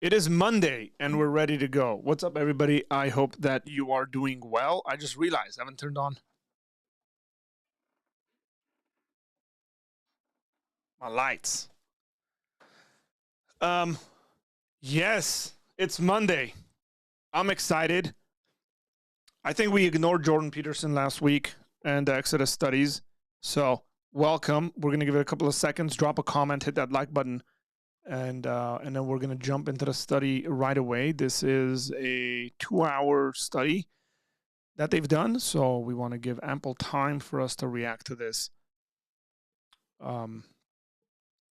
It is Monday and we're ready to go. What's up, everybody? I hope that you are doing well. I just realized I haven't turned on my lights. Yes, it's Monday. I'm excited. I think we ignored Jordan Peterson last week and the Exodus studies. So, welcome. We're going to give it a couple of seconds. Drop a comment, hit that like button, and then we're going to jump into the study right away. This is a 2-hour study that they've done, so we want to give ample time for us to react to this.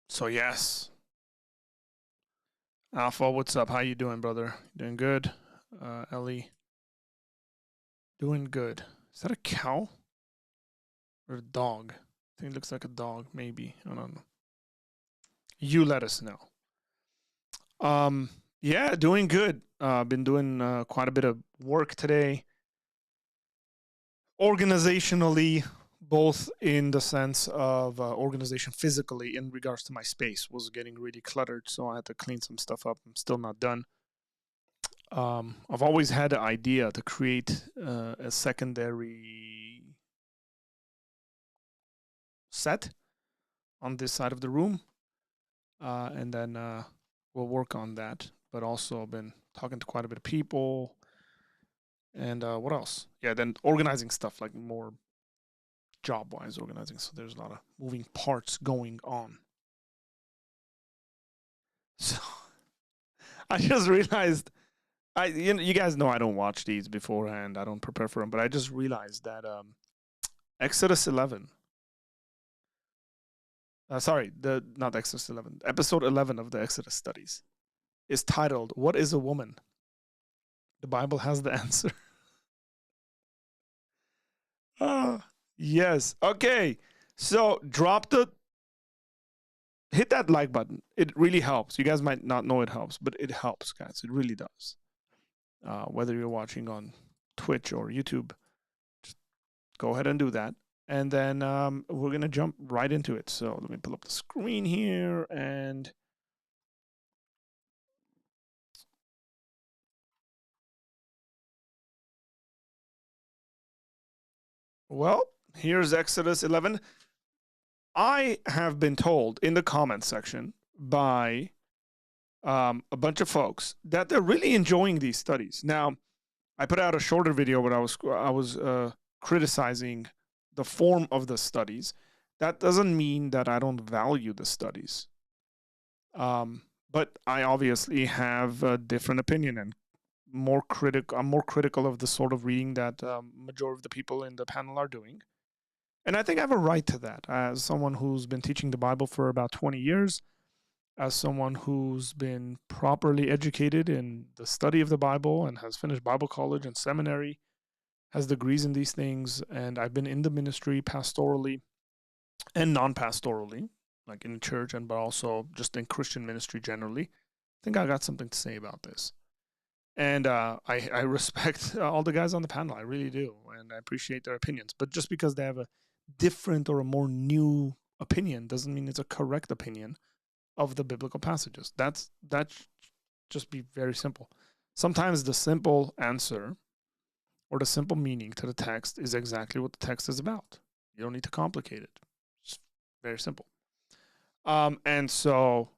So yes, Alpha, what's up? How you doing, brother? Doing good? Ellie, doing good. Is that a cow or a dog? I think it looks like a dog, maybe. I don't know. You let us know. Yeah, doing good. Been doing quite a bit of work today, organizationally, both in the sense of organization physically in regards to my space was getting really cluttered, so I had to clean some stuff up. I'm still not done. I've always had an idea to create a secondary set on this side of the room, and then we'll work on that. But also, I've been talking to quite a bit of people, and what else? Yeah, then organizing stuff, like more job-wise organizing. So there's a lot of moving parts going on. So I just realized, you guys know I don't watch these beforehand. I don't prepare for them, but I just realized that Exodus 11. Sorry, not Exodus 11. Episode 11 of the Exodus studies is titled "What is a Woman?" The Bible has the answer. Yes. Okay. So hit that like button. It really helps. You guys might not know it helps, but it helps, guys. It really does. Whether you're watching on Twitch or YouTube, just go ahead and do that. And then we're going to jump right into it. So let me pull up the screen here. And well, here's Exodus 11. I have been told in the comments section by a bunch of folks that they're really enjoying these studies. Now, I put out a shorter video where I was criticizing the form of the studies. That doesn't mean that I don't value the studies. But I obviously have a different opinion and I'm more critical of the sort of reading that majority of the people in the panel are doing. And I think I have a right to that as someone who's been teaching the Bible for about 20 years, as someone who's been properly educated in the study of the Bible and has finished Bible college and seminary, has degrees in these things, and I've been in the ministry pastorally and non-pastorally, like in church, but also just in Christian ministry generally. I think I got something to say about this. And I respect all the guys on the panel. I really do. And I appreciate their opinions. But just because they have a different or a more new opinion doesn't mean it's a correct opinion of the biblical passages. That just be very simple. Sometimes the simple answer or the simple meaning to the text is exactly what the text is about. You don't need to complicate it. It's very simple. And so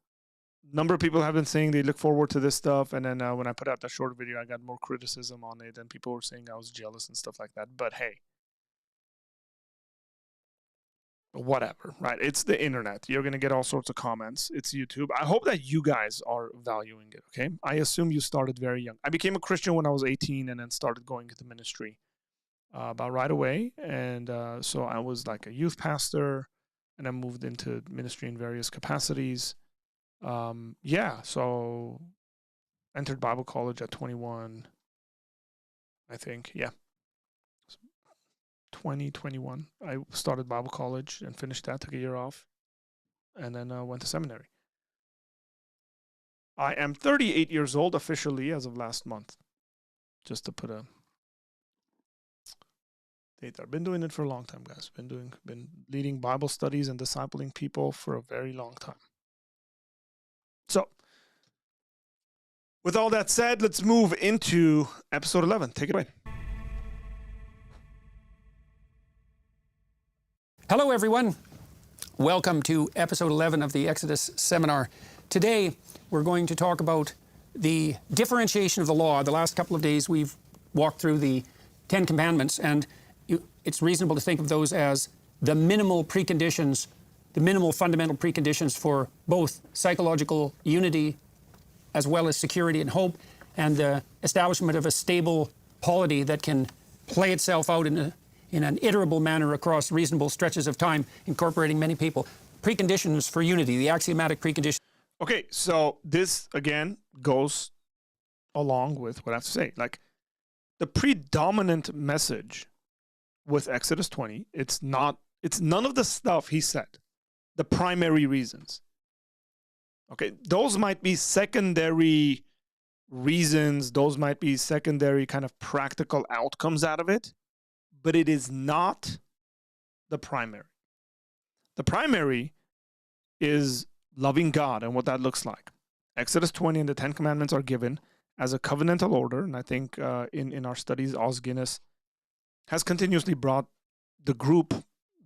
number of people have been saying they look forward to this stuff, and then when I put out that short video, I got more criticism on it, and people were saying I was jealous and stuff like that. But hey, whatever, right? It's the internet. You're going to get all sorts of comments. It's YouTube. I hope that you guys are valuing it, okay? I assume you started very young. I became a Christian when I was 18 and then started going into ministry about right away. And so I was like a youth pastor, and I moved into ministry in various capacities. Yeah, so entered Bible college at 21, I think. Yeah. 2021. I started Bible college and finished that, took a year off, and then went to seminary. I am 38 years old officially as of last month, just to put a date there. Been doing it for a long time, guys. Been leading Bible studies and discipling people for a very long time. So With all that said, let's move into episode 11. Take it away. Hello, everyone. Welcome to episode 11 of the Exodus seminar. Today, we're going to talk about the differentiation of the law. The last couple of days, we've walked through the 10 Commandments, and it's reasonable to think of those as the minimal preconditions, the minimal fundamental preconditions for both psychological unity as well as security and hope, and the establishment of a stable polity that can play itself out in an iterable manner across reasonable stretches of time, incorporating many people. Preconditions for unity, the axiomatic preconditions. Okay, so this, again, goes along with what I have to say. Like, the predominant message with Exodus 20, it's none of the stuff he said, the primary reasons. Okay, those might be secondary reasons, those might be secondary kind of practical outcomes out of it, but it is not the primary. The primary is loving God and what that looks like. Exodus 20 and the 10 Commandments are given as a covenantal order, and I think in our studies, Os Guinness has continuously brought the group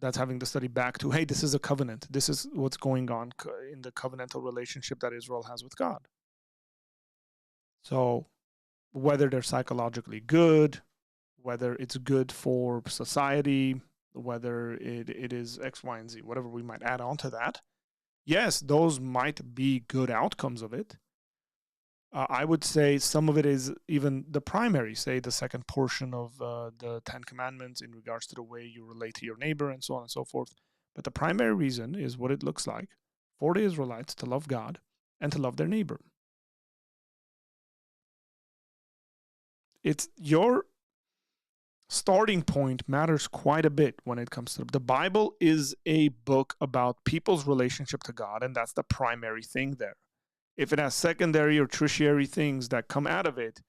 that's having the study back to, hey, this is a covenant. This is what's going on in the covenantal relationship that Israel has with God. So whether they're psychologically good, whether it's good for society, whether it is X, Y, and Z, whatever we might add on to that, yes, those might be good outcomes of it. I would say some of it is even the primary, say the second portion of the 10 Commandments in regards to the way you relate to your neighbor and so on and so forth. But the primary reason is what it looks like for the Israelites to love God and to love their neighbor. It's your starting point matters quite a bit when it comes to the Bible is a book about people's relationship to God, and that's the primary thing there. If it has secondary or tertiary things that come out of it,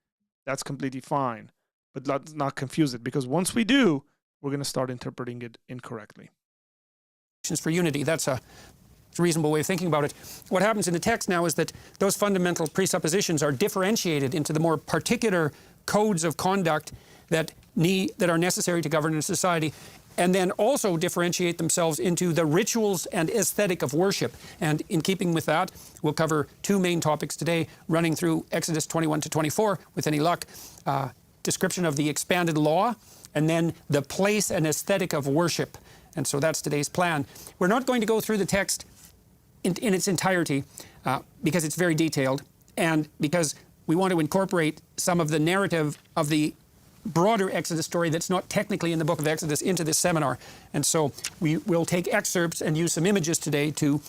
that's completely fine. But let's not confuse it, because once we do, we're going to start interpreting it incorrectly. For unity, that's a reasonable way of thinking about it. What happens in the text now is that those fundamental presuppositions are differentiated into the more particular codes of conduct that are necessary to govern a society, and then also differentiate themselves into the rituals and aesthetic of worship. And in keeping with that, we'll cover two main topics today, running through Exodus 21 to 24, with any luck, description of the expanded law, and then the place and aesthetic of worship. And so that's today's plan. We're not going to go through the text in its entirety because it's very detailed, and because we want to incorporate some of the narrative of the broader Exodus story that's not technically in the book of Exodus into this seminar. And so we will take excerpts and use some images today to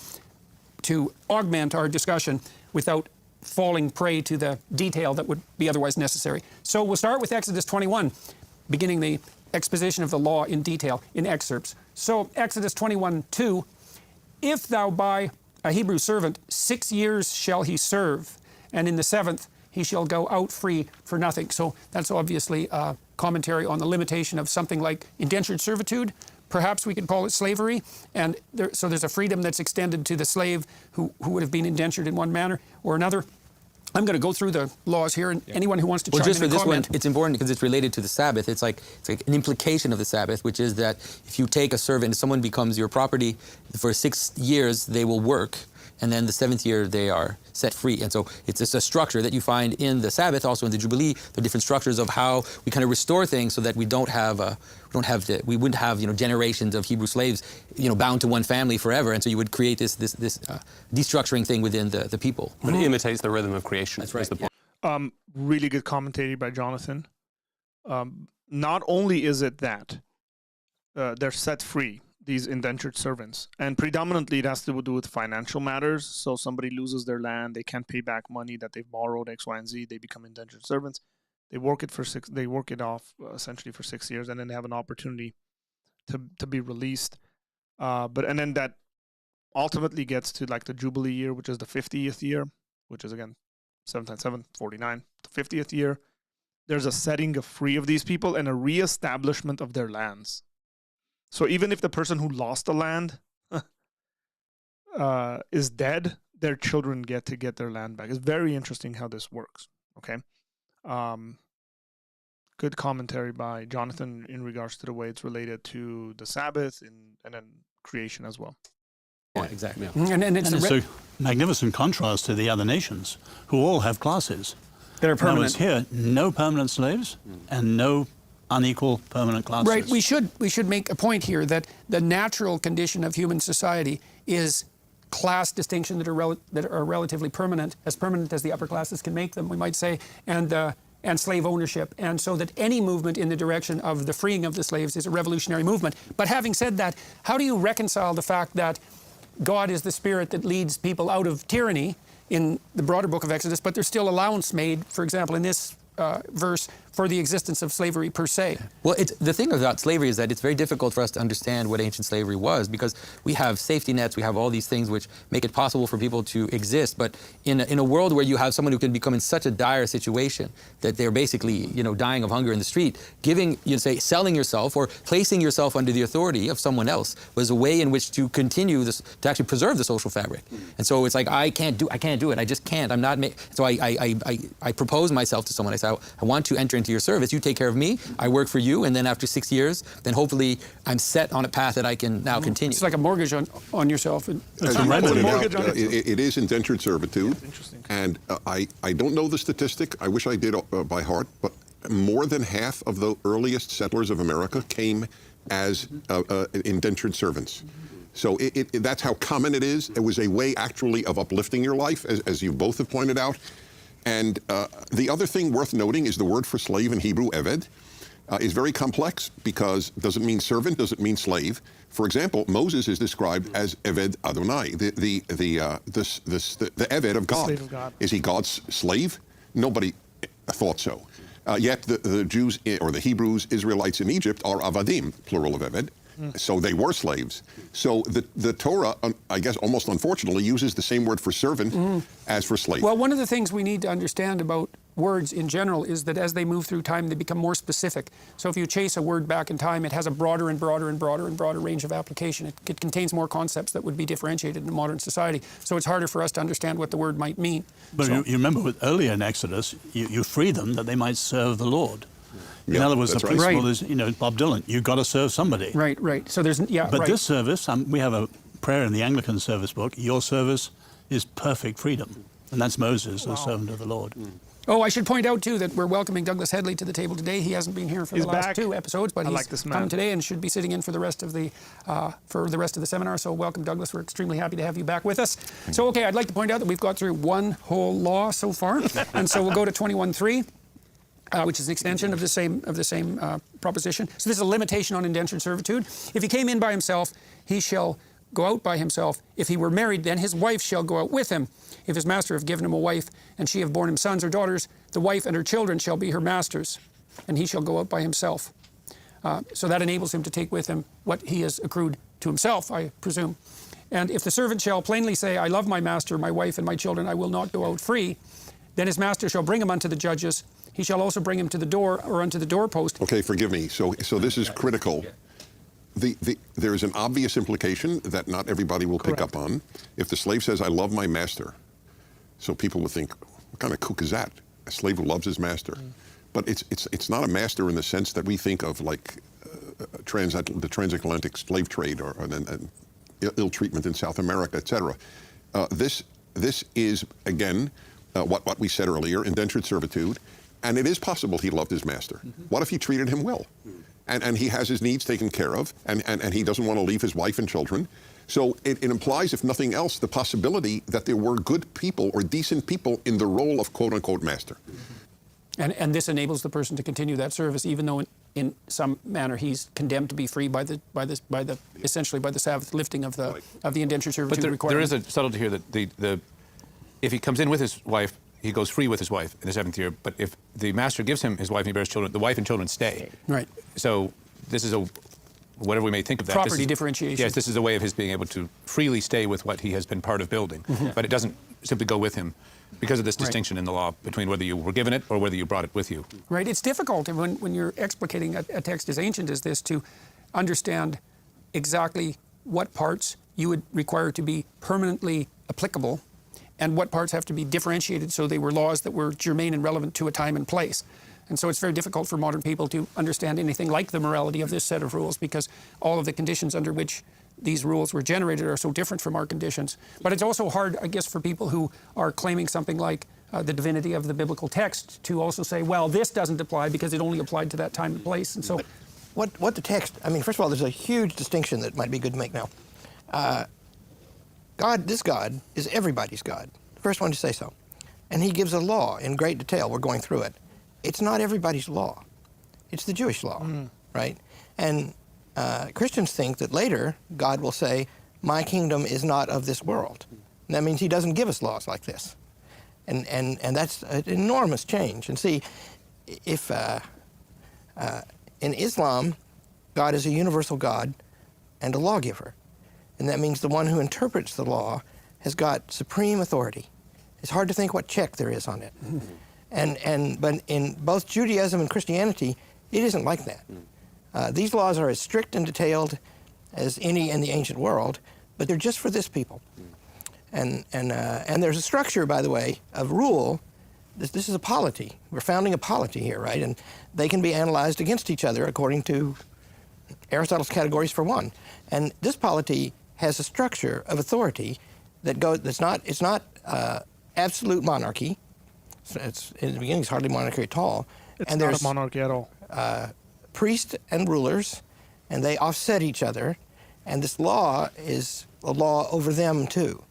augment our discussion without falling prey to the detail that would be otherwise necessary. So we'll start with Exodus 21, beginning the exposition of the law in detail in excerpts. So Exodus 21:2, if thou buy a Hebrew servant, 6 years shall he serve, and in the 7th he shall go out free for nothing. So that's obviously a commentary on the limitation of something like indentured servitude. Perhaps we could call it slavery. And so there's a freedom that's extended to the slave who would have been indentured in one manner or another. I'm going to go through the laws here, and anyone who wants to chime in and comment. Well, just for this one, it's important because it's related to the Sabbath. It's like an implication of the Sabbath, which is that if you take a servant, someone becomes your property, for 6 years they will work, and then the 7th year they are set free. And so it's just a structure that you find in the Sabbath, also in the Jubilee, the different structures of how we kind of restore things so that we wouldn't have generations of Hebrew slaves bound to one family forever. And so you would create this destructuring thing within the people. But it imitates the rhythm of creation. That's right. The point. Really good commentary by Jonathan. Not only is it that they're set free, these indentured servants, and predominantly it has to do with financial matters. So somebody loses their land, they can't pay back money that they've borrowed, X, Y, and Z. They become indentured servants. They work it off essentially for 6 years, and then they have an opportunity to be released. And then that ultimately gets to like the Jubilee year, which is the 50th year, which is again 7 times 7, 49, the 50th year. There's a setting of free of these people and a reestablishment of their lands. So even if the person who lost the land is dead, their children get their land back. It's very interesting how this works. Okay. Um, Good commentary by Jonathan in regards to the way it's related to the Sabbath and then creation as well. Yeah, exactly. And it's, And it's a magnificent contrast to the other nations, who all have classes. that are In other permanent. words, here, no permanent slaves and no unequal permanent classes. Right. We should make a point here that the natural condition of human society is class distinction that are relatively permanent as the upper classes can make them, we might say, and slave ownership, and so that any movement in the direction of the freeing of the slaves is a revolutionary movement. But having said that, how do you reconcile the fact that God is the spirit that leads people out of tyranny in the broader book of Exodus, but there's still allowance made, for example, in this verse, for the existence of slavery per se? Well, the thing about slavery is that it's very difficult for us to understand what ancient slavery was, because we have safety nets, we have all these things which make it possible for people to exist. But in a world where you have someone who can become in such a dire situation that they're basically, dying of hunger in the street, selling yourself or placing yourself under the authority of someone else was a way in which to continue this, to actually preserve the social fabric. And so it's like, I can't do it. I just can't. I'm not. So I propose myself to someone. I say, I want to enter into your service. You take care of me. I work for you, and then after 6 years, then hopefully I'm set on a path that I can now continue. It's like a mortgage on yourself. As you pointed out, it is indentured servitude. Interesting. And I don't know the statistic. I wish I did by heart, but more than half of the earliest settlers of America came as indentured servants. So that's how common it is. It was a way actually of uplifting your life, as you both have pointed out. And the other thing worth noting is the word for slave in Hebrew, eved, is very complex, because does it mean servant, does it mean slave? For example, Moses is described as Eved Adonai, the Eved of God. Slave of God. Is he God's slave? Nobody thought so. Yet the Jews, or the Hebrews, Israelites in Egypt, are avadim, plural of Eved. So they were slaves. So the Torah, I guess almost unfortunately, uses the same word for servant as for slave. Well, one of the things we need to understand about words in general is that as they move through time, they become more specific. So if you chase a word back in time, it has a broader and broader and broader and broader range of application. It contains more concepts that would be differentiated in a modern society. So it's harder for us to understand what the word might mean. But you remember earlier in Exodus, you free them that they might serve the Lord. In Yeah, other words, the that's right. principle Right. is, Bob Dylan, you've got to serve somebody. Right. So there's, But right. this service, we have a prayer in the Anglican service book, your service is perfect freedom. And that's Moses, the servant of the Lord. Oh, I should point out, too, that we're welcoming Douglas Headley to the table today. He hasn't been here for He's the last back. 2 episodes, but I he's like this man. come today and should be sitting in for the rest of the seminar. So welcome, Douglas. We're extremely happy to have you back with us. So, okay, I'd like to point out that we've got through one whole law so far, and so we'll go to 21.3. Which is an extension of the same proposition. So this is a limitation on indentured servitude. If he came in by himself, he shall go out by himself. If he were married, then his wife shall go out with him. If his master have given him a wife, and she have borne him sons or daughters, the wife and her children shall be her masters, and he shall go out by himself. So that enables him to take with him what he has accrued to himself, I presume. And if the servant shall plainly say, I love my master, my wife, and my children, I will not go out free, then his master shall bring him unto the judges. He shall also bring him to the door, or unto the doorpost. Okay, forgive me. So this is critical. There is an obvious implication that not everybody will pick up on. If the slave says, I love my master, so people would think, what kind of kook is that? A slave who loves his master. But it's not a master in the sense that we think of, like the transatlantic slave trade or ill treatment in South America, etc. This is, again, what we said earlier, indentured servitude. And it is possible he loved his master. What if he treated him well? And he has his needs taken care of, and he doesn't want to leave his wife and children. So it implies, if nothing else, the possibility that there were good people or decent people in the role of quote-unquote master. And this enables the person to continue that service, even though in some manner he's condemned to be free by the essentially by the Sabbath lifting of the indentured servitude But requirement. there is a subtlety here that if he comes in with his wife, he goes free with his wife in the 7th year. But if the master gives him his wife and he bears children, the wife and children stay. Right. So this is whatever we may think of that. Property differentiation. Yes, this is a way of his being able to freely stay with what he has been part of building. But it doesn't simply go with him because of this distinction in the law between whether you were given it or whether you brought it with you. Right. It's difficult when you're explicating a text as ancient as this to understand exactly what parts you would require to be permanently applicable and what parts have to be differentiated so they were laws that were germane and relevant to a time and place. And so it's very difficult for modern people to understand anything like the morality of this set of rules, because all of the conditions under which these rules were generated are so different from our conditions. But it's also hard, I guess, for people who are claiming something like the divinity of the biblical text to also say, well, this doesn't apply because it only applied to that time and place. And so, what the text, I mean, first of all, there's a huge distinction that might be good to make now. This God is everybody's God. The first one to say so. And he gives a law in great detail. We're going through it. It's not everybody's law. It's the Jewish law, right? And Christians think that later God will say, my kingdom is not of this world. And that means he doesn't give us laws like this. And that's an enormous change. And see, if in Islam, God is a universal God and a lawgiver. And that means the one who interprets the law has got supreme authority. It's hard to think what check there is on it. But in both Judaism and Christianity, it isn't like that. These laws are as strict and detailed as any in the ancient world, but they're just for this people. And there's a structure, by the way, of rule. This is a polity. We're founding a polity here, right? And they can be analyzed against each other according to Aristotle's categories for one. And this polity has a structure of authority that goes. It's not absolute monarchy. It's in the beginning, it's hardly monarchy at all. It's and not there's a monarchy at all. Priests and rulers, and they offset each other. And this law is a law over them too.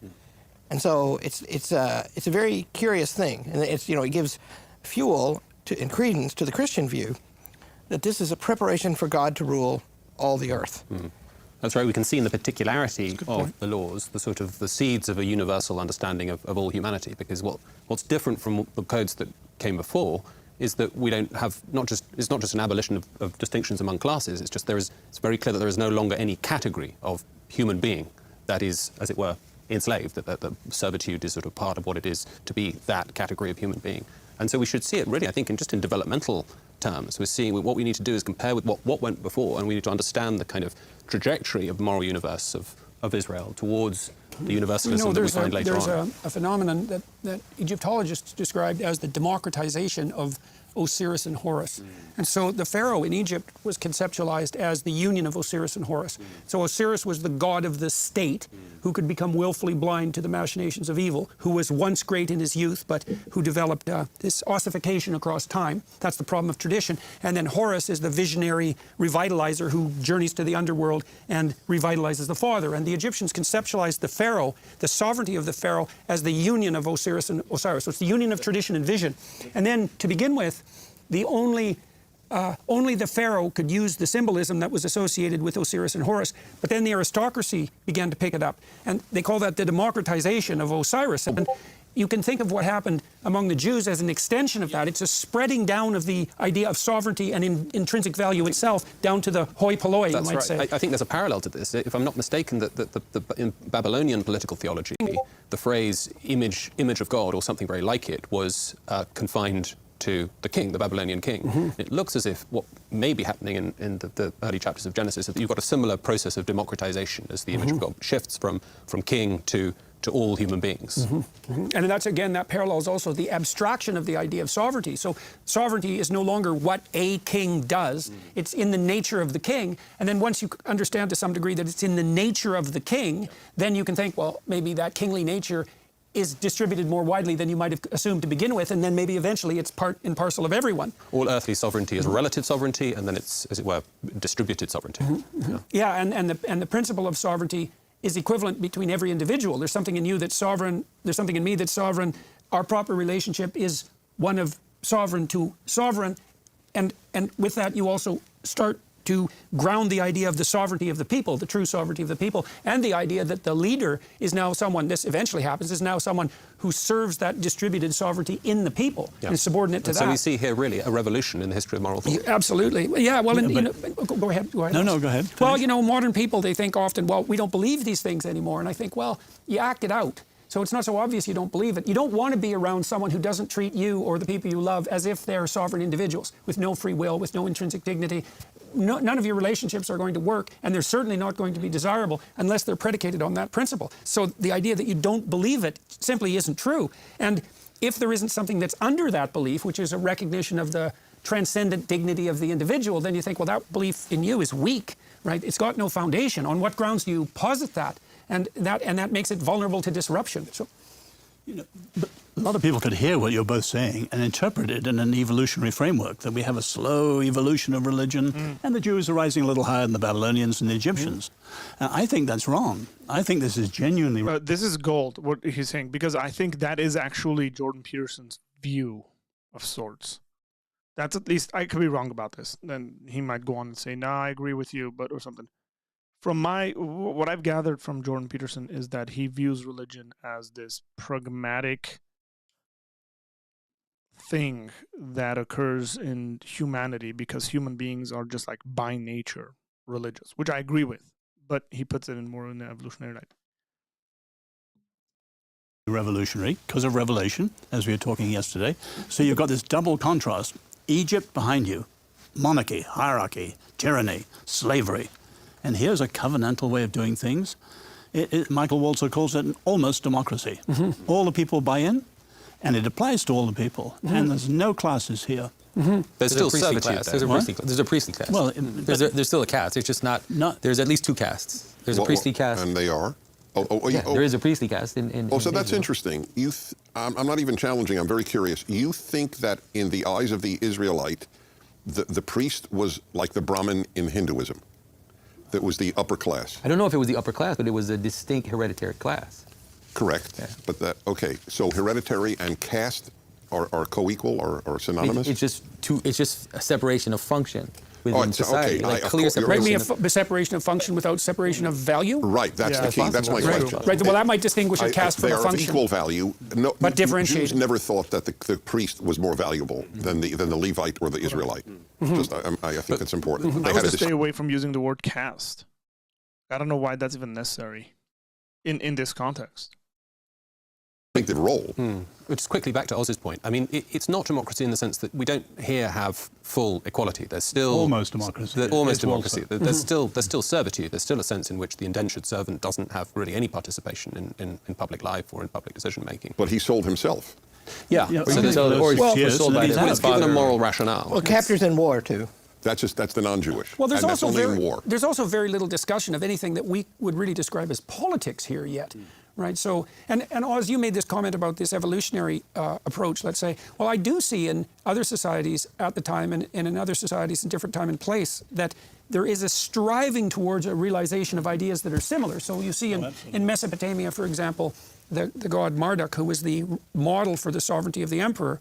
And so it's a very curious thing, and it gives fuel and credence to the Christian view that this is a preparation for God to rule all the earth. That's right. We can see in the particularity of the laws the seeds of a universal understanding of all humanity. Because what's different from the codes that came before is that we don't have it's not just an abolition of distinctions among classes. It's just it's very clear that there is no longer any category of human being that is, as it were, enslaved, that servitude is sort of part of what it is to be that category of human being. And so we should see it really, I think, in developmental terms. We're seeing what we need to do is compare with what went before, and we need to understand the kind of trajectory of the moral universe of Israel towards the universalism that we find later on. There's a phenomenon that Egyptologists described as the democratization of Osiris and Horus. And so the pharaoh in Egypt was conceptualized as the union of Osiris and Horus. So Osiris was the god of the state who could become willfully blind to the machinations of evil, who was once great in his youth, but who developed this ossification across time. That's the problem of tradition. And then Horus is the visionary revitalizer who journeys to the underworld and revitalizes the father. And the Egyptians conceptualized the pharaoh, the sovereignty of the pharaoh, as the union of Osiris and Osiris. So it's the union of tradition and vision. And then, to begin with, only the pharaoh could use the symbolism that was associated with Osiris and Horus, but then the aristocracy began to pick it up, and they call that the democratization of Osiris. And you can think of what happened among the Jews as an extension of that. It's a spreading down of the idea of sovereignty and intrinsic value itself down to the hoi polloi, you might say. I think there's a parallel to this. If I'm not mistaken, in Babylonian political theology, the phrase image of God or something very like it was confined to the king, the Babylonian king. It looks as if what may be happening in the early chapters of Genesis is that you've got a similar process of democratization as the image of God shifts from king to all human beings. And that's, again, that parallels also the abstraction of the idea of sovereignty. So sovereignty is no longer what a king does. It's in the nature of the king. And then once you understand to some degree that it's in the nature of the king, then you can think, well, maybe that kingly nature is distributed more widely than you might have assumed to begin with, and then maybe eventually it's part and parcel of everyone. All earthly sovereignty is relative sovereignty, and then it's, as it were, distributed sovereignty. Yeah, and the principle of sovereignty is equivalent between every individual. There's something in you that's sovereign, there's something in me that's sovereign. Our proper relationship is one of sovereign to sovereign, and with that you also start to ground the idea of the sovereignty of the people, the true sovereignty of the people, and the idea that the leader is now someone, this eventually happens, is now someone who serves that distributed sovereignty in the people and is subordinate to that. So we see here really a revolution in the history of moral thought. Absolutely. Yeah, well, go ahead. No, go ahead. Well, modern people, they think often, well, we don't believe these things anymore. And I think, well, you act it out. So it's not so obvious you don't believe it. You don't want to be around someone who doesn't treat you or the people you love as if they're sovereign individuals with no free will, with no intrinsic dignity. none of your relationships are going to work, and they're certainly not going to be desirable unless they're predicated on that principle. So the idea that you don't believe it simply isn't true. And if there isn't something that's under that belief, which is a recognition of the transcendent dignity of the individual, then you think, well, that belief in you is weak, right? It's got no foundation. On what grounds do you posit that? And that makes it vulnerable to disruption. So, you know, a lot of people could hear what you're both saying and interpret it in an evolutionary framework, that we have a slow evolution of religion, and the Jews are rising a little higher than the Babylonians and the Egyptians. I think that's wrong. I think this is genuinely wrong. This is gold, what he's saying, because I think that is actually Jordan Peterson's view of sorts. That's at least, I could be wrong about this. Then he might go on and say, "Nah, I agree with you," or something. From what I've gathered from Jordan Peterson is that he views religion as this pragmatic thing that occurs in humanity because human beings are just like by nature religious, which I agree with, but he puts it in more in the evolutionary light. Revolutionary because of revelation, as we were talking yesterday. So you've got this double contrast. Egypt behind you, monarchy, hierarchy, tyranny, slavery. And here's a covenantal way of doing things. Michael Walzer calls it an almost democracy. All the people buy in, and it applies to all the people. And there's no classes here. There's still a priestly servitude class. there. There's a priestly class. Well, there's still a caste. It's just not. There's at least two castes. There's a priestly caste. And they are? There is a priestly caste in so that's Israel. interesting. I'm not even challenging. I'm very curious. You think that in the eyes of the Israelite, the priest was like the Brahmin in Hinduism? That was the upper class? I don't know if it was the upper class, but it was a distinct hereditary class. Correct. Yeah. But okay. So hereditary and caste are co-equal or synonymous? It's just a separation of function within society. Okay. Like clear right, separation. a separation of function without separation of value? Right, that's the key. That's my question. Right, well, that might distinguish a caste from a They are of function. equal value. No, But differentiated. Jews never thought that the priest was more valuable than the Levite or the Israelite. I think that's important. I would stay away from using the word caste. I don't know why that's even necessary in this context. I think the role. Just quickly back to Oz's point. I mean, it's not democracy in the sense that we don't here have full equality. There's still almost democracy. Almost It's democracy. There's still servitude. There's still a sense in which the indentured servant doesn't have really any participation in public life or in public decision making. But he sold himself. Yeah. It's given a moral rationale. Well, captors in war too. That's the non-Jewish. Well, there's and also that's only in war. There's also very little discussion of anything that we would really describe as politics here yet, right? So, and Oz, you made this comment about this evolutionary approach. Let's say, well, I do see in other societies at the time and in other societies in different time and place that there is a striving towards a realization of ideas that are similar. So you see in Mesopotamia, for example, the god Marduk, who was the model for the sovereignty of the emperor,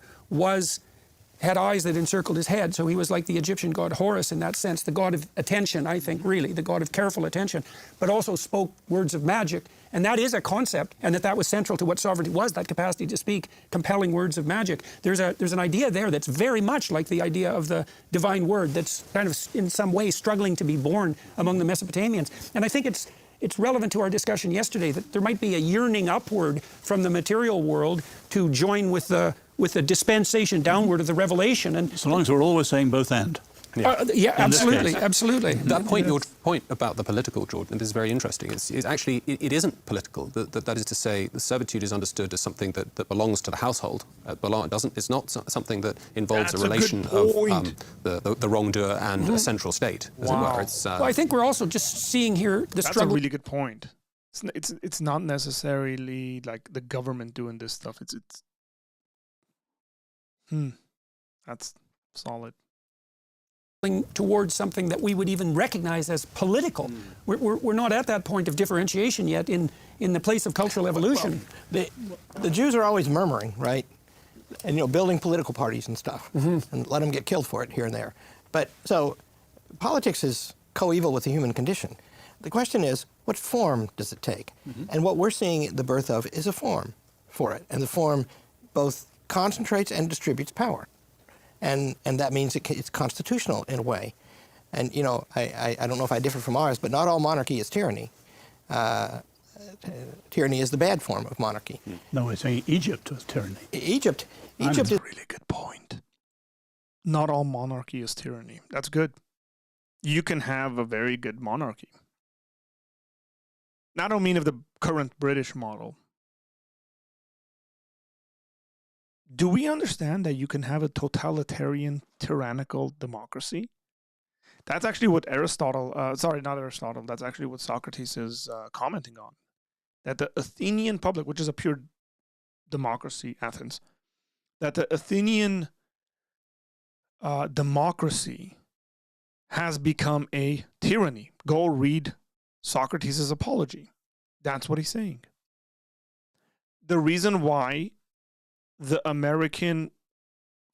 had eyes that encircled his head, so he was like the Egyptian god Horus in that sense, the god of attention, I think, really, the god of careful attention, but also spoke words of magic, and that is a concept, and that was central to what sovereignty was, that capacity to speak compelling words of magic. There's an idea there that's very much like the idea of the divine word that's kind of in some way struggling to be born among the Mesopotamians, and I think it's relevant to our discussion yesterday that there might be a yearning upward from the material world to join with the dispensation downward of the revelation. And so long as we're always saying both and. Absolutely. That point, your point about the political, Jordan, is very interesting. It's actually, it isn't political. That is to say, the servitude is understood as something that belongs to the household. It's not something that involves a relation of the wrongdoer and a central state, as it were. Well, I think we're also just seeing here the struggle. That's a really good point. It's not necessarily like the government doing this stuff. That's solid. Towards something that we would even recognize as political. We're not at that point of differentiation yet in the place of cultural evolution. Well, the Jews are always murmuring, right? And building political parties and stuff, and let them get killed for it here and there. But so politics is coeval with the human condition. The question is, what form does it take? And what we're seeing the birth of is a form for it, and the form both concentrates and distributes power. And that means it's constitutional in a way. And, I don't know if I differ from ours, but not all monarchy is tyranny. Tyranny is the bad form of monarchy. No, we're saying Egypt was tyranny. Egypt That's is a really good point. Not all monarchy is tyranny. That's good. you can have a very good monarchy. Now, I don't mean of the current British model. Do we understand that you can have a totalitarian, tyrannical democracy? That's actually what Aristotle, sorry, not Aristotle, that's actually what Socrates is commenting on. That the Athenian public, which is a pure democracy, Athens, that the Athenian democracy has become a tyranny. Go read Socrates' Apology. That's what he's saying. The reason why the American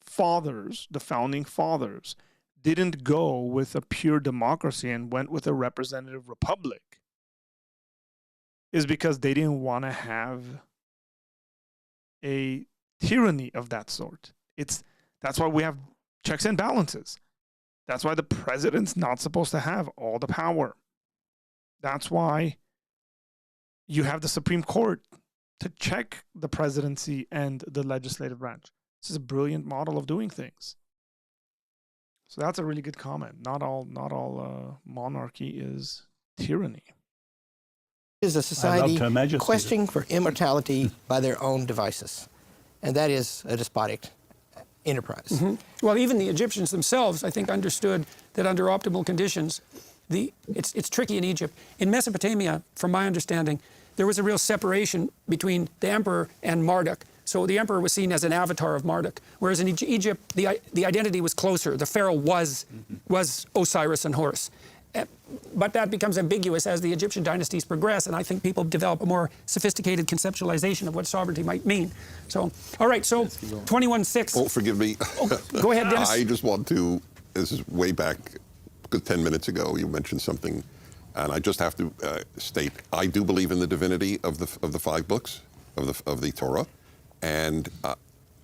fathers, the founding fathers, didn't go with a pure democracy and went with a representative republic is because they didn't want to have a tyranny of that sort. That's why we have checks and balances. That's why the president's not supposed to have all the power. That's why you have the Supreme Court to check the presidency and the legislative branch. This is a brilliant model of doing things. So that's a really good comment. Not all monarchy is tyranny. Is a society questing for immortality by their own devices, and that is a despotic enterprise. Mm-hmm. Well, even the Egyptians themselves, I think, understood that under optimal conditions, it's tricky in Egypt. In Mesopotamia, from my understanding, there was a real separation between the emperor and Marduk. So the emperor was seen as an avatar of Marduk, whereas in Egypt, the identity was closer. The pharaoh was Osiris and Horus. But that becomes ambiguous as the Egyptian dynasties progress, and I think people develop a more sophisticated conceptualization of what sovereignty might mean. So, all right, so 21:6. Oh, forgive me. Oh, go ahead, Dennis. I just want to, this is way back, because 10 minutes ago you mentioned something, and I just have to state, I do believe in the divinity of the 5 books of the Torah, and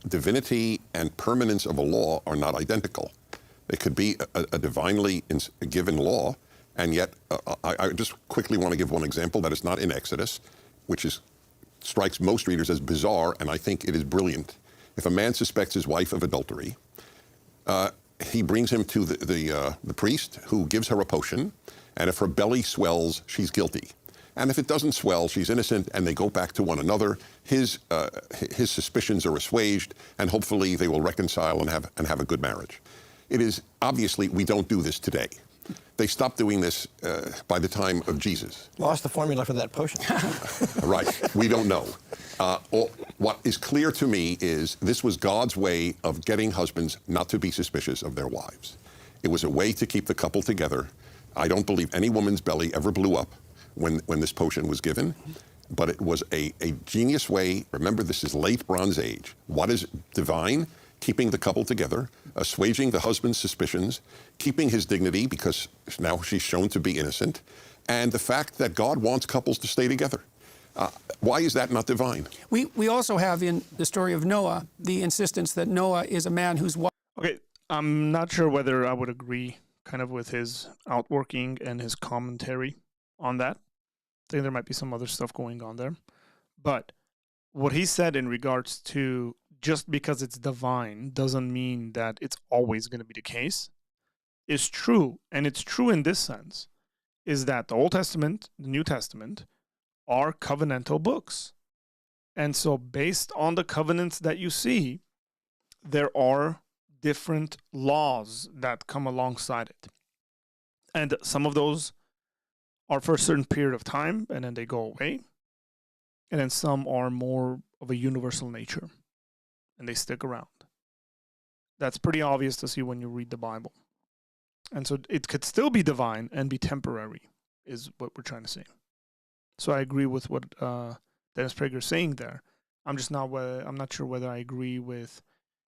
divinity and permanence of a law are not identical. It could be a divinely given law, and yet I just quickly want to give one example that is not in Exodus, which strikes most readers as bizarre, and I think it is brilliant. If a man suspects his wife of adultery, he brings him to the priest, who gives her a potion, and if her belly swells, she's guilty. And if it doesn't swell, she's innocent, and they go back to one another. His suspicions are assuaged, and hopefully they will reconcile and have a good marriage. It is obviously, we don't do this today. They stopped doing this by the time of Jesus. Lost the formula for that potion. Right, we don't know. What is clear to me is this was God's way of getting husbands not to be suspicious of their wives. It was a way to keep the couple together. I don't believe any woman's belly ever blew up when this potion was given, but it was a genius way. Remember, this is late Bronze Age. What is divine? Keeping the couple together, assuaging the husband's suspicions, keeping his dignity because now she's shown to be innocent, and the fact that God wants couples to stay together. Why is that not divine? We also have in the story of Noah the insistence that Noah is a man whose wife. Okay, I'm not sure whether I would agree kind of with his outworking and his commentary on that. I think there might be some other stuff going on there. But what he said in regards to just because it's divine doesn't mean that it's always going to be the case is true. And it's true in this sense, is that the Old Testament, the New Testament, are covenantal books. And so based on the covenants that you see, there are different laws that come alongside it. And some of those are for a certain period of time, and then they go away. And then some are more of a universal nature, and they stick around. That's pretty obvious to see when you read the Bible. And so it could still be divine and be temporary, is what we're trying to say. So I agree with what Dennis Prager is saying there. I'm not sure whether I agree with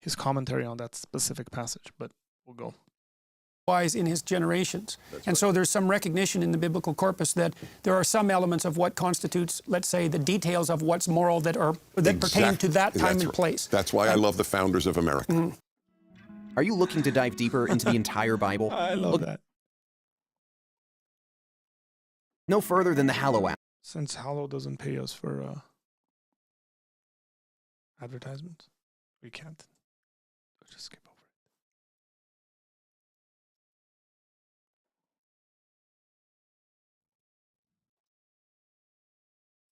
his commentary on that specific passage, but we'll go. Wise in his generations. And so there's some recognition in the biblical corpus that there are some elements of what constitutes, let's say, the details of what's moral that pertain to that time and place. That's why I love the founders of America. Mm-hmm. Are you looking to dive deeper into the entire Bible? I love that. No further than the Hallow app. Since Hallow doesn't pay us for advertisements, we can't. Let's just skip over.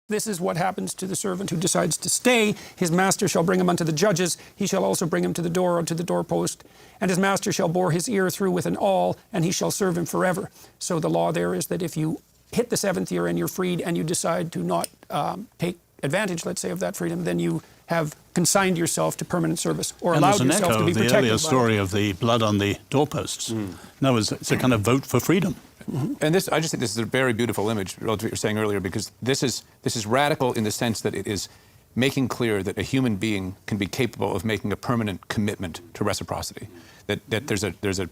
This is what happens to the servant who decides to stay. His master shall bring him unto the judges. He shall also bring him to the door or to the doorpost. And his master shall bore his ear through with an awl, and he shall serve him forever. So the law there is that if you hit the 7th year and you're freed and you decide to not take advantage, let's say, of that freedom, then you have consigned yourself to permanent service or allowed yourself to be protected. And there's an echo of the earlier story of the blood on the doorposts. No, it's a kind of vote for freedom. And this, I just think this is a very beautiful image relative to what you were saying earlier, because this is radical in the sense that it is making clear that a human being can be capable of making a permanent commitment to reciprocity. That there's a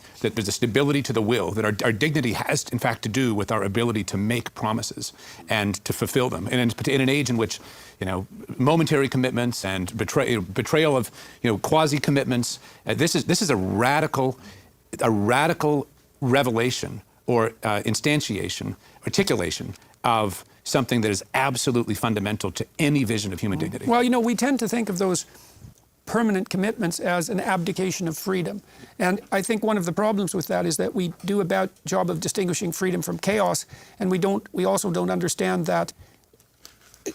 stability to the will, that our dignity has, in fact, to do with our ability to make promises and to fulfill them. And in an age in which, momentary commitments and betrayal of, quasi commitments, this is a radical revelation or instantiation, articulation of something that is absolutely fundamental to any vision of human dignity. Well, we tend to think of those permanent commitments as an abdication of freedom. And I think one of the problems with that is that we do a bad job of distinguishing freedom from chaos, and we also don't understand that,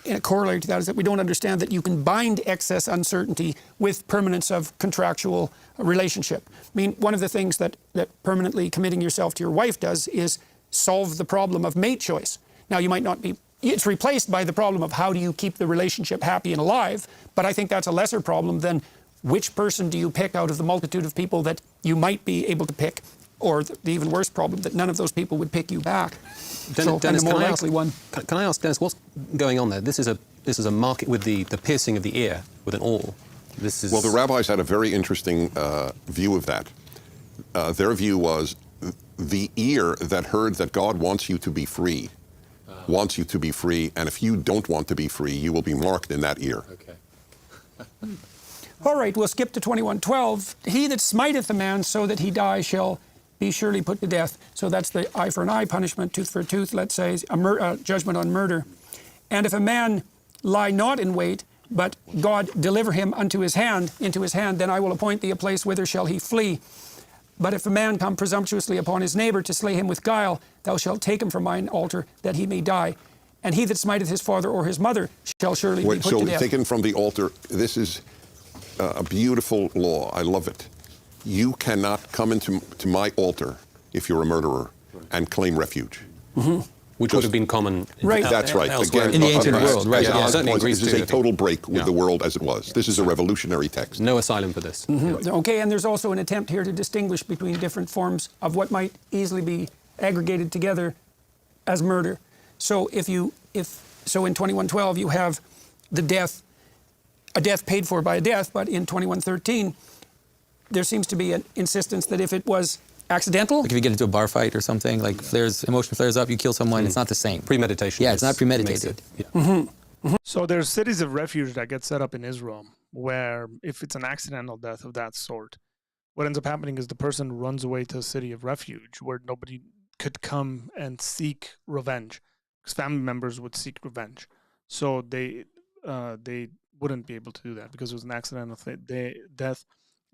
and a corollary to that is that we don't understand that you can bind excess uncertainty with permanence of contractual relationship. I mean, one of the things that permanently committing yourself to your wife does is solve the problem of mate choice. Now, you might not be, it's replaced by the problem of how do you keep the relationship happy and alive, but I think that's a lesser problem than which person do you pick out of the multitude of people that you might be able to pick, or the even worse problem that none of those people would pick you back. Dennis, more likely one. Can I ask Dennis, what's going on there? This is a market with the piercing of the ear with an awl. Well, the rabbis had a very interesting view of that. Their view was the ear that heard that God wants you to be free, wants you to be free, and if you don't want to be free, you will be marked in that ear. Okay. All right, we'll skip to 21:12. He that smiteth a man so that he die shall be surely put to death. So that's the eye for an eye punishment, tooth for a tooth, let's say, a judgment on murder. And if a man lie not in wait, but God deliver him into his hand, then I will appoint thee a place whither shall he flee. But if a man come presumptuously upon his neighbor to slay him with guile, thou shalt take him from mine altar, that he may die. And he that smiteth his father or his mother shall surely be put to death. So taken from the altar, this is a beautiful law. I love it. You cannot come into my altar if you're a murderer and claim refuge. Mm-hmm. Which would have been common. Right. That's right. Again, in the ancient world, right? Yeah, certainly this is a total break with the world as it was. This is a revolutionary text. No asylum for this. Mm-hmm. Okay, and there's also an attempt here to distinguish between different forms of what might easily be aggregated together as murder. So in 21:12 you have a death paid for by a death, but in 21:13 there seems to be an insistence that if it was accidental. Like if you get into a bar fight or something, like emotion flares up, you kill someone, it's not the same. Premeditation. Yeah, it's not premeditated. Yeah. Mm-hmm. So there's cities of refuge that get set up in Israel where if it's an accidental death of that sort, what ends up happening is the person runs away to a city of refuge where nobody could come and seek revenge, because family members would seek revenge. So they wouldn't be able to do that because it was an accidental death.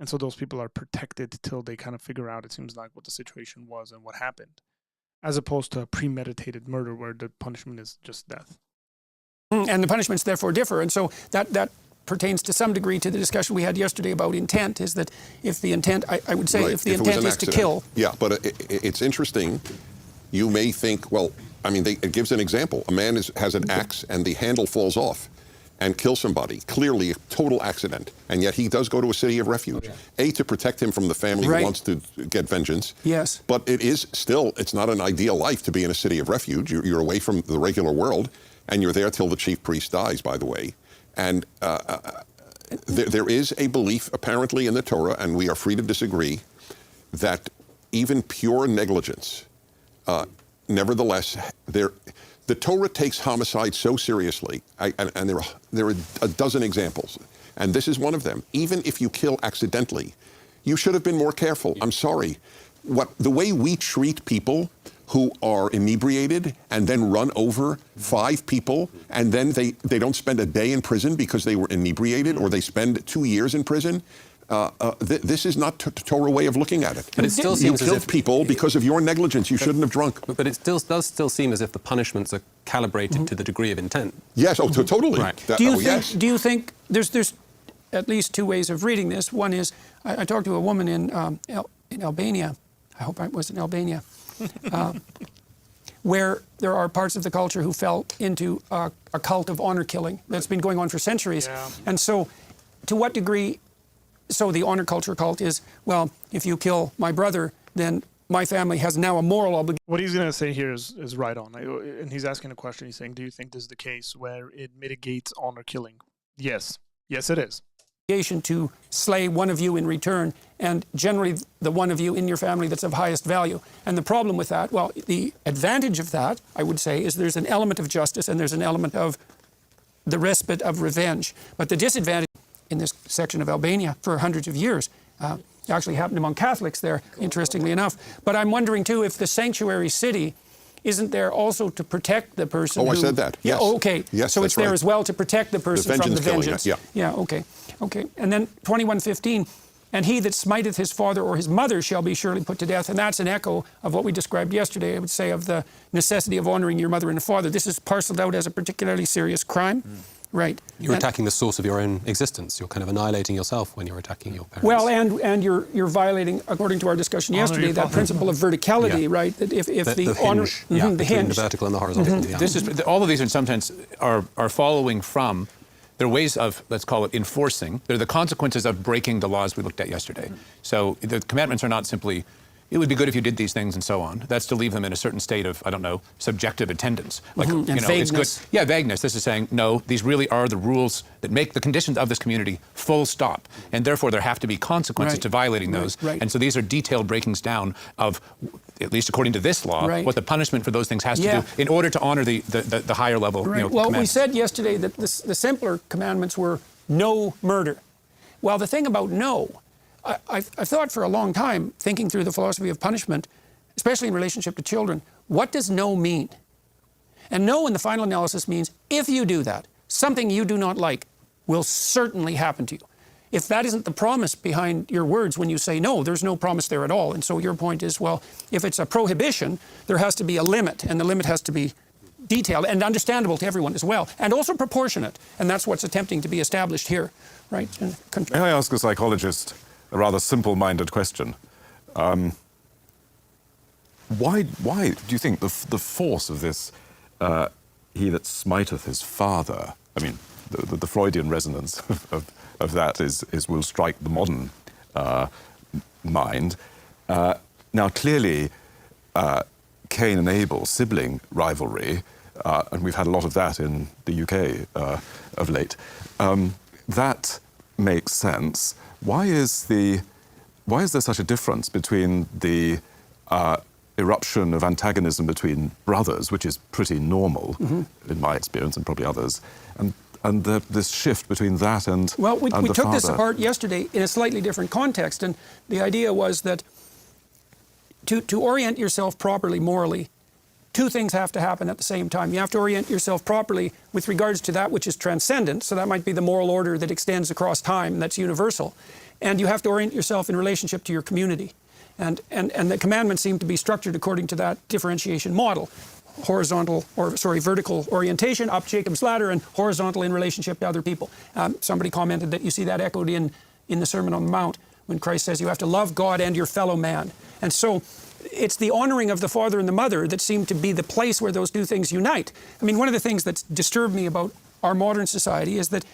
And so those people are protected till they kind of figure out, it seems like, what the situation was and what happened, as opposed to a premeditated murder where the punishment is just death. And the punishments therefore differ. And so that pertains to some degree to the discussion we had yesterday about intent, is that if the intent, I would say, right. if the intent is to kill. Yeah, but it's interesting. You may think, well, I mean, it gives an example. A man has an axe and the handle falls off and kills somebody. Clearly a total accident. And yet he does go to a city of refuge. A, to protect him from the family who wants to get vengeance. Yes. But it's not an ideal life to be in a city of refuge. You're away from the regular world, and you're there till the chief priest dies, by the way. And there is a belief, apparently, in the Torah, and we are free to disagree, that even pure negligence, nevertheless, the Torah takes homicide so seriously, and there are a dozen examples, and this is one of them. Even if you kill accidentally, you should have been more careful. I'm sorry. The way we treat people who are inebriated and then run over 5 people, and then they don't spend a day in prison because they were inebriated, or they spend 2 years in prison, this is not Torah way of looking at it. But it still seems you killed people because of your negligence. You shouldn't have drunk. But it does still seem as if the punishments are calibrated to the degree of intent. Yes, totally. Right. Do you think there's at least two ways of reading this? One is, I talked to a woman in Albania, I hope I was in Albania, where there are parts of the culture who fell into a cult of honor killing that's been going on for centuries. Yeah. And so, to what degree, so the honor culture cult is, well, if you kill my brother, then my family has now a moral obligation. What he's going to say here is right on. And he's asking a question. He's saying, do you think this is the case where it mitigates honor killing? Yes. Yes, it is. To slay one of you in return, and generally the one of you in your family that's of highest value. And the problem with that, well, the advantage of that, I would say, is there's an element of justice and there's an element of the respite of revenge. But the disadvantage in this section of Albania for hundreds of years actually happened among Catholics there, interestingly enough. But I'm wondering, too, if the sanctuary city isn't there also to protect the person I said that. Yes. Yeah, okay. Yes, so that's it's there right. as well to protect the person from the vengeance. Killing, yeah, okay. Okay. And then 21:15, and he that smiteth his father or his mother shall be surely put to death. And that's an echo of what we described yesterday, I would say, of the necessity of honoring your mother and father. This is parceled out as a particularly serious crime. Right. You're attacking the source of your own existence. You're kind of annihilating yourself when you're attacking your parents. Well, and you're violating, according to our discussion yesterday, that principle of verticality, right? That if the honor, hinge, the hinge, the vertical and the horizontal. This is all of these, in some sense, are following from. They're ways of, let's call it, enforcing. They're the consequences of breaking the laws we looked at yesterday. So the commandments are not simply, it would be good if you did these things and so on. That's to leave them in a certain state of, I don't know, subjective attendance. Like, and you know, vagueness. it's good. Yeah, vagueness. This is saying, no, these really are the rules that make the conditions of this community full stop. And therefore, there have to be consequences to violating those. Right. And so these are detailed breakings down of, at least according to this law, what the punishment for those things has to do in order to honor the higher level Well, we said yesterday that the simpler commandments were no murder. Well, the thing about no, I've thought for a long time, thinking through the philosophy of punishment, especially in relationship to children, what does no mean? And no in the final analysis means if you do that, something you do not like will certainly happen to you. If that isn't the promise behind your words when you say no, there's no promise there at all. And so your point is, well, if it's a prohibition, there has to be a limit, and the limit has to be detailed and understandable to everyone as well, and also proportionate. And that's what's attempting to be established here, right? May I ask a psychologist a rather simple-minded question? Why do you think the force of this, he that smiteth his father, I mean, the Freudian resonance of that is will strike the modern mind. Now, clearly, Cain and Abel, sibling rivalry, and we've had a lot of that in the UK of late, that makes sense. Why is there such a difference between the eruption of antagonism between brothers, which is pretty normal in my experience and probably others, and this shift between that and well, we the took this father? apart yesterday in a slightly different context, and the idea was that to orient yourself properly morally, two things have to happen at the same time. You have to orient yourself properly with regards to that which is transcendent, so that might be the moral order that extends across time, that's universal. And you have to orient yourself in relationship to your community. And the commandments seem to be structured according to that differentiation model. Vertical orientation, up Jacob's ladder, and horizontal in relationship to other people. Somebody commented that you see that echoed in the Sermon on the Mount when Christ says you have to love God and your fellow man. And so it's the honoring of the father and the mother that seem to be the place where those two things unite. I mean, one of the things that's disturbed me about our modern society is that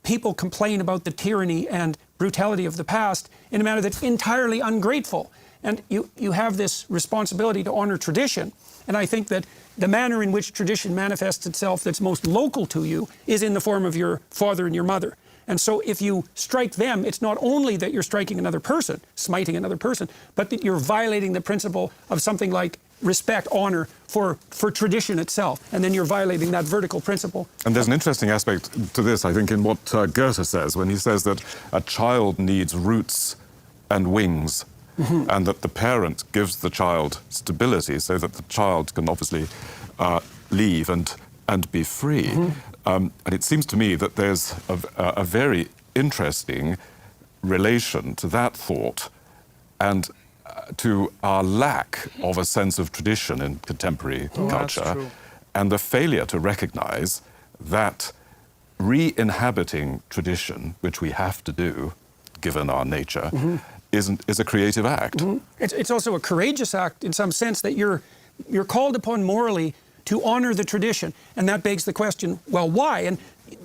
people complain about the tyranny and brutality of the past in a manner that's entirely ungrateful. And you have this responsibility to honor tradition. And I think that the manner in which tradition manifests itself that's most local to you is in the form of your father and your mother. And so if you strike them, it's not only that you're striking another person, smiting another person, but that you're violating the principle of something like respect, honor for tradition itself. And then you're violating that vertical principle. And there's an interesting aspect to this, I think, in what Goethe says, when he says that a child needs roots and wings, and that the parent gives the child stability so that the child can obviously leave and be free. And it seems to me that there's a very interesting relation to that thought and to our lack of a sense of tradition in contemporary culture. and the failure to recognize that re-inhabiting tradition, which we have to do, given our nature, is a creative act. It's also a courageous act in some sense that you're called upon morally to honor the tradition. And that begs the question, well, why? And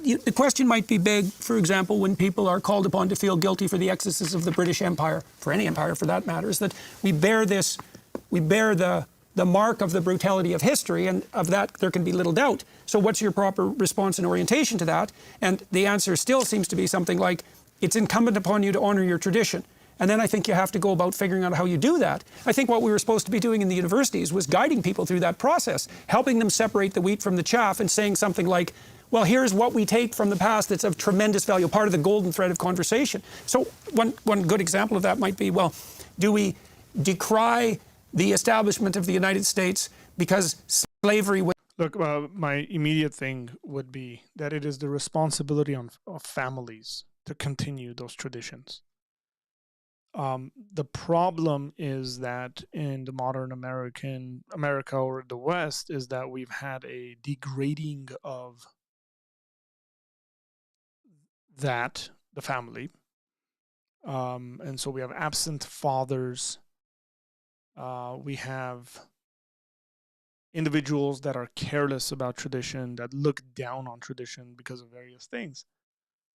the question might be big, for example, when people are called upon to feel guilty for the excesses of the British Empire, for any empire for that matter, is that we bear the mark of the brutality of history, and of that there can be little doubt. So what's your proper response and orientation to that? And the answer still seems to be something like, it's incumbent upon you to honor your tradition. And then I think you have to go about figuring out how you do that. I think what we were supposed to be doing in the universities was guiding people through that process, helping them separate the wheat from the chaff, and saying something like, well, here's what we take from the past that's of tremendous value, part of the golden thread of conversation. So one good example of that might be, well, do we decry the establishment of the United States because slavery was... Look, my immediate thing would be that it is the responsibility of families to continue those traditions. The problem is that in the modern America or the West is that we've had a degrading of that, the family. And so we have absent fathers. We have individuals that are careless about tradition, that look down on tradition because of various things.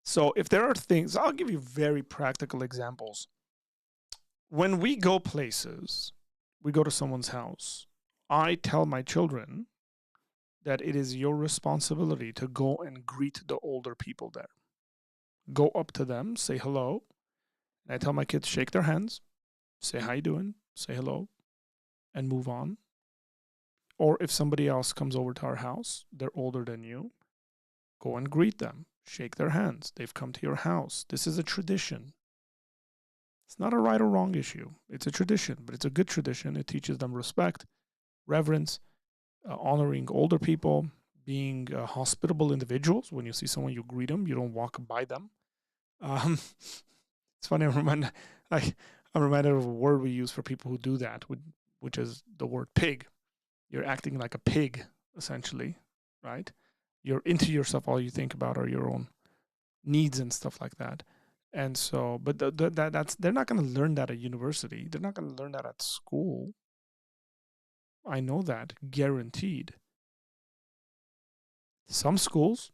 So if there are things, I'll give you very practical examples. When we go places, we go to someone's house, I tell my children that it is your responsibility to go and greet the older people there. Go up to them, say hello. And I tell my kids, shake their hands, say how you doing, say hello, and move on. Or if somebody else comes over to our house, they're older than you, go and greet them, shake their hands. They've come to your house. This is a tradition. It's not a right or wrong issue. It's a tradition, but it's a good tradition. It teaches them respect, reverence, honoring older people, being hospitable individuals. When you see someone, you greet them. You don't walk by them. It's funny. I'm reminded of a word we use for people who do that, which is the word pig. You're acting like a pig, essentially, right? You're into yourself. All you think about are your own needs and stuff like that. And so, but they're not going to learn that at university. They're not going to learn that at school. I know that, guaranteed. Some schools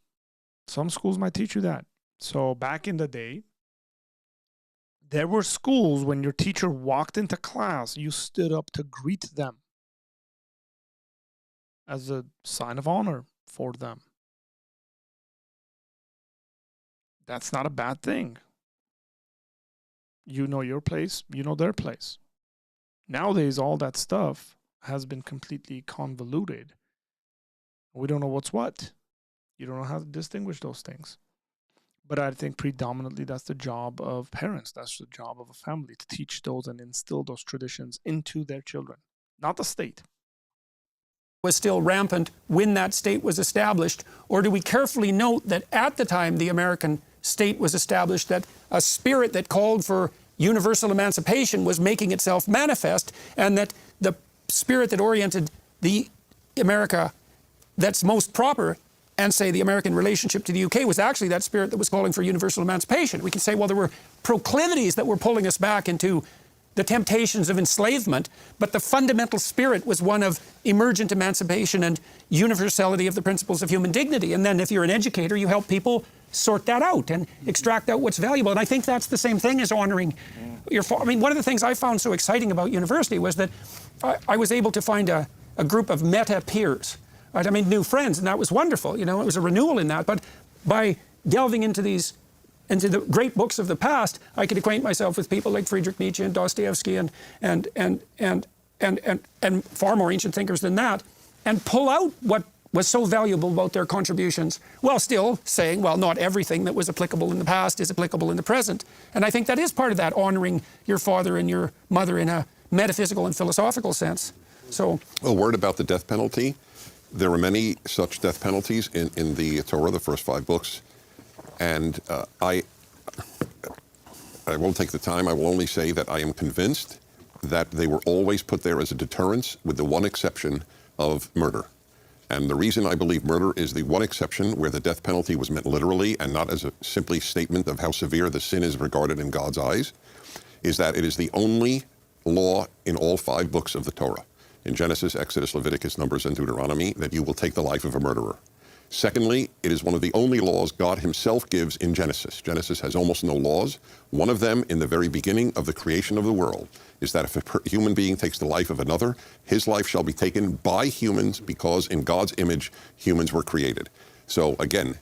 might teach you that. So back in the day, there were schools when your teacher walked into class, you stood up to greet them as a sign of honor for them. That's not a bad thing. You know your place, you know their place. Nowadays, all that stuff has been completely convoluted. We don't know what's what. You don't know how to distinguish those things. But I think predominantly that's the job of parents. That's the job of a family, to teach those and instill those traditions into their children, not the state. Was still rampant when that state was established? Or do we carefully note that at the time the American state was established, that a spirit that called for universal emancipation was making itself manifest, and that the spirit that oriented the America that's most proper, and say the American relationship to the UK, was actually that spirit that was calling for universal emancipation? We can say, well, there were proclivities that were pulling us back into the temptations of enslavement, but the fundamental spirit was one of emergent emancipation and universality of the principles of human dignity. And then if you're an educator, you help people sort that out and extract out what's valuable. And I think that's the same thing as honoring your... I mean, one of the things I found so exciting about university was that I was able to find a group of meta peers, right? I mean, new friends, and that was wonderful. You know, it was a renewal in that. But by delving into the great books of the past, I could acquaint myself with people like Friedrich Nietzsche and Dostoevsky and far more ancient thinkers than that, and pull out what was so valuable about their contributions, while still saying, well, not everything that was applicable in the past is applicable in the present. And I think that is part of that, honoring your father and your mother in a metaphysical and philosophical sense. So, a word about the death penalty. There are many such death penalties in the Torah, the first 5 books. And I won't take the time. I will only say that I am convinced that they were always put there as a deterrence, with the one exception of murder. And the reason I believe murder is the one exception where the death penalty was meant literally and not as a simply statement of how severe the sin is regarded in God's eyes is that it is the only law in all 5 books of the Torah, in Genesis, Exodus, Leviticus, Numbers, and Deuteronomy, that you will take the life of a murderer. Secondly, it is one of the only laws God himself gives in Genesis. Genesis has almost no laws. One of them, in the very beginning of the creation of the world, is that if a human being takes the life of another, his life shall be taken by humans because in God's image, humans were created. So again,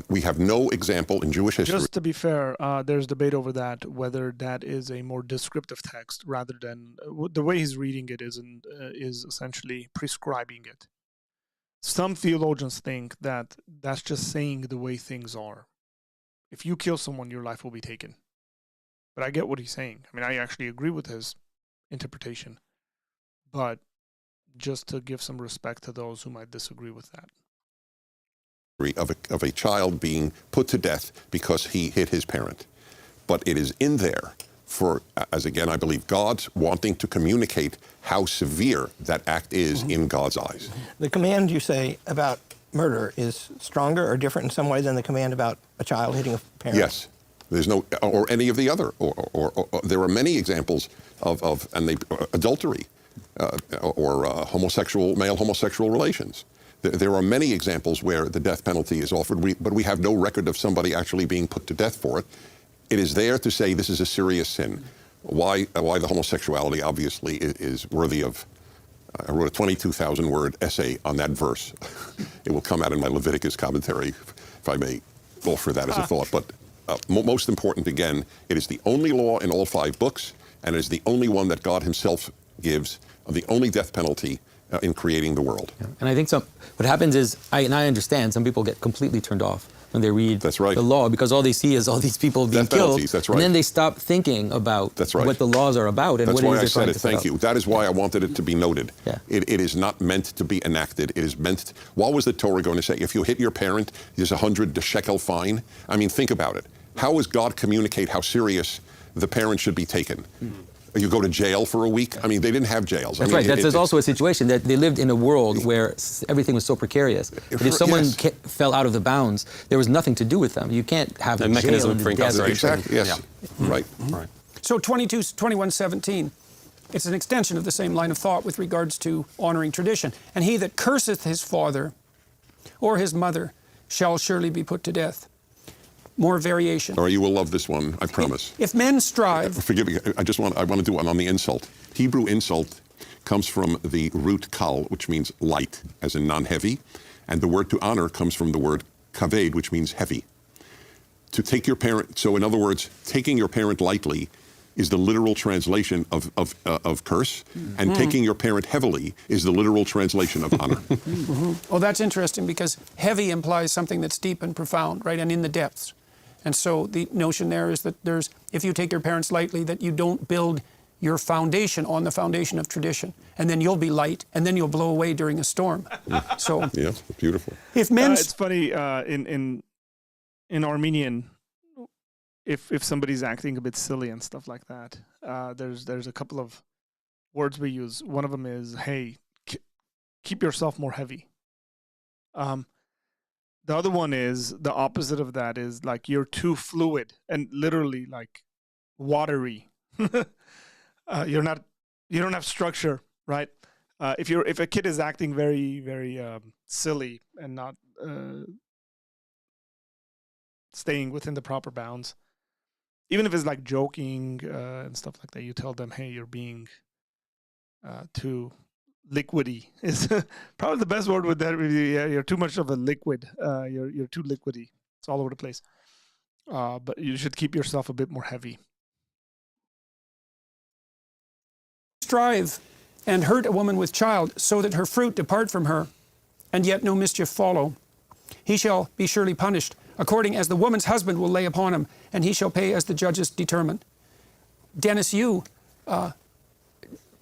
we have no example in Jewish history. Just to be fair, there's debate over that, whether that is a more descriptive text rather than the way he's reading it is essentially prescribing it. Some theologians think that that's just saying the way things are. If you kill someone, your life will be taken. But I get what he's saying. I mean, I actually agree with his interpretation. But just to give some respect to those who might disagree with that. Of a child being put to death because he hit his parent. But it is in there for, as again, I believe, God's wanting to communicate how severe that act is in God's eyes. The command you say about murder is stronger or different in some way than the command about a child hitting a parent? Yes. There's no, or any of the other, or there are many examples of adultery or male homosexual relations. There are many examples where the death penalty is offered, but we have no record of somebody actually being put to death for it. It is there to say this is a serious sin. Why the homosexuality obviously is worthy of, I wrote a 22,000-word essay on that verse. It will come out in my Leviticus commentary, if I may offer that as a thought. But most important, again, it is the only law in all 5 books, and it is the only one that God himself gives, the only death penalty in creating the world. Yeah. And I think what happens is, I understand, some people get completely turned off when they read the law because all they see is all these people being killed. That's right. And then they stop thinking about what the laws are about and that's what why it is they're trying to Thank you. That is why I wanted it to be noted. Yeah. It is not meant to be enacted. It is meant, what was the Torah going to say? If you hit your parent, there's 100 shekel fine. I mean, think about it. How does God communicate how serious the parent should be taken? You go to jail for a week? I mean, they didn't have jails. That's right. There's also a situation that they lived in a world where everything was so precarious. But if someone fell out of the bounds, there was nothing to do with them. You can't have a mechanism for incarceration. Exactly. Yes. Yeah. Right. Right. So 21:17, it's an extension of the same line of thought with regards to honoring tradition. And he that curseth his father or his mother shall surely be put to death. More variation. All right, you will love this one, I promise. If men strive... Forgive me, I want to do one on the insult. Hebrew insult comes from the root kal, which means light, as in non-heavy. And the word to honor comes from the word kaved, which means heavy. To take your parent, so in other words, taking your parent lightly is the literal translation of curse, and taking your parent heavily is the literal translation of honor. Oh, that's interesting because heavy implies something that's deep and profound, right, and in the depths. And so the notion there is that if you take your parents lightly, that you don't build your foundation on the foundation of tradition. And then you'll be light, and then you'll blow away during a storm. So yeah, beautiful. If it's funny, in Armenian, if somebody's acting a bit silly and stuff like that, there's a couple of words we use. One of them is, hey, keep yourself more heavy. The other one is, the opposite of that is like, you're too fluid and literally like watery. You don't have structure, right? If a kid is acting very, very silly and not staying within the proper bounds, even if it's like joking and stuff like that, you tell them, hey, you're being too liquidy is probably the best word with that. You're too much of a liquid. You're too liquidy. It's all over the place. But you should keep yourself a bit more heavy. Strive and hurt a woman with child, so that her fruit depart from her, and yet no mischief follow. He shall be surely punished, according as the woman's husband will lay upon him, and he shall pay as the judges determine. Dennis, you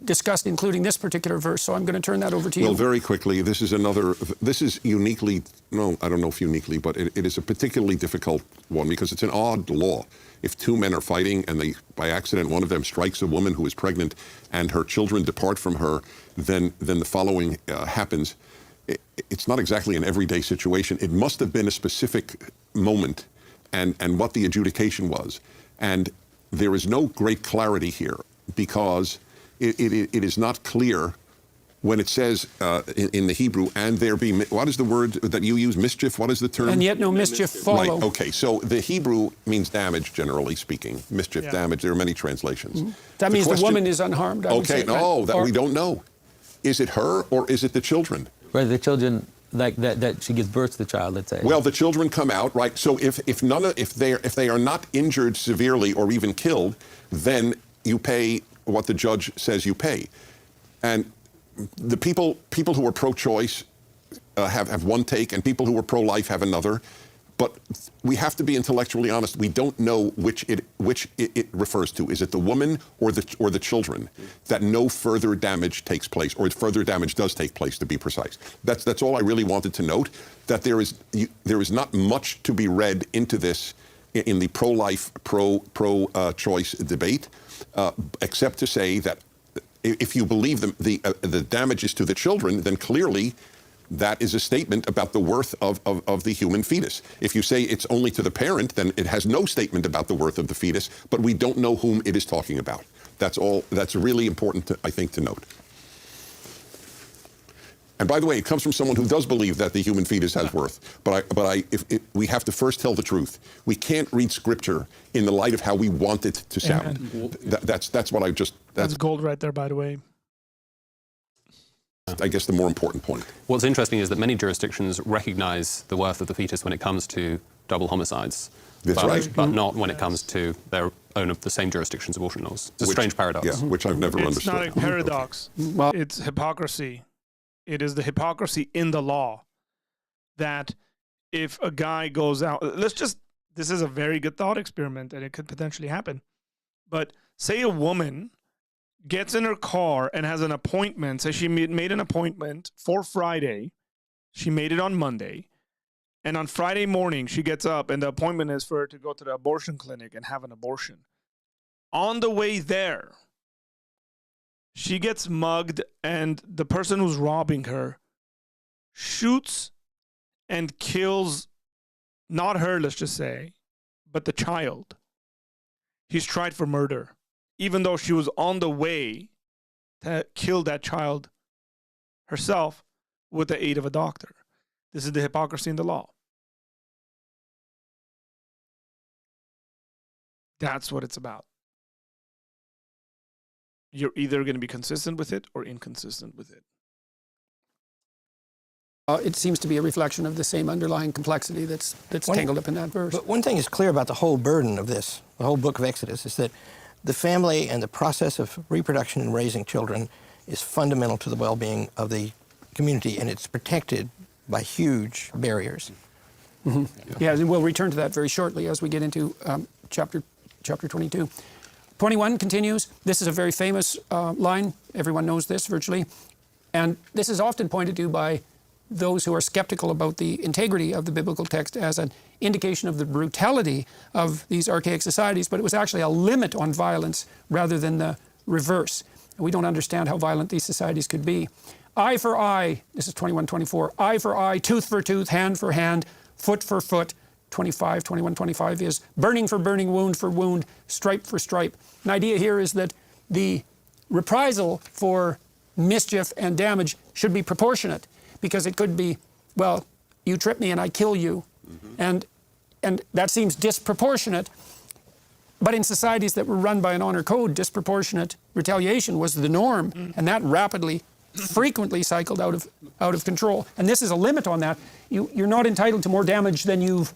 discussed including this particular verse, so I'm going to turn that over to you. Well, very quickly, this is uniquely, no, I don't know if uniquely, but it is a particularly difficult one because it's an odd law. If two men are fighting and by accident, one of them strikes a woman who is pregnant and her children depart from her, then the following happens. it's not exactly an everyday situation. It must have been a specific moment and what the adjudication was. And there is no great clarity here because it is not clear when it says in the Hebrew, and there be, what is the word that you use, mischief? What is the term? And yet no mischief follow. Right, okay, so the Hebrew means damage, generally speaking. Mischief, damage, there are many translations. That means the woman is unharmed, I would say, no, right? that we don't know. Is it her or is it the children? Right, the children, like that she gives birth to the child, let's say. Well, the children come out, right? So if they are not injured severely or even killed, then you pay what the judge says you pay. And the people who are pro-choice have one take, and people who are pro-life have another. But we have to be intellectually honest. We don't know which it refers to. Is it the woman or the children? That no further damage takes place, or further damage does take place, to be precise. That's all I really wanted to note. That there is not much to be read into this in the pro-life, pro-choice debate, except to say that if you believe the damages to the children, then clearly that is a statement about the worth of the human fetus. If you say it's only to the parent, then it has no statement about the worth of the fetus, but we don't know whom it is talking about. That's all. That's really important, I think, to note. And by the way, it comes from someone who does believe that the human fetus has worth. But we have to first tell the truth. We can't read Scripture in the light of how we want it to sound. That's what I just... That's gold right there, by the way. I guess the more important point. What's interesting is that many jurisdictions recognize the worth of the fetus when it comes to double homicides. That's right. But not when it comes to their own of the same jurisdiction's abortion laws. It's a strange paradox. Yeah, which I've never understood. It's not a paradox. Well, it's hypocrisy. It is the hypocrisy in the law that if a guy goes out, this is a very good thought experiment and it could potentially happen. But say a woman gets in her car and has an appointment, say she made an appointment for Friday, she made it on Monday, and on Friday morning she gets up and the appointment is for her to go to the abortion clinic and have an abortion. On the way there, she gets mugged and the person who's robbing her shoots and kills, not her, let's just say, but the child. He's tried for murder, even though she was on the way to kill that child herself with the aid of a doctor. This is the hypocrisy in the law. That's what it's about. You're either going to be consistent with it or inconsistent with it. It seems to be a reflection of the same underlying complexity that's tangled up in that verse. But one thing is clear about the whole burden of this, the whole book of Exodus, is that the family and the process of reproduction and raising children is fundamental to the well-being of the community, and it's protected by huge barriers. Mm-hmm. Yeah, and we'll return to that very shortly as we get into chapter 22. 21 continues. This is a very famous line. Everyone knows this virtually. And this is often pointed to by those who are skeptical about the integrity of the biblical text as an indication of the brutality of these archaic societies, but it was actually a limit on violence rather than the reverse. We don't understand how violent these societies could be. Eye for eye, this is 21-24, eye for eye, tooth for tooth, hand for hand, foot for foot. 21-25 is burning for burning, wound for wound, stripe for stripe. An idea here is that the reprisal for mischief and damage should be proportionate, because it could be, well, you trip me and I kill you. Mm-hmm. And that seems disproportionate. But in societies that were run by an honor code, disproportionate retaliation was the norm, and that rapidly, frequently cycled out of control. And this is a limit on that. You're not entitled to more damage than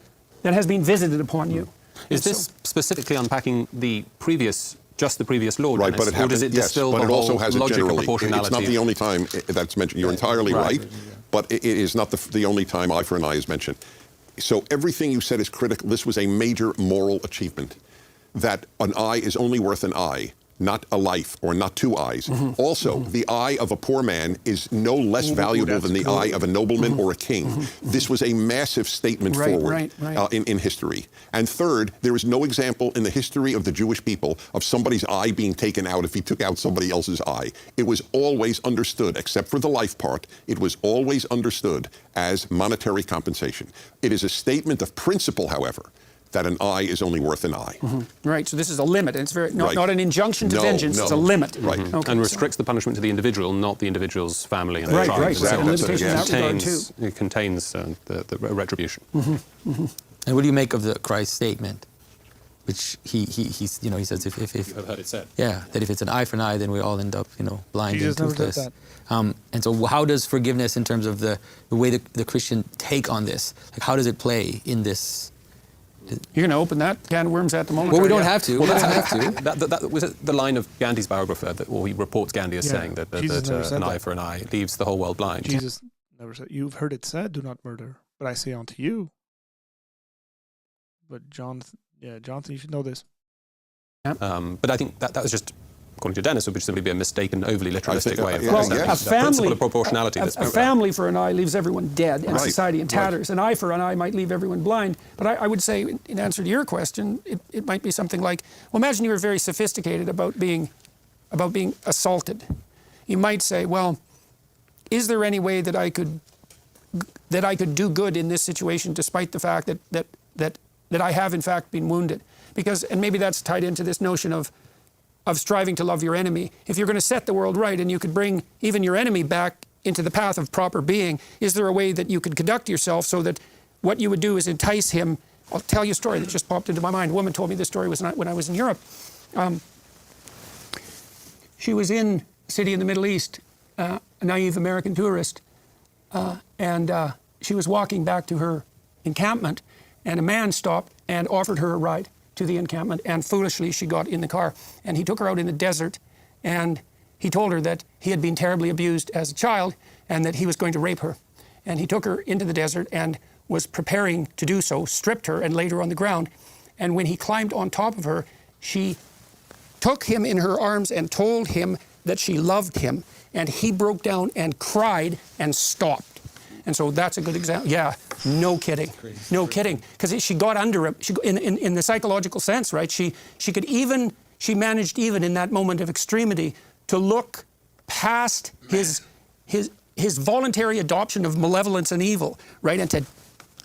that has been visited upon you. Is this specifically unpacking the previous law, right? Dennis, But it happens. Yes, but it also has logic a of generally. proportionality? It's not the only time that's mentioned. You're entirely right, but it is not the only time eye for an eye is mentioned. So everything you said is critical. This was a major moral achievement. That an eye is only worth an eye not a life or not two eyes. Also, the eye of a poor man is no less valuable than the eye of a nobleman or a king. This was a massive statement forward in history. And third, there is no example in the history of the Jewish people of somebody's eye being taken out if he took out somebody else's eye. It was always understood, except for the life part, it was always understood as monetary compensation. It is a statement of principle, however, that an eye is only worth an eye. Right, so this is a limit. It's very not an injunction to vengeance, it's a limit. Right. Okay, and restricts the punishment to the individual, not the individual's family and Right, tribe. right. So Right. Limitation in that regard too. it contains the retribution. And what do you make of the Christ statement, which he says if I've heard it said. yeah, that if it's an eye for an eye, then we all end up blind Jesus and never said toothless. that. And so how does forgiveness, in terms of the way the Christian take on this, like how does it play in this? You're going to open that can of worms at the moment. Well, we are don't you? have to. Well, We don't that's, have to. that was it the line of Gandhi's biographer, or he reports Gandhi as saying that, Jesus never said an eye that. for an eye leaves the whole world blind. Jesus never said, "You've heard it said, do not murder, but I say unto you." But Jonathan, you should know this. But I think that was just, according to Dennis, it would simply be a mistaken, overly literalistic way of yeah, understanding yeah. the principle of proportionality. A family for an eye leaves everyone dead and society in tatters. An eye for an eye might leave everyone blind. But I would say, in answer to your question, it might be something like, well, imagine you were very sophisticated about being assaulted. You might say, well, is there any way that I could do good in this situation, despite the fact that I have in fact been wounded? Because, and maybe that's tied into this notion of striving to love your enemy. If you're going to set the world right and you could bring even your enemy back into the path of proper being, is there a way that you could conduct yourself so that what you would do is entice him? I'll tell you a story that just popped into my mind. A woman told me this story when I was in Europe. She was in a city in the Middle East, a naive American tourist, and she was walking back to her encampment, and a man stopped and offered her a ride to the encampment, and foolishly she got in the car, and he took her out in the desert, and he told her that he had been terribly abused as a child and that he was going to rape her. And he took her into the desert and was preparing to do so, stripped her and laid her on the ground. And when he climbed on top of her, she took him in her arms and told him that she loved him, and he broke down and cried and stopped. And so that's a good example. Yeah, no kidding. No kidding. Because she got under him. In the psychological sense, right? She managed even in that moment of extremity to look past his voluntary adoption of malevolence and evil, right? And to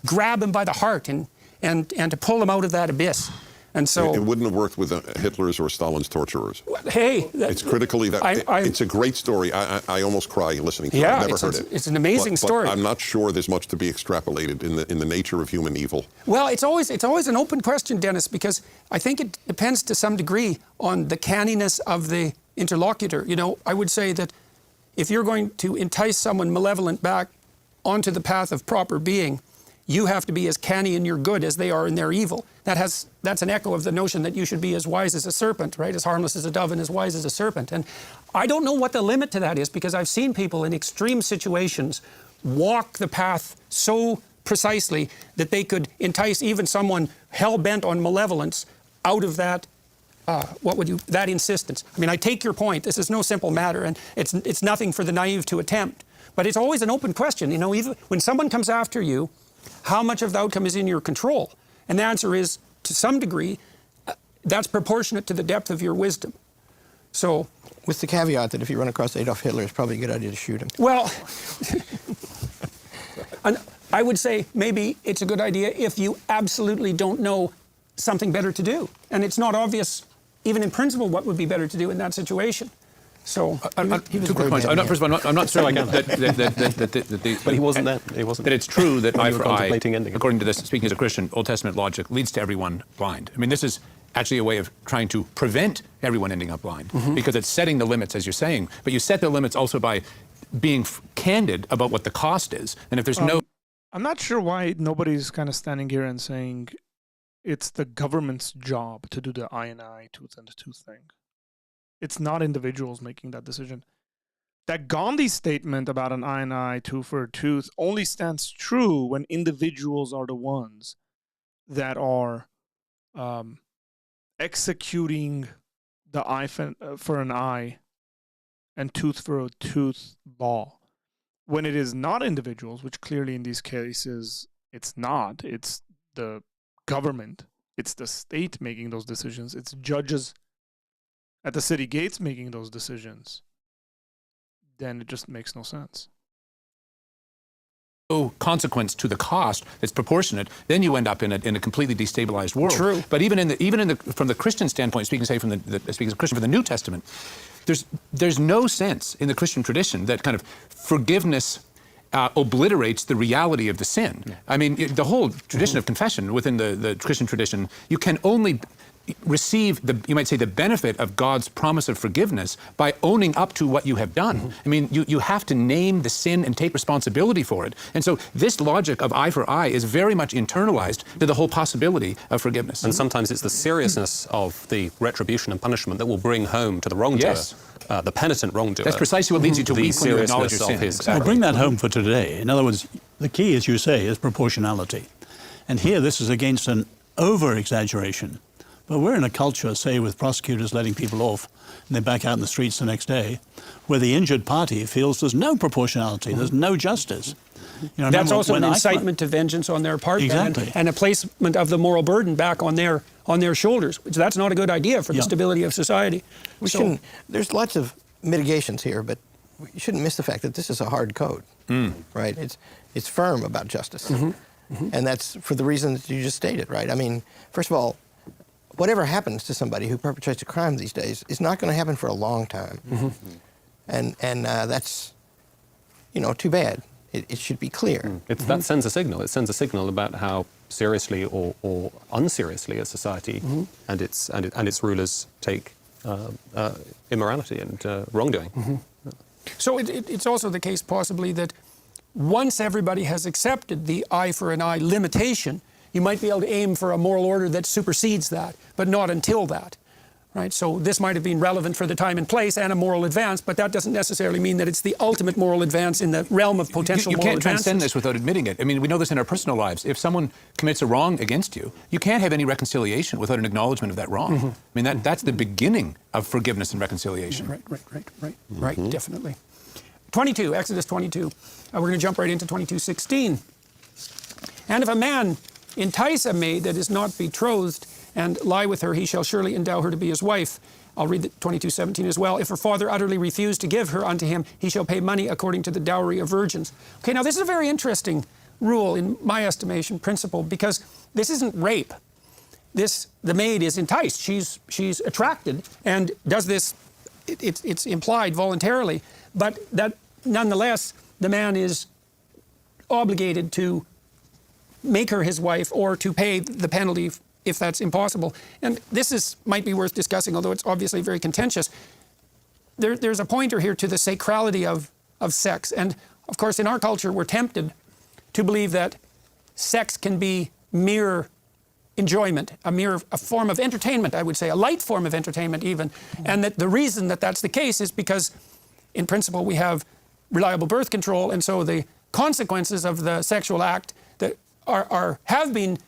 grab him by the heart and to pull him out of that abyss. And so it wouldn't have worked with Hitler's or Stalin's torturers. Hey, it's critically it's a great story. I almost cry listening to it. I've never heard it. It's an amazing story. But I'm not sure there's much to be extrapolated in the nature of human evil. Well, it's always an open question, Dennis, because I think it depends to some degree on the canniness of the interlocutor. I would say that if you're going to entice someone malevolent back onto the path of proper being, you have to be as canny in your good as they are in their evil. That's an echo of the notion that you should be as wise as a serpent, right? As harmless as a dove and as wise as a serpent. And I don't know what the limit to that is, because I've seen people in extreme situations walk the path so precisely that they could entice even someone hell-bent on malevolence out of that that insistence. I mean, I take your point. This is no simple matter, and it's nothing for the naive to attempt. But it's always an open question. Even when someone comes after you, how much of the outcome is in your control? And the answer is, to some degree, that's proportionate to the depth of your wisdom. So, with the caveat that if you run across Adolf Hitler, it's probably a good idea to shoot him. Well, and I would say maybe it's a good idea if you absolutely don't know something better to do. And it's not obvious, even in principle, what would be better to do in that situation. So, two quick points. First of all, I'm not certain but he wasn't there. He wasn't. That it's true that eye you were for eye, contemplating ending it. according to this, speaking as a Christian, Old Testament logic, leads to everyone blind. I mean, this is actually a way of trying to prevent everyone ending up blind, because it's setting the limits, as you're saying. But you set the limits also by being candid about what the cost is. And if there's no... I'm not sure why nobody's kind of standing here and saying it's the government's job to do the eye and eye, tooth and tooth thing. It's not individuals making that decision. That Gandhi statement about an eye and eye, tooth for a tooth, only stands true when individuals are the ones that are executing the eye for an eye and tooth for a tooth law. When it is not individuals, which clearly in these cases it's not, it's the government, it's the state making those decisions, it's judges at the city gates making those decisions, then it just makes no sense. No consequence to the cost that's proportionate, then you end up in a completely destabilized world. True. But even from the Christian standpoint, speaking as a Christian for the New Testament, there's no sense in the Christian tradition that kind of forgiveness obliterates the reality of the sin. Yeah. I mean, the whole tradition of confession within the Christian tradition, you can only receive you might say the benefit of God's promise of forgiveness by owning up to what you have done. I mean, you have to name the sin and take responsibility for it. And so this logic of eye for eye is very much internalized to the whole possibility of forgiveness. And sometimes it's the seriousness of the retribution and punishment that will bring home to the wrongdoer. Yes. The penitent wrongdoer. That's precisely what leads you to the weep when you acknowledge your seriousness sin. of his. Well, bring that home for today. In other words, the key, as you say, is proportionality. And here this is against an over-exaggeration. But we're in a culture, say, with prosecutors letting people off and they're back out in the streets the next day, where the injured party feels there's no proportionality, there's no justice. You know, That's also an incitement to vengeance on their part, exactly. and a placement of the moral burden back on their shoulders. Which that's not a good idea for the stability of society. There's lots of mitigations here, but you shouldn't miss the fact that this is a hard code, right? It's firm about justice, and that's for the reasons you just stated, right? I mean, first of all, whatever happens to somebody who perpetrates a crime these days is not going to happen for a long time, and that's, you know, too bad. It should be clear. That sends a signal. It sends a signal about how seriously or unseriously a society and its rulers take immorality and wrongdoing. So it's also the case possibly that once everybody has accepted the eye for an eye limitation, you might be able to aim for a moral order that supersedes that, but not until that. Right? So this might have been relevant for the time and place and a moral advance, but that doesn't necessarily mean that it's the ultimate moral advance in the realm of potential moral advances. You can't transcend this without admitting it. I mean, we know this in our personal lives. If someone commits a wrong against you, you can't have any reconciliation without an acknowledgement of that wrong. I mean, that's the beginning of forgiveness and reconciliation. Right, definitely. 22, Exodus 22. We're going to jump right into 22:16. And if a man entice a maid that is not betrothed and lie with her, he shall surely endow her to be his wife. I'll read the 22:17 as well. If her father utterly refuse to give her unto him, he shall pay money according to the dowry of virgins. Okay, now this is a very interesting rule in my estimation, principle, because this isn't rape. The maid is enticed. She's attracted and does this, it's implied voluntarily, but that nonetheless, the man is obligated to make her his wife or to pay the penalty if that's impossible. And this might be worth discussing, although it's obviously very contentious. There's a pointer here to the sacrality of sex. And of course, in our culture, we're tempted to believe that sex can be mere enjoyment, a form of entertainment, I would say, a light form of entertainment even. And that the reason that that's the case is because, in principle, we have reliable birth control, and so the consequences of the sexual act that have been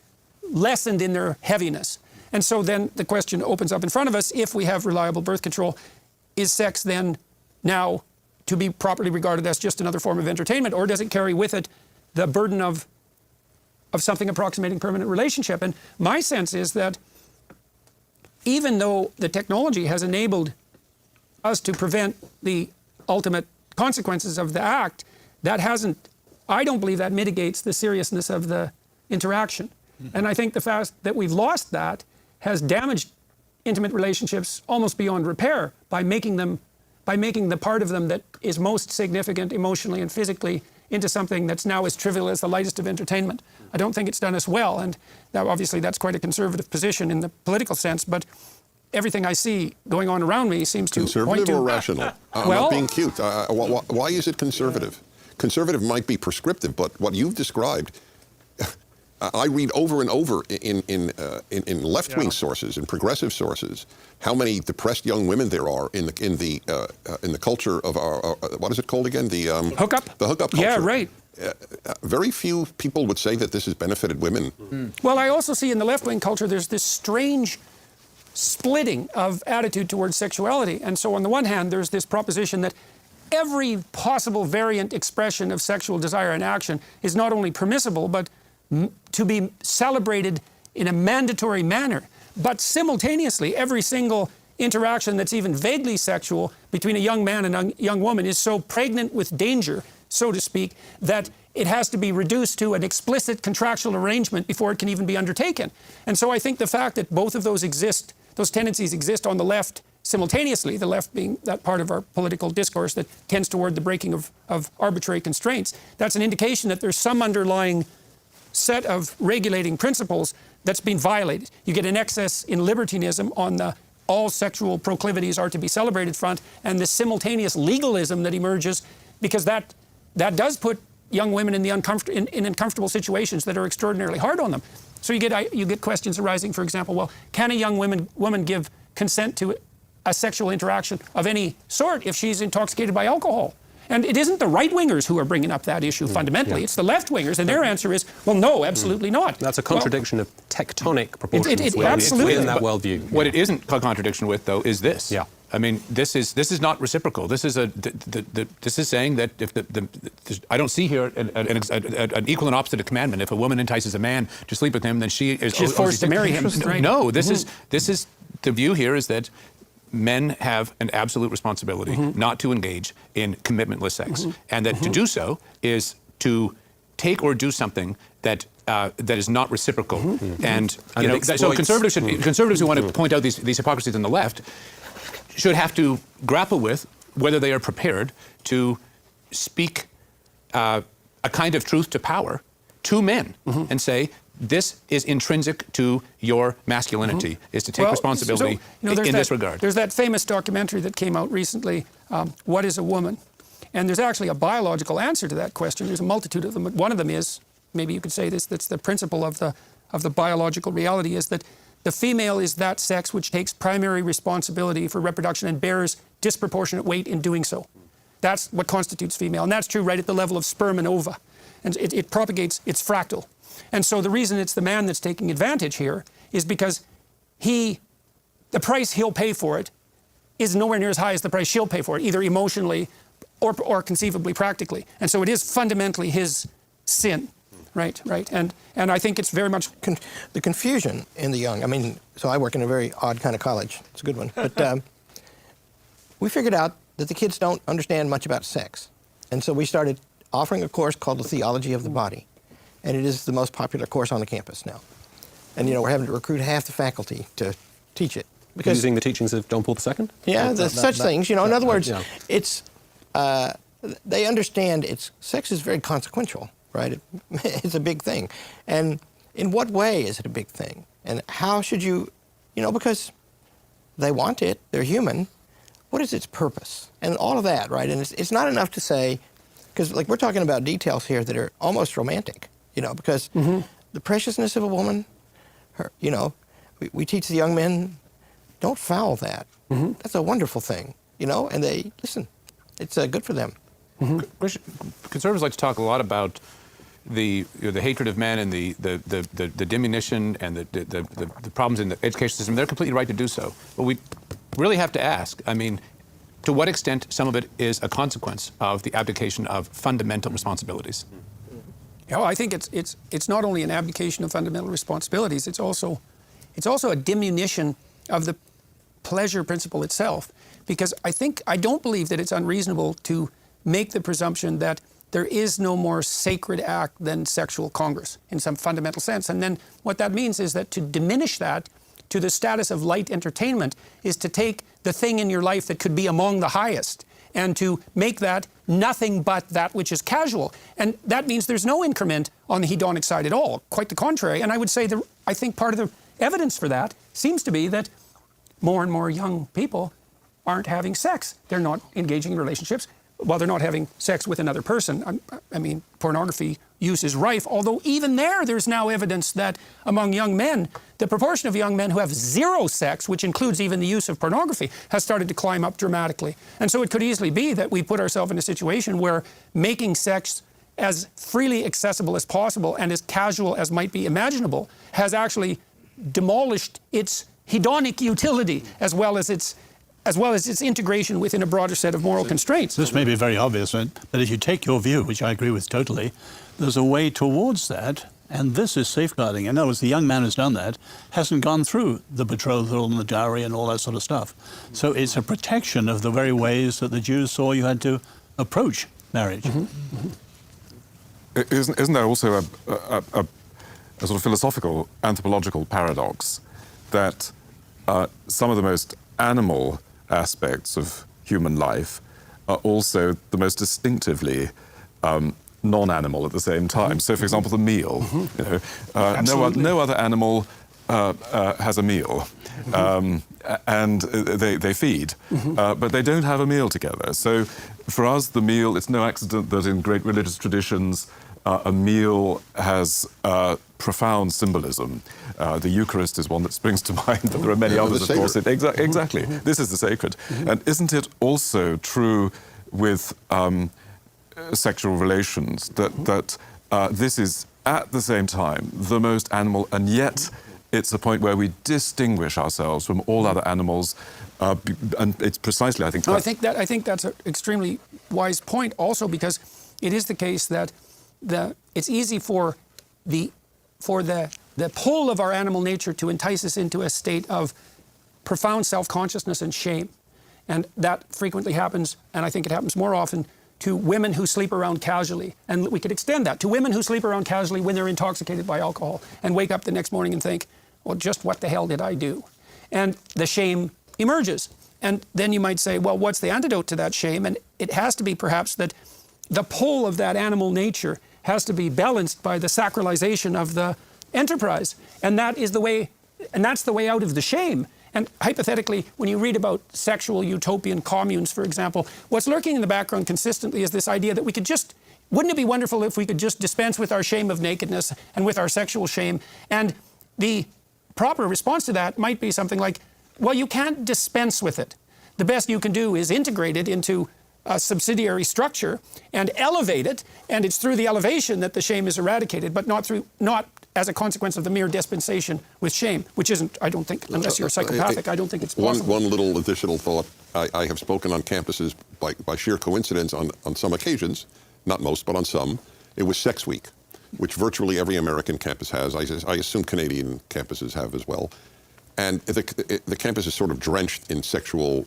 lessened in their heaviness. And so then the question opens up in front of us, if we have reliable birth control, is sex then now to be properly regarded as just another form of entertainment, or does it carry with it the burden of something approximating permanent relationship? And my sense is that even though the technology has enabled us to prevent the ultimate consequences of the act, I don't believe that mitigates the seriousness of the interaction. And I think the fact that we've lost that has damaged intimate relationships almost beyond repair by making the part of them that is most significant emotionally and physically into something that's now as trivial as the lightest of entertainment. I don't think it's done us well, and obviously that's quite a conservative position in the political sense, but everything I see going on around me seems to point to... Conservative or rational? I'm not being cute. Why is it conservative? Conservative might be prescriptive, but what you've described, I read over and over in left-wing sources, in progressive sources, how many depressed young women there are in the culture of our what is it called again? The hookup. The hookup culture. Yeah, right. Very few people would say that this has benefited women. Well, I also see in the left-wing culture there's this strange splitting of attitude towards sexuality. And so on the one hand, there's this proposition that every possible variant expression of sexual desire and action is not only permissible, but to be celebrated in a mandatory manner. But simultaneously, every single interaction that's even vaguely sexual between a young man and a young woman is so pregnant with danger, so to speak, that it has to be reduced to an explicit contractual arrangement before it can even be undertaken. And so I think the fact that both of those exist, those tendencies exist on the left simultaneously, the left being that part of our political discourse that tends toward the breaking of arbitrary constraints, that's an indication that there's some underlying set of regulating principles that's been violated. You get an excess in libertinism on the all sexual proclivities are to be celebrated front, and the simultaneous legalism that emerges, because that does put young women in uncomfortable situations that are extraordinarily hard on them. So you get questions arising, for example, well, can a young woman give consent to a sexual interaction of any sort if she's intoxicated by alcohol? And it isn't the right-wingers who are bringing up that issue fundamentally. It's the left-wingers, and their answer is, well, no, absolutely not. That's a contradiction of tectonic proportions absolutely. within that worldview. What it isn't a contradiction with, though, is this. Yeah. I mean, this is not reciprocal. This is this is saying that if I don't see here an equal and opposite commandment. If a woman entices a man to sleep with him, then she's forced to marry him. No, this is the view here is that men have an absolute responsibility not to engage in commitmentless sex, and that to do so is to take or do something that is not reciprocal. And you know, so conservatives who want to point out these hypocrisies on the left should have to grapple with whether they are prepared to speak a kind of truth to power to men and say, this is intrinsic to your masculinity, is to take responsibility in this regard. There's that famous documentary that came out recently, What is a Woman? And there's actually a biological answer to that question. There's a multitude of them. One of them is, maybe you could say this, that's the principle of the biological reality, is that the female is that sex which takes primary responsibility for reproduction and bears disproportionate weight in doing so. That's what constitutes female. And that's true right at the level of sperm and ova. And it propagates, it's fractal. And so the reason it's the man that's taking advantage here is because the price he'll pay for it is nowhere near as high as the price she'll pay for it, either emotionally or conceivably practically. And so it is fundamentally his sin. Right. And I think it's very much the confusion in the young. I mean, so I work in a very odd kind of college. It's a good one. But we figured out that the kids don't understand much about sex. And so we started offering a course called the Theology of the Body. And it is the most popular course on the campus now. And, you know, we're having to recruit half the faculty to teach it. Because using the teachings of John Paul II? Yeah, such things. You know, in other words, it's they understand sex is very consequential, right? It's a big thing. And in what way is it a big thing? And how should you know, because they want it, they're human. What is its purpose? And all of that, right? And it's not enough to say, because like we're talking about details here that are almost romantic. You know, because the preciousness of a woman, you know, we teach the young men, don't foul that. That's a wonderful thing, you know, and they listen. It's good for them. Conservatives like to talk a lot about the hatred of men and the diminution and the problems in the education system. They're completely right to do so. But we really have to ask, I mean, to what extent some of it is a consequence of the abdication of fundamental responsibilities? Yeah, I think it's not only an abdication of fundamental responsibilities, it's also a diminution of the pleasure principle itself. Because I don't believe that it's unreasonable to make the presumption that there is no more sacred act than sexual congress in some fundamental sense. And then what that means is that to diminish that to the status of light entertainment is to take the thing in your life that could be among the highest and to make that nothing but that which is casual. And that means there's no increment on the hedonic side at all, quite the contrary. And I would say I think part of the evidence for that seems to be that more and more young people aren't having sex. They're not engaging in relationships. Well, they're not having sex with another person. I mean, pornography use is rife, although even there's now evidence that among young men, the proportion of young men who have zero sex, which includes even the use of pornography, has started to climb up dramatically. And so it could easily be that we put ourselves in a situation where making sex as freely accessible as possible and as casual as might be imaginable has actually demolished its hedonic utility as well as its integration within a broader set of moral constraints. This may be very obvious, but if you take your view, which I agree with totally, there's a way towards that, and this is safeguarding. In other words, the young man who's done that hasn't gone through the betrothal and the dowry and all that sort of stuff. So it's a protection of the very ways that the Jews saw you had to approach marriage. Isn't there also a sort of philosophical, anthropological paradox that some of the most animal aspects of human life are also the most distinctively non-animal at the same time? So, for example, the meal. You know, no other animal has a meal, and they feed, but they don't have a meal together. So, for us, the meal, it's no accident that in great religious traditions, a meal has profound symbolism. The Eucharist is one that springs to mind, but there are many others, of course. Exactly. This is the sacred. And isn't it also true with sexual relations that this is at the same time the most animal, and yet it's a point where we distinguish ourselves from all other animals, and it's precisely, I think. I think that's an extremely wise point, also because it is the case that it's easy for the pull of our animal nature to entice us into a state of profound self-consciousness and shame, and that frequently happens, and I think it happens more often to women who sleep around casually. And we could extend that to women who sleep around casually when they're intoxicated by alcohol and wake up the next morning and think, well, just what the hell did I do? And the shame emerges. And then you might say, well, what's the antidote to that shame? And it has to be perhaps that the pull of that animal nature has to be balanced by the sacralization of the enterprise. And that is the way, and that's the way out of the shame. And hypothetically, when you read about sexual utopian communes, for example, what's lurking in the background consistently is this idea that we could just, wouldn't it be wonderful if we could just dispense with our shame of nakedness and with our sexual shame? And the proper response to that might be something like, well, you can't dispense with it. The best you can do is integrate it into a subsidiary structure and elevate it, and it's through the elevation that the shame is eradicated, but not as a consequence of the mere dispensation with shame, which isn't, I don't think, unless you're psychopathic, I don't think it's possible. One little additional thought. I have spoken on campuses by sheer coincidence on some occasions, not most, but on some. It was Sex Week, which virtually every American campus has. I assume Canadian campuses have as well. And the campus is sort of drenched in sexual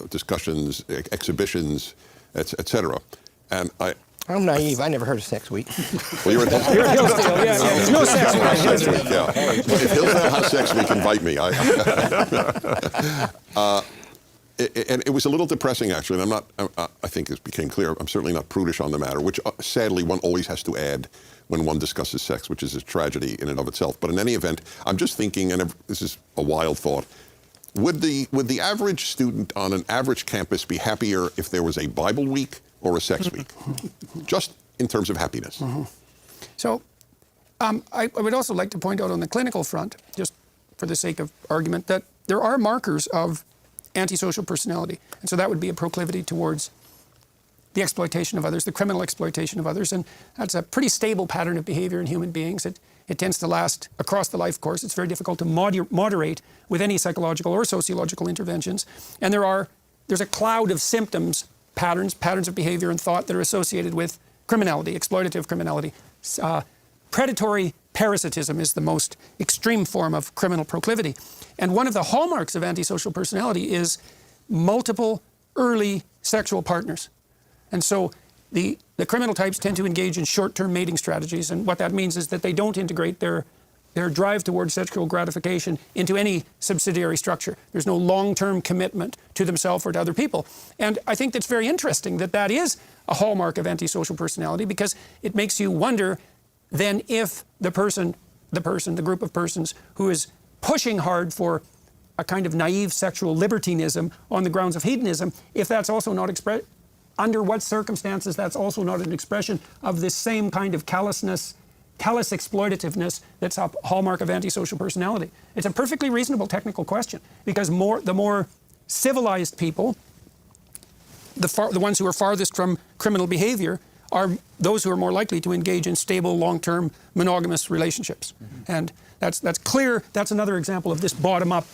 discussions, exhibitions, et cetera. And I'm naive. I never heard of Sex Week. Well, you're at Hillsdale, yeah. There's no Sex Week. Yeah. If Hillsdale has Sex Week, invite me. And it was a little depressing, actually. And I think this became clear, I'm certainly not prudish on the matter, which sadly one always has to add when one discusses sex, which is a tragedy in and of itself. But in any event, I'm just thinking, and this is a wild thought, would the average student on an average campus be happier if there was a Bible week or a sex week? Just in terms of happiness. So I would also like to point out on the clinical front, just for the sake of argument, that there are markers of antisocial personality. And so that would be a proclivity towards the exploitation of others, the criminal exploitation of others. And that's a pretty stable pattern of behavior in human beings. It tends to last across the life course. It's very difficult to moderate with any psychological or sociological interventions. And there's a cloud of symptoms, patterns of behavior and thought that are associated with criminality, exploitative criminality. Predatory parasitism is the most extreme form of criminal proclivity. And one of the hallmarks of antisocial personality is multiple early sexual partners. And so the criminal types tend to engage in short-term mating strategies, and what that means is that they don't integrate their drive towards sexual gratification into any subsidiary structure. There's no long-term commitment to themselves or to other people. And I think that's very interesting that is a hallmark of antisocial personality, because it makes you wonder then if the group of persons who is pushing hard for a kind of naive sexual libertinism on the grounds of hedonism, if that's also not under what circumstances that's also not an expression of this same kind of callous exploitativeness that's a hallmark of antisocial personality. It's a perfectly reasonable technical question, because the more civilized people, the ones who are farthest from criminal behavior, are those who are more likely to engage in stable, long-term, monogamous relationships. And that's clear. That's another example of this bottom-up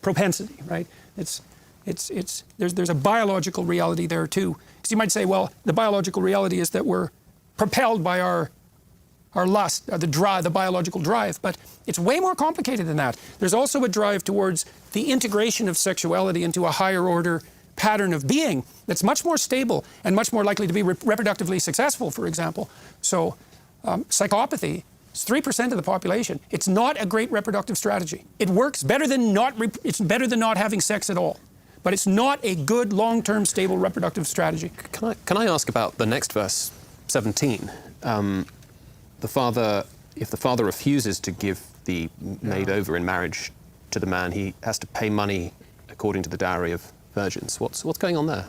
propensity, right? There's a biological reality there too. So you might say, well, the biological reality is that we're propelled by our lust, the biological drive, but it's way more complicated than that. There's also a drive towards the integration of sexuality into a higher order pattern of being that's much more stable and much more likely to be reproductively successful, for example. So psychopathy is 3% of the population. It's not a great reproductive strategy. It works better than it's better than not having sex at all. But it's not a good long-term stable reproductive strategy. Can I ask about the next verse, 17? If the father refuses to give the maid over in marriage to the man, he has to pay money according to the dowry of virgins. What's going on there?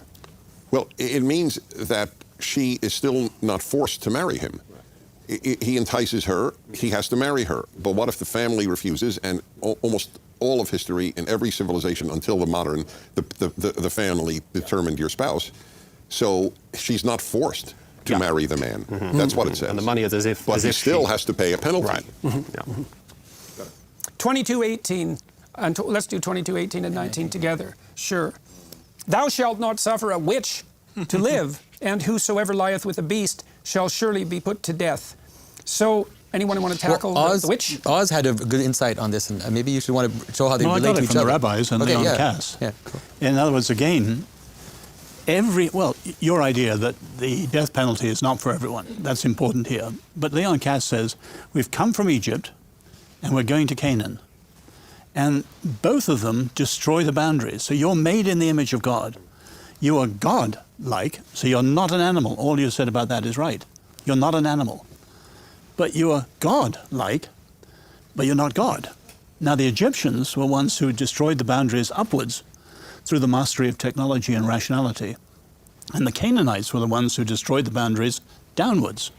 Well, it means that she is still not forced to marry him. He entices her, he has to marry her. But what if the family refuses? And almost all of history, in every civilization until the modern, the family determined your spouse. So she's not forced to marry the man. That's what it says. And the money is as if... But he still has to pay a penalty. Right. 22:18, and let's do 22:18 and 19 together. Sure. Thou shalt not suffer a witch to live, and whosoever lieth with a beast shall surely be put to death. So, anyone want to tackle the witch? Oz had a good insight on this, and maybe you should want to show how they relate to each other. I got it from the rabbis and Leon Kass. Yeah, cool. In other words, again, your idea that the death penalty is not for everyone, that's important here. But Leon Kass says, we've come from Egypt and we're going to Canaan. And both of them destroy the boundaries. So you're made in the image of God. You are God-like, so you're not an animal. All you said about that is right. You're not an animal. But you are God-like, but you're not God. Now, the Egyptians were ones who destroyed the boundaries upwards through the mastery of technology and rationality. And the Canaanites were the ones who destroyed the boundaries downwards.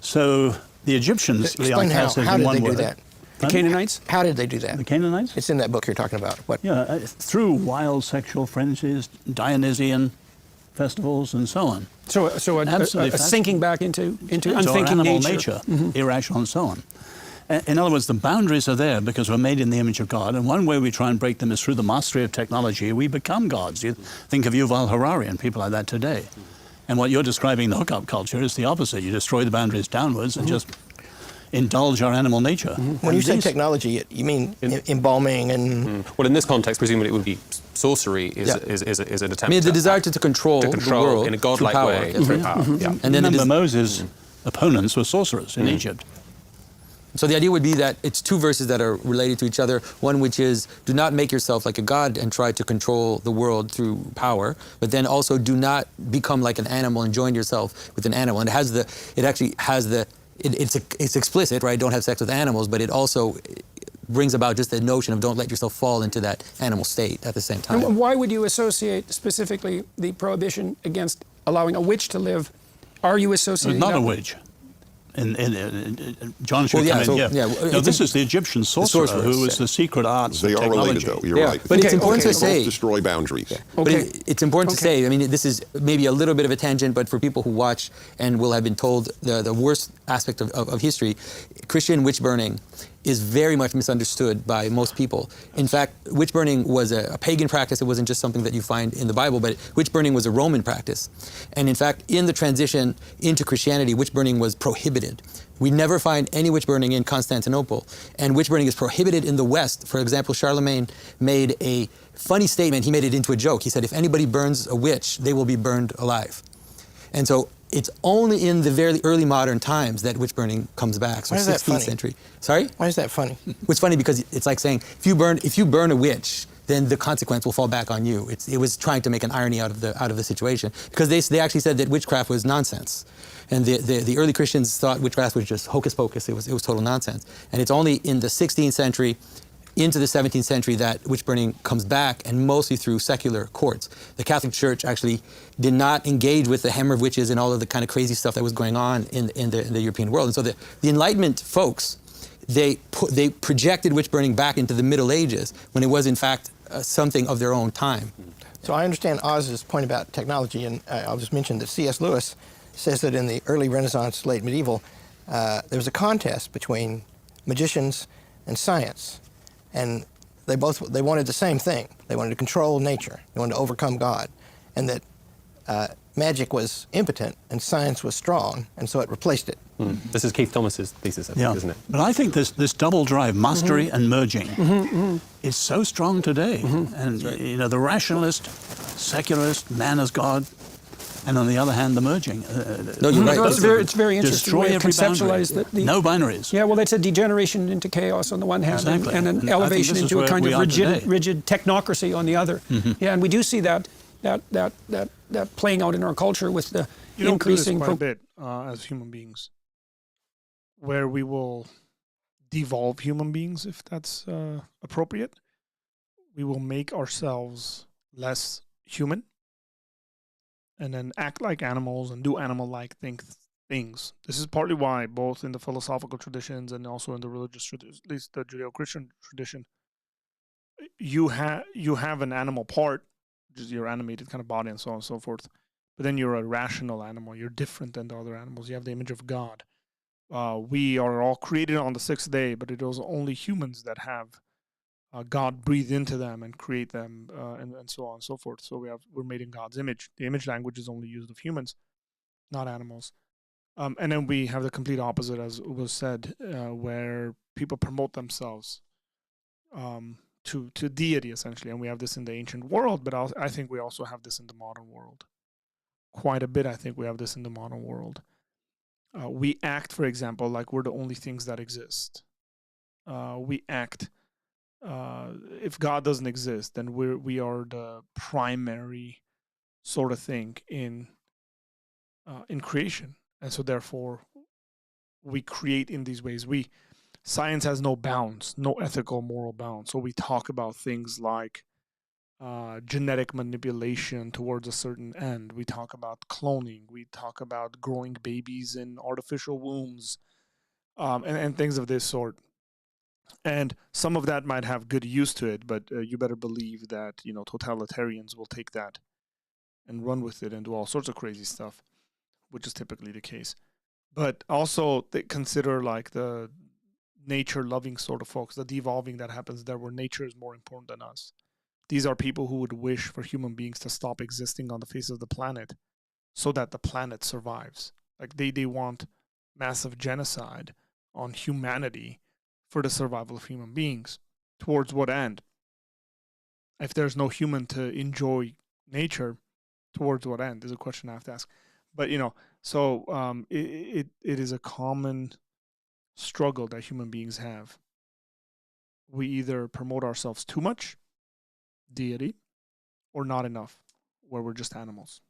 So the Egyptians... Explain how did they do that? The Canaanites? How did they do that? The Canaanites? It's in that book you're talking about. What? Yeah, through wild sexual frenzies, Dionysian festivals, and so on. So a sinking back into unthinking animal nature. Irrational and so on. In other words, the boundaries are there because we're made in the image of God, and one way we try and break them is through the mastery of technology. We become gods. You think of Yuval Harari and people like that today. And what you're describing, the hookup culture, is the opposite. You destroy the boundaries downwards and just indulge our animal nature. When you say technology, you mean embalming and... Well, in this context, presumably it would be sorcery is an attempt. I mean, the desire to control the world in a godlike way through power. And then remember, Moses' opponents were sorcerers in Egypt. So the idea would be that it's two verses that are related to each other. One which is, do not make yourself like a god and try to control the world through power, but then also do not become like an animal and join yourself with an animal. And it's explicit, right? Don't have sex with animals, but it also brings about just the notion of don't let yourself fall into that animal state at the same time. And why would you associate specifically the prohibition against allowing a witch to live? Are you associating not a witch? John should come in here. No, this is the Egyptian sorcerer who was the secret arts. They are related, though. You're right. But it's important to say. Both destroy boundaries. Yeah. But it's important to say. I mean, this is maybe a little bit of a tangent, but for people who watch and will have been told the worst aspect of history, Christian witch burning is very much misunderstood by most people. In fact, witch burning was a pagan practice. It wasn't just something that you find in the Bible, but witch burning was a Roman practice. And in fact, in the transition into Christianity, witch burning was prohibited. We never find any witch burning in Constantinople. And witch burning is prohibited in the West. For example, Charlemagne made a funny statement. He made it into a joke. He said, if anybody burns a witch, they will be burned alive. And so it's only in the very early modern times that witch burning comes back. So 16th century. Sorry? Why is that funny? It's funny because it's like saying if you burn a witch, then the consequence will fall back on you. It was trying to make an irony out of the situation because they actually said that witchcraft was nonsense, and the early Christians thought witchcraft was just hocus pocus. It was total nonsense, and it's only in the 16th century into the 17th century that witch burning comes back, and mostly through secular courts. The Catholic Church actually did not engage with the hammer of witches and all of the kind of crazy stuff that was going on in the European world. And so the Enlightenment folks, they projected witch burning back into the Middle Ages when it was in fact something of their own time. So I understand Oz's point about technology, and I'll just mention that C.S. Lewis says that in the early Renaissance, late medieval, there was a contest between magicians and science. And they wanted the same thing. They wanted to control nature. They wanted to overcome God, and that magic was impotent and science was strong, and so it replaced it. This is Keith Thomas's thesis, I think, isn't it? But I think this double drive, mastery and merging, is so strong today. And you know, the rationalist, secularist, man as God, and on the other hand, the merging. No, you're right. It's very interesting Destroy way to every boundary. conceptualize No binaries. Yeah, well, it's a degeneration into chaos on the one hand, Exactly. and an And I elevation think this is into a where kind we of are today. rigid technocracy on the other. Yeah, and we do see that playing out in our culture with the increasing. Quite a bit as human beings, where we will devolve human beings, if that's appropriate. We will make ourselves less human, and then act like animals and do animal-like things. This is partly why, both in the philosophical traditions and also in the religious traditions, at least the Judeo-Christian tradition, you have an animal part, which is your animated kind of body and so on and so forth. But then you're a rational animal. You're different than the other animals. You have the image of God. We are all created on the sixth day, but it is only humans that have God breathe into them and create them, and so on and so forth. So we're made in God's image. The image language is only used of humans, not animals. And then we have the complete opposite, as was said, where people promote themselves to deity, essentially. And we have this in the ancient world, but I think we also have this in the modern world. Quite a bit, I think we have this in the modern world. We act, for example, like we're the only things that exist. We act, if God doesn't exist, then we are the primary sort of thing in creation. And so therefore, we create in these ways. Science has no bounds, no ethical, moral bounds. So we talk about things like genetic manipulation towards a certain end. We talk about cloning. We talk about growing babies in artificial wombs, and things of this sort. And some of that might have good use to it, but you better believe that totalitarians will take that and run with it and do all sorts of crazy stuff, which is typically the case. But also consider like the nature-loving sort of folks, the devolving that happens there, where nature is more important than us. These are people who would wish for human beings to stop existing on the face of the planet so that the planet survives. Like they want massive genocide on humanity for the survival of human beings. Towards what end? If there's no human to enjoy nature, towards what end is a question I have to ask. But so it is a common struggle that human beings have. We either promote ourselves too much, deity, or not enough, where we're just animals.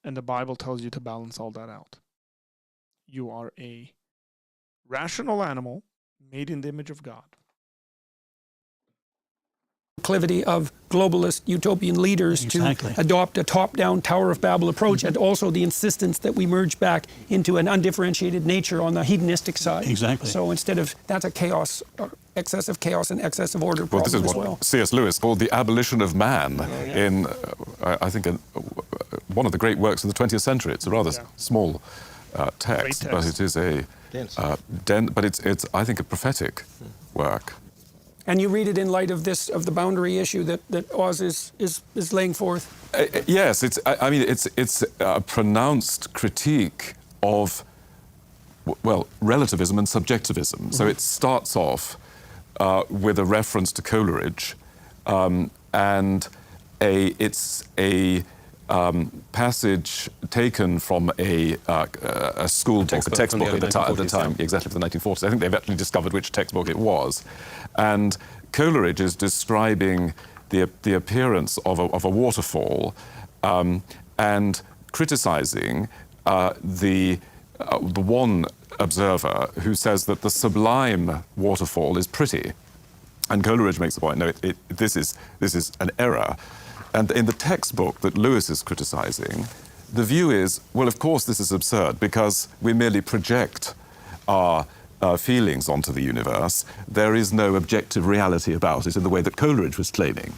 And the Bible tells you to balance all that out. You are a rational animal made in the image of God. Proclivity of globalist utopian leaders to adopt a top-down Tower of Babel approach, and also the insistence that we merge back into an undifferentiated nature on the hedonistic side. Exactly. So instead of, that's a chaos, excessive chaos and excessive order problem this is as what well. C.S. Lewis called the abolition of man in, I think, one of the great works of the 20th century. It's a rather small text, but it is a but it's I think a prophetic work. And you read it in light of the boundary issue that Oz is laying forth. Yes, it's a pronounced critique of relativism and subjectivism. So it starts off with a reference to Coleridge, and it's a passage taken from a school book, a textbook at the time, exactly for the 1940s. I think they've actually discovered which textbook it was. And Coleridge is describing the appearance of a waterfall and criticizing the one observer who says that the sublime waterfall is pretty. And Coleridge makes the point, no, this is an error. And in the textbook that Lewis is criticizing, the view is, well, of course this is absurd because we merely project our feelings onto the universe. There is no objective reality about it in the way that Coleridge was claiming.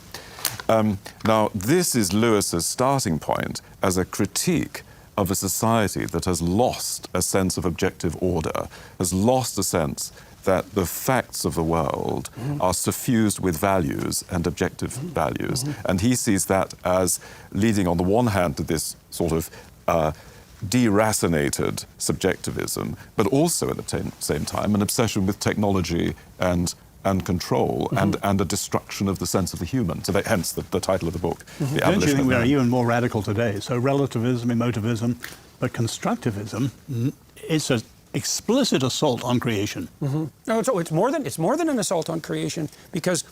Now, this is Lewis's starting point as a critique of a society that has lost a sense of objective order, has lost a sense that the facts of the world are suffused with values and objective values. And he sees that as leading, on the one hand, to this sort of deracinated subjectivism, but also at the same time an obsession with technology and control and a destruction of the sense of the human. So that, hence the title of the book, The Don't Abolition you think of we are Man. even more radical today? So relativism, emotivism, but constructivism, it's an explicit assault on creation. No, it's more than an assault on creation, because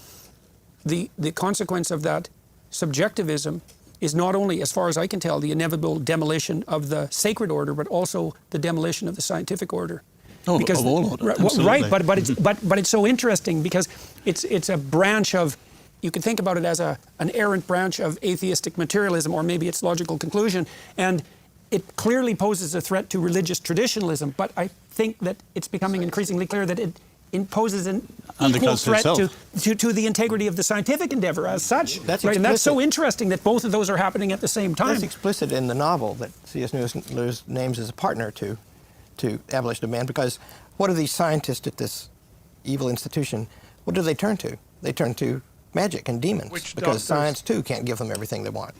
the consequence of that subjectivism is not only, as far as I can tell, the inevitable demolition of the sacred order, but also the demolition of the scientific order. Oh, of all order, right, absolutely. but it's so interesting because it's a branch of, you can think about it as an errant branch of atheistic materialism, or maybe its logical conclusion, and it clearly poses a threat to religious traditionalism. But I think that it's becoming increasingly clear that it imposes an equal threat to the integrity of the scientific endeavor as such. That's right? And that's so explicit. interesting that both of those are happening at the same time. That's explicit in the novel that C.S. Lewis names as a partner to Abolition of Man, because what are these scientists at this evil institution, what do they turn to? They turn to magic and demons, because science too can't give them everything they want.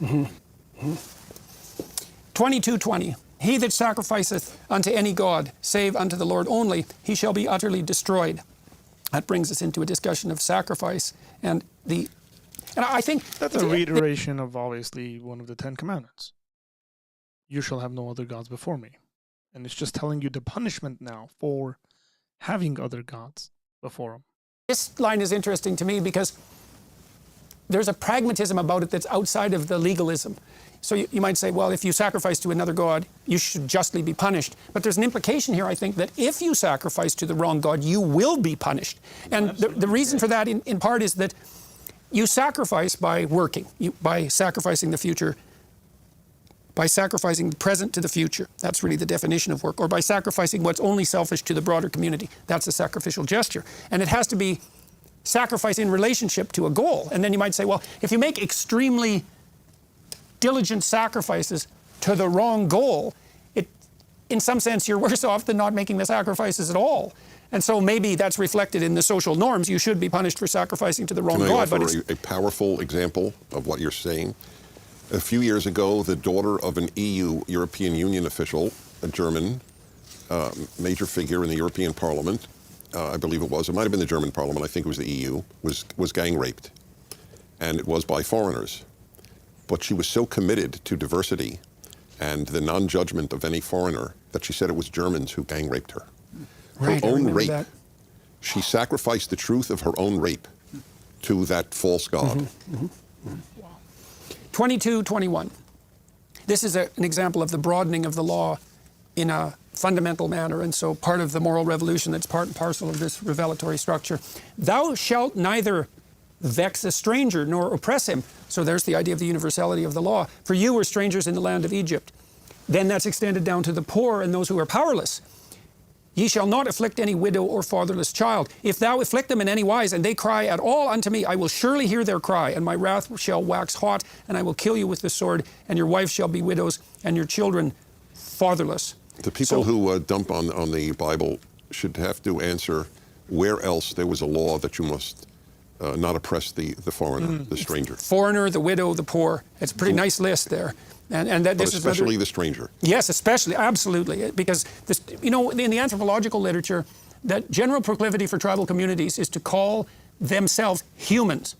22:20. He that sacrificeth unto any god, save unto the Lord only, he shall be utterly destroyed. That brings us into a discussion of sacrifice and I think that's a reiteration of obviously one of the 10 Commandments. You shall have no other gods before me. And it's just telling you the punishment now for having other gods before him. This line is interesting to me because there's a pragmatism about it that's outside of the legalism. So you might say, well, if you sacrifice to another god, you should justly be punished. But there's an implication here, I think, that if you sacrifice to the wrong god, you will be punished. And the reason for that, in part, is that you sacrifice by working, by sacrificing the future, by sacrificing the present to the future. That's really the definition of work. Or by sacrificing what's only selfish to the broader community. That's a sacrificial gesture. And it has to be sacrifice in relationship to a goal. And then you might say, well, if you make extremely diligent sacrifices to the wrong goal, in some sense, you're worse off than not making the sacrifices at all. And so maybe that's reflected in the social norms. You should be punished for sacrificing to the wrong god. Can I offer a powerful example of what you're saying? A few years ago, the daughter of an European Union official, a German major figure in the European Parliament, I believe it might have been the German Parliament, I think it was the EU, was gang raped. And it was by foreigners. But she was so committed to diversity and the non-judgment of any foreigner that she said it was Germans wwho gang raped her. Her own rape. That. She sacrificed the truth of her own rape to that false god. 22:21. This is an example of the broadening of the law in a fundamental manner, and so part of the moral revolution that's part and parcel of this revelatory structure. Thou shalt neither vex a stranger nor oppress him. So there's the idea of the universality of the law. For you were strangers in the land of Egypt. Then that's extended down to the poor and those who are powerless. Ye shall not afflict any widow or fatherless child. If thou afflict them in any wise, and they cry at all unto me, I will surely hear their cry, and my wrath shall wax hot, and I will kill you with the sword, and your wives shall be widows, and your children fatherless. The people who dump on the Bible should have to answer where else there was a law that you must not oppress the foreigner, the stranger. Foreigner, the widow, the poor. It's a pretty nice list there. And that this especially the stranger. Yes, especially, absolutely. Because, in the anthropological literature, that general proclivity for tribal communities is to call themselves humans.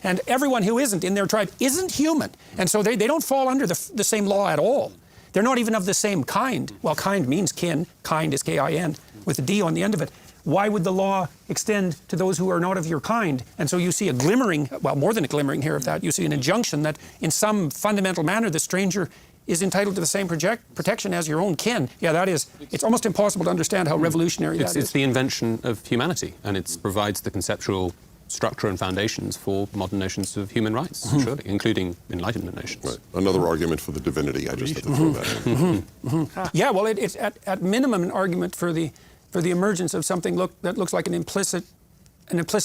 And everyone who isn't in their tribe isn't human. And so they don't fall under the same law at all. They're not even of the same kind. Well, kind means kin. Kind is K-I-N, with a D on the end of it. Why would the law extend to those who are not of your kind? And so you see a glimmering, well, more than a glimmering here of that. You see an injunction that in some fundamental manner the stranger is entitled to the same protection as your own kin. Yeah, that is, it's almost impossible to understand how revolutionary that is. It's the invention of humanity, and it provides the conceptual structure and foundations for modern notions of human rights, surely, including Enlightenment nations. Right. Another argument for the divinity. I just had to throw that in. Yeah, well, it's at minimum an argument for the emergence of something that looks like an implicit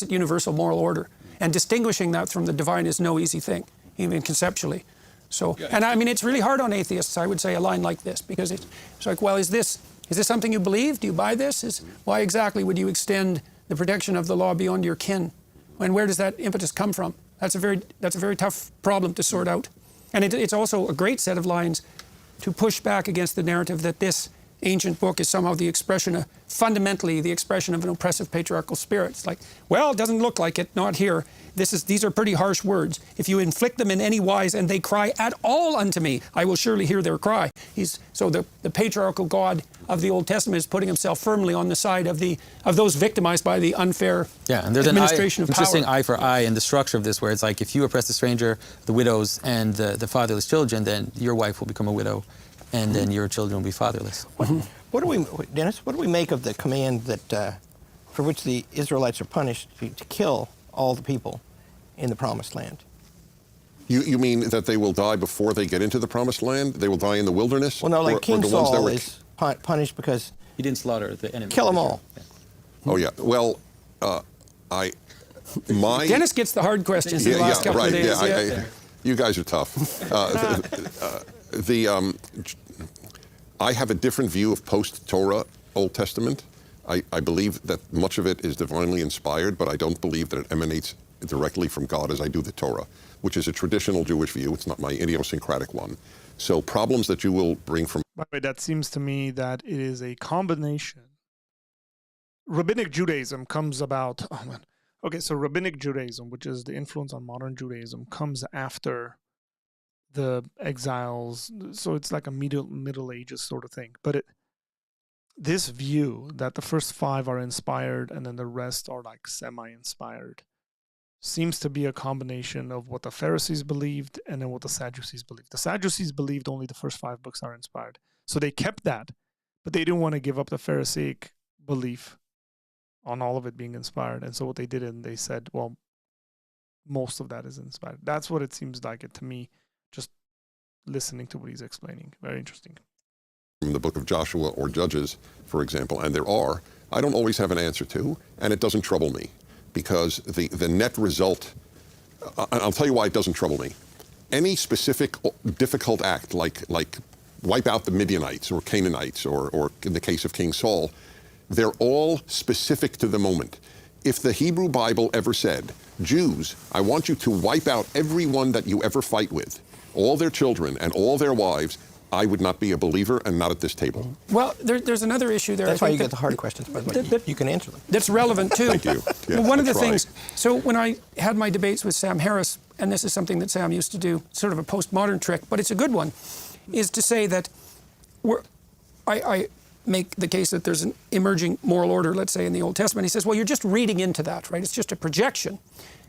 universal moral order. And distinguishing that from the divine is no easy thing, even conceptually. So, and I mean, it's really hard on atheists, I would say, a line like this, because it's like, well, is this something you believe? Do you buy this? Why exactly would you extend the protection of the law beyond your kin? And where does that impetus come from? That's a very tough problem to sort out. And it's also a great set of lines to push back against the narrative that this ancient book is somehow fundamentally the expression of an oppressive patriarchal spirit. It's like, well, it doesn't look like it, not here. These are pretty harsh words. If you inflict them in any wise and they cry at all unto me, I will surely hear their cry. So the patriarchal God of the Old Testament is putting himself firmly on the side of those victimized by the unfair and there's administration of power. Interesting eye for eye in the structure of this, where it's like, if you oppress the stranger, the widows, and the fatherless children, then your wife will become a widow, and then your children will be fatherless. What do we, Dennis? What do we make of the command that, for which the Israelites are punished, to kill all the people in the Promised Land? You mean that they will die before they get into the Promised Land? They will die in the wilderness? Well, no, like King the ones that Saul were... is punished because He didn't slaughter the enemy. kill them all. Yeah. Oh yeah. Well, Dennis gets the hard questions in the last couple of days. You guys are tough. I have a different view of post-Torah Old Testament. I believe that much of it is divinely inspired, but I don't believe that it emanates directly from God as I do the Torah, which is a traditional Jewish view. It's not my idiosyncratic one. So problems that you will bring from... By the way, that seems to me that it is a combination. Rabbinic Judaism comes about... Oh, man. Okay, so Rabbinic Judaism, which is the influence on modern Judaism, comes after the exiles. So it's like a Middle Ages sort of thing. But this view that the first 5 are inspired and then the rest are like semi-inspired seems to be a combination of what the Pharisees believed and then what the Sadducees believed. The Sadducees believed only the first 5 books are inspired. So they kept that, but they didn't want to give up the Pharisaic belief on all of it being inspired. And so what they did, and they said, well, most of that is inspired. That's what it seems like it to me, just listening to what he's explaining. Very interesting. From the book of Joshua or Judges, for example, and there are, I don't always have an answer to, and it doesn't trouble me, because the net result, I'll tell you why it doesn't trouble me. Any specific difficult act, like wipe out the Midianites or Canaanites, or in the case of King Saul, they're all specific to the moment. If the Hebrew Bible ever said, Jews, I want you to wipe out everyone that you ever fight with, all their children and all their wives, I would not be a believer, and not at this table. Well, there's another issue there. That's why you get the hard questions, by the way. You can answer them. That's relevant, too. Thank you. Yeah, well, one of the things, so when I had my debates with Sam Harris, and this is something that Sam used to do, sort of a postmodern trick, but it's a good one, is to say that I make the case that there's an emerging moral order, let's say, in the Old Testament. He says, well, you're just reading into that, right? It's just a projection.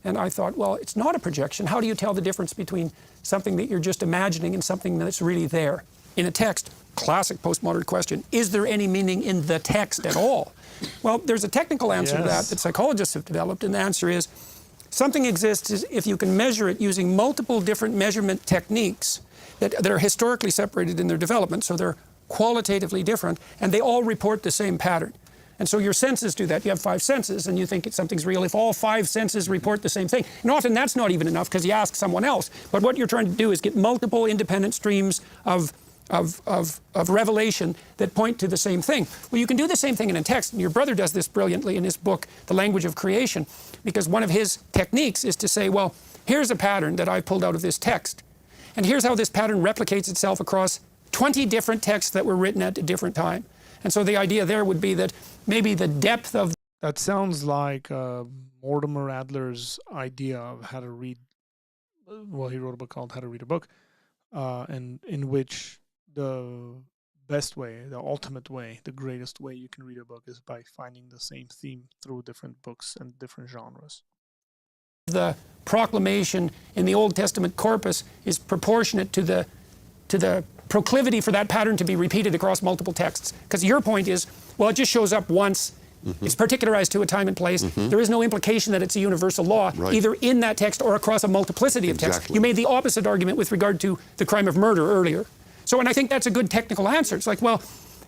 And I thought, well, it's not a projection. How do you tell the difference between something that you're just imagining and something that's really there? In a text, classic postmodern question, is there any meaning in the text at all? Well, there's a technical answer to that psychologists have developed, and the answer is something exists if you can measure it using multiple different measurement techniques that are historically separated in their development, so they're qualitatively different, and they all report the same pattern. And so your senses do that. You have 5 senses, and you think something's real if all 5 senses report the same thing. And often that's not even enough because you ask someone else. But what you're trying to do is get multiple independent streams of revelation that point to the same thing. Well, you can do the same thing in a text, and your brother does this brilliantly in his book, The Language of Creation, because one of his techniques is to say, well, here's a pattern that I pulled out of this text, and here's how this pattern replicates itself across 20 different texts that were written at a different time. And so the idea there would be that maybe the depth of... That sounds like Mortimer Adler's idea of how to read... Well, he wrote a book called How to Read a Book, and in which the best way, the ultimate way, the greatest way you can read a book is by finding the same theme through different books and different genres. The proclamation in the Old Testament corpus is proportionate to the proclivity for that pattern to be repeated across multiple texts. Because your point is, well, it just shows up once. It's particularized to a time and place. There is no implication that it's a universal law, either in that text or across a multiplicity of texts. You made the opposite argument with regard to the crime of murder earlier. So, and I think that's a good technical answer. It's like, well,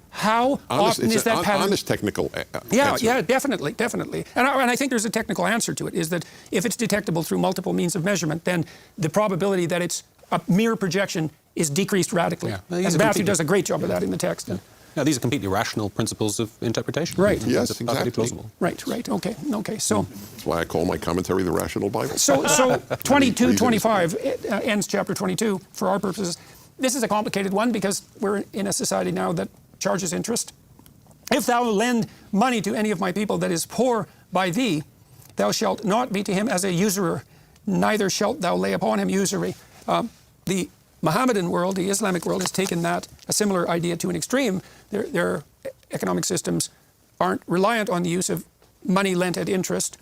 how often is that pattern? Honest technical answer. Yeah, definitely. And I think there's a technical answer to it, is that if it's detectable through multiple means of measurement, then the probability that it's a mere projection is decreased radically. Yeah. And Matthew does a great job of that in the text. Yeah. Now, these are completely rational principles of interpretation. Right. Yes, Perfectly exactly. plausible. Right. Okay. So, That's why I call my commentary the Rational Bible. so 22, 25 ends chapter 22 for our purposes. This is a complicated one because we're in a society now that charges interest. If thou lend money to any of my people that is poor by thee, thou shalt not be to him as a usurer, neither shalt thou lay upon him usury. The Mohammedan world, the Islamic world, has taken a similar idea to an extreme. Their economic systems aren't reliant on the use of money lent at interest.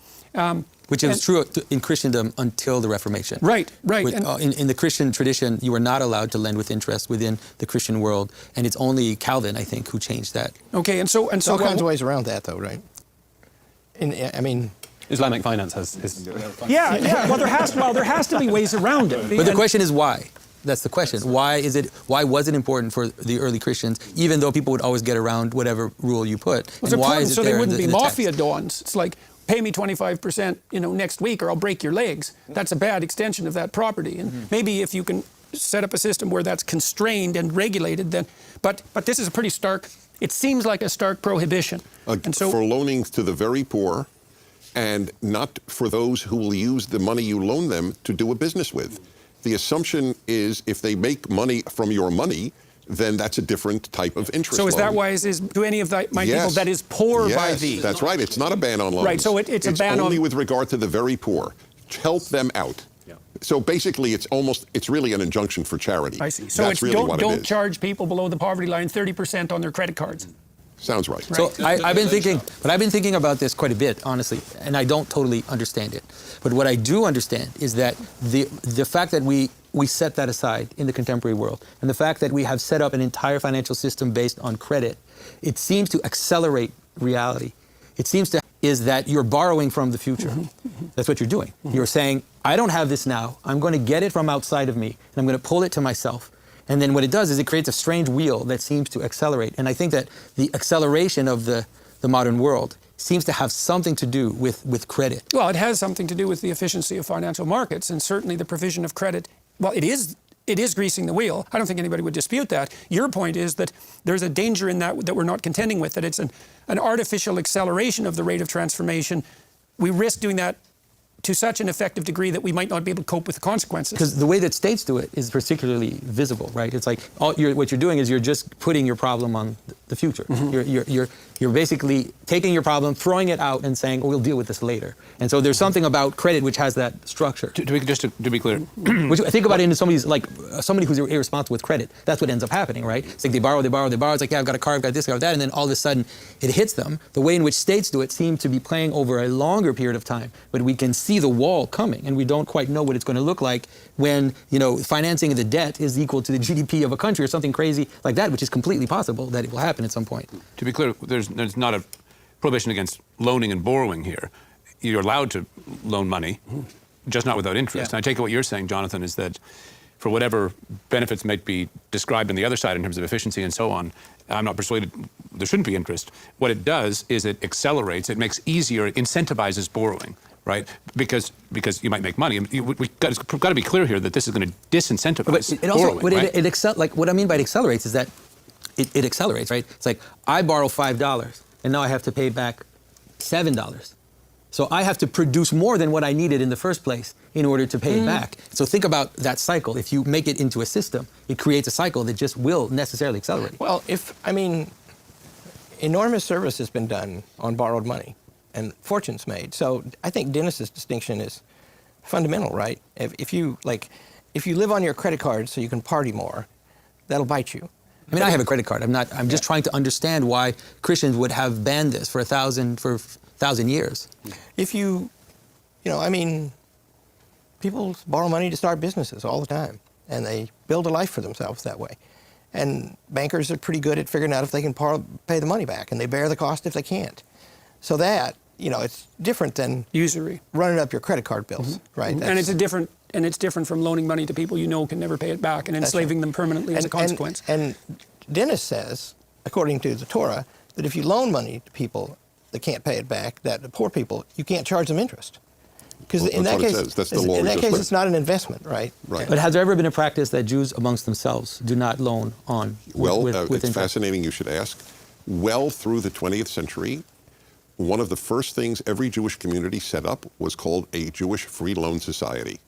Which is true in Christendom until the Reformation. Right. In the Christian tradition, you were not allowed to lend with interest within the Christian world, and it's only Calvin, I think, who changed that. Okay, and so all kinds of ways around that, though, right? Islamic finance has Yeah. Well, there has to be ways around it. But the question is why? That's the question. Why was it important for the early Christians, even though people would always get around whatever rule you put? Well, and why is it so there they wouldn't in be the mafia text? dons. It's like, pay me 25%, next week, or I'll break your legs. That's a bad extension of that property. And maybe if you can set up a system where that's constrained and regulated, then. But this is a pretty stark. It seems like a stark prohibition. And so, for loaning to the very poor, and not for those who will use the money you loan them to do a business with. The assumption is if they make money from your money, then that's a different type of interest. So is loan. that why it is to any of my people that is poor by thee? Yes, that's right. It's not a ban on loans. Right, so it's a ban only on... with regard to the very poor. Help them out. Yeah. So basically, it's really an injunction for charity. I see. So that's it's really don't charge people below the poverty line 30% on their credit cards. Sounds right. So I've been thinking about this quite a bit, honestly, and I don't totally understand it. But what I do understand is that the fact that we set that aside in the contemporary world, and the fact that we have set up an entire financial system based on credit, it seems to accelerate reality. It seems to is that you're borrowing from the future. That's what you're doing. You're saying, I don't have this now. I'm going to get it from outside of me, and I'm going to pull it to myself. And then what it does is it creates a strange wheel that seems to accelerate. And I think that the acceleration of the modern world seems to have something to do with credit. Well, it has something to do with the efficiency of financial markets, and certainly the provision of credit. Well, it is greasing the wheel. I don't think anybody would dispute that. Your point is that there's a danger in that we're not contending with, that it's an artificial acceleration of the rate of transformation. We risk doing that to such an effective degree that we might not be able to cope with the consequences. Because the way that states do it is particularly visible, right? It's like what you're doing is you're just putting your problem on the future. You're basically taking your problem, throwing it out, and saying, we'll deal with this later. And so there's something about credit which has that structure. To be clear, which I think about it in somebody who's irresponsible with credit. That's what ends up happening, right? It's like they borrow. It's like, yeah, I've got a car, I've got this, I've got that, and then all of a sudden it hits them. The way in which states do it seems to be playing over a longer period of time, but we can see the wall coming, and we don't quite know what it's going to look like when financing of the debt is equal to the GDP of a country or something crazy like that, which is completely possible that it will happen at some point. To be clear, there's not a prohibition against loaning and borrowing here. You're allowed to loan money, just not without interest. Yeah. And I take it what you're saying, Jonathan, is that for whatever benefits might be described on the other side in terms of efficiency and so on, I'm not persuaded there shouldn't be interest. What it does is it accelerates, it makes easier, it incentivizes borrowing, right? Because you might make money. We've got to be clear here that this is going to disincentivize borrowing. What I mean by it accelerates is that it accelerates, right? It's like I borrow $5 and now I have to pay back $7. So I have to produce more than what I needed in the first place in order to pay it back. So think about that cycle. If you make it into a system, it creates a cycle that just will necessarily accelerate. Well, enormous service has been done on borrowed money and fortunes made. So I think Dennis's distinction is fundamental, right? If you live on your credit card so you can party more, that'll bite you. I mean, I have a credit card. I'm just trying to understand why Christians would have banned this for 1,000 years. People borrow money to start businesses all the time, and they build a life for themselves that way. And bankers are pretty good at figuring out if they can pay the money back, and they bear the cost if they can't. So that, it's different than usury, running up your credit card bills, right? And it's different from loaning money to people can never pay it back and enslaving them permanently as a consequence. And Dennis says, according to the Torah, that if you loan money to people that can't pay it back, that the poor people, you can't charge them interest. Because Well, in that's that what it case, says. That's the law in we that just case, read. it's not an investment, right? Right. But has there ever been a practice that Jews amongst themselves do not loan on Well, with it's interest? fascinating you should ask. Well through the 20th century, one of the first things every Jewish community set up was called a Jewish free loan society,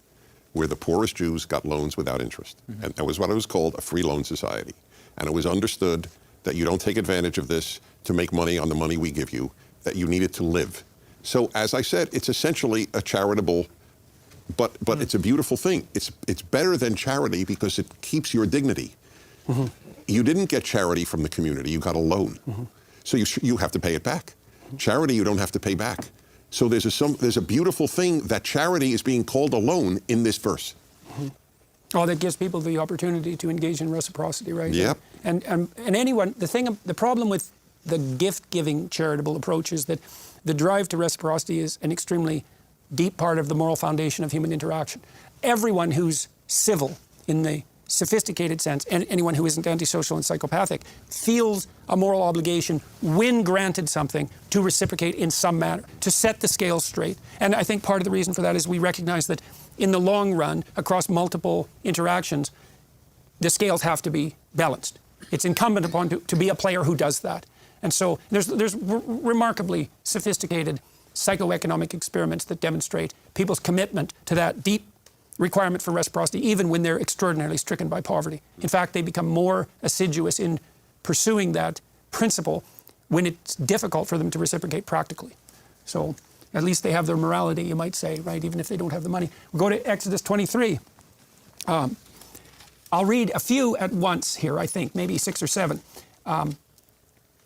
where the poorest Jews got loans without interest. Mm-hmm. And that was what it was called, a free loan society. And it was understood that you don't take advantage of this to make money on the money we give you, that you need it to live. So as I said, it's essentially a charitable, but it's a beautiful thing. It's better than charity because it keeps your dignity. Mm-hmm. You didn't get charity from the community, you got a loan. Mm-hmm. So you have to pay it back. Charity you don't have to pay back. So there's a beautiful thing that charity is being called a loan in this verse. Oh, that gives people the opportunity to engage in reciprocity, right? Yep. And anyone, the problem with the gift-giving charitable approach is that the drive to reciprocity is an extremely deep part of the moral foundation of human interaction. Everyone who's civil in the sophisticated sense, and anyone who isn't antisocial and psychopathic, feels a moral obligation when granted something to reciprocate in some manner, to set the scales straight. And I think part of the reason for that is we recognize that in the long run, across multiple interactions, the scales have to be balanced. It's incumbent upon to be a player who does that. And so there's remarkably sophisticated psychoeconomic experiments that demonstrate people's commitment to that deep requirement for reciprocity, even when they're extraordinarily stricken by poverty. In fact, they become more assiduous in pursuing that principle when it's difficult for them to reciprocate practically. So at least they have their morality, you might say, right, even if they don't have the money. We'll go to Exodus 23. I'll read a few at once here, I think, maybe 6 or 7,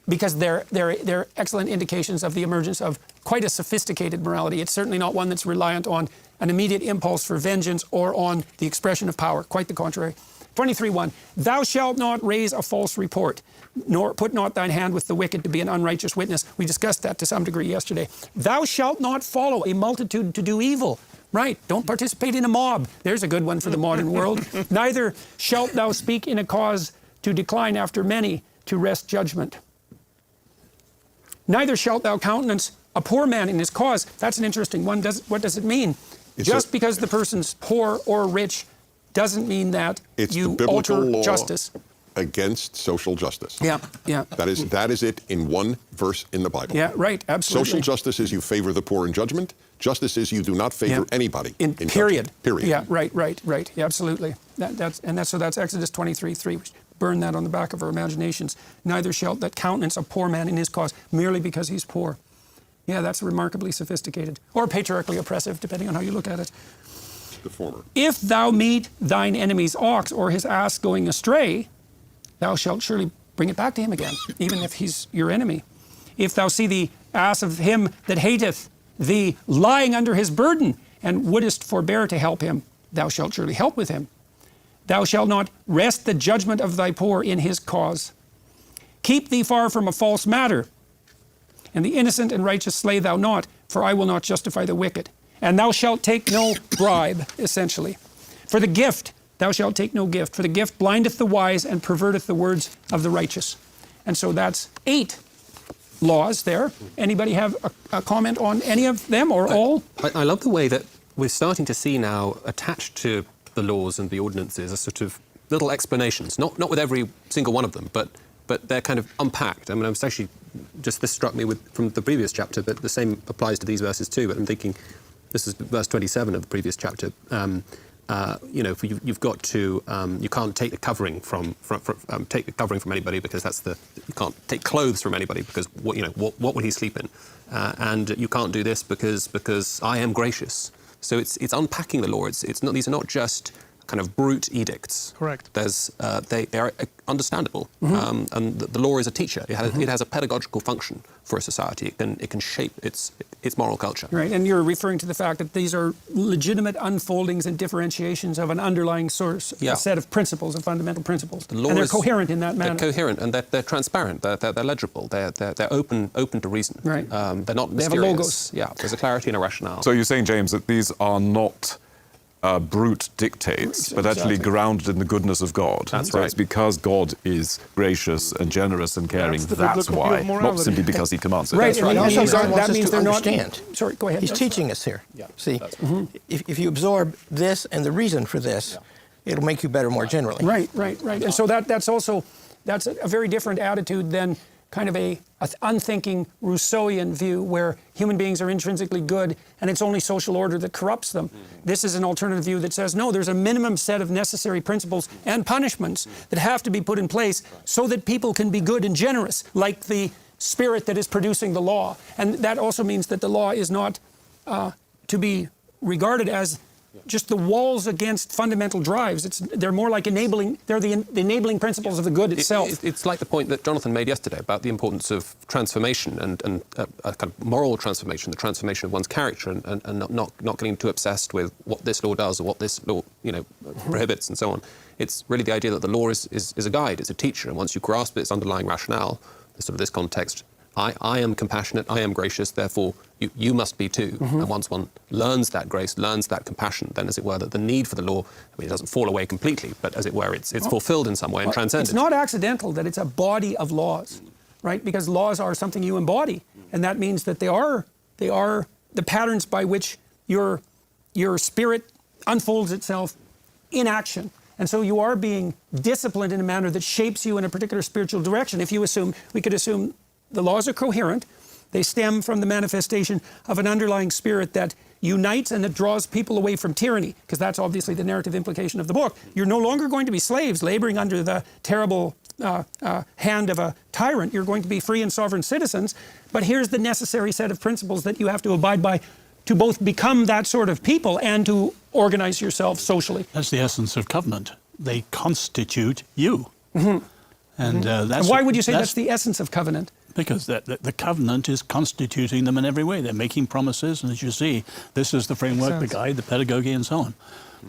because they're excellent indications of the emergence of quite a sophisticated morality. It's certainly not one that's reliant on an immediate impulse for vengeance or on the expression of power. Quite the contrary. 23:1, thou shalt not raise a false report, nor put not thine hand with the wicked to be an unrighteous witness. We discussed that to some degree yesterday. Thou shalt not follow a multitude to do evil. Right, don't participate in a mob. There's a good one for the modern world. Neither shalt thou speak in a cause to decline after many, to wrest judgment. Neither shalt thou countenance a poor man in his cause. That's an interesting one. What does it mean? Just because the person's poor or rich doesn't mean that you alter law justice against social justice. Yeah. That is it in one verse in the Bible. Yeah, right, absolutely. Social justice is you favor the poor in judgment. Justice is you do not favor anybody in period. judgment. Period. Yeah, right. Yeah, absolutely. That's Exodus 23:3. Burn that on the back of our imaginations. Neither shalt that countenance a poor man in his cause merely because he's poor. Yeah, that's remarkably sophisticated, or patriarchally oppressive, depending on how you look at it. The former. If thou meet thine enemy's ox or his ass going astray, thou shalt surely bring it back to him again, even if he's your enemy. If thou see the ass of him that hateth thee lying under his burden, and wouldest forbear to help him, thou shalt surely help with him. Thou shalt not wrest the judgment of thy poor in his cause. Keep thee far from a false matter, and the innocent and righteous slay thou not, for I will not justify the wicked. And thou shalt take no bribe, essentially. For the gift, thou shalt take no gift, for the gift blindeth the wise and perverteth the words of the righteous. And so that's 8 laws there. Anybody have a comment on any of them or all? I love the way that we're starting to see now attached to the laws and the ordinances a sort of little explanations, not with every single one of them, but they're kind of unpacked. I mean, I was actually, this struck me from the previous chapter, but the same applies to these verses too. But I'm thinking, this is verse 27 of the previous chapter. You've got to, you can't take the covering from anybody because you can't take clothes from anybody because what would he sleep in? And you can't do this because I am gracious. So it's unpacking the law. These are not just kind of brute edicts. Correct. They are understandable, and the law is a teacher. It has a pedagogical function for a society. It can shape its moral culture. Right, and you're referring to the fact that these are legitimate unfoldings and differentiations of an underlying source, a set of principles, of fundamental principles, and they're coherent in that manner. They're coherent and they're transparent. They're legible. They're open to reason. Right. They're not mysterious. They have a logos. Yeah. There's a clarity and a rationale. So you're saying, James, that these are not brute dictates, but actually grounded in the goodness of God. That's so right. it's because God is gracious and generous and caring. That's the That's biblical why, view of not morality. simply because he commands it. Right, Right. and Also, these God are- wants that us means to they're not. understand. Sorry, go ahead. He's No, teaching us here. Yeah, See, that's if you absorb this and the reason for this, it'll make you better more generally. Right. And so that's a very different attitude than kind of a unthinking Rousseauian view where human beings are intrinsically good and it's only social order that corrupts them. This is an alternative view that says, no, there's a minimum set of necessary principles and punishments that have to be put in place so that people can be good and generous, like the spirit that is producing the law. And that also means that the law is not to be regarded as just the walls against fundamental drives. They're more like enabling. They're the enabling principles of the good itself. It's like the point that Jonathan made yesterday about the importance of transformation and a kind of moral transformation, the transformation of one's character, and not getting too obsessed with what this law does or what this law prohibits and so on. It's really the idea that the law is a guide, it's a teacher, and once you grasp its underlying rationale, sort of this context, I am compassionate, I am gracious, therefore you must be too. And once one learns that grace, learns that compassion, then as it were, that the need for the law, it doesn't fall away completely, but as it were, it's fulfilled in some way and transcended. It's not accidental that it's a body of laws, right? Because laws are something you embody, and that means that they are the patterns by which your spirit unfolds itself in action. And so you are being disciplined in a manner that shapes you in a particular spiritual direction. If you assume, we could assume the laws are coherent, they stem from the manifestation of an underlying spirit that unites and that draws people away from tyranny, because that's obviously the narrative implication of the book. You're no longer going to be slaves laboring under the terrible hand of a tyrant. You're going to be free and sovereign citizens. But here's the necessary set of principles that you have to abide by to both become that sort of people and to organize yourself socially. That's the essence of covenant. They constitute you. And that's And why would you say that's the essence of covenant? Because the covenant is constituting them in every way. They're making promises, and as you see, this is the framework, the guide, the pedagogy, and so on.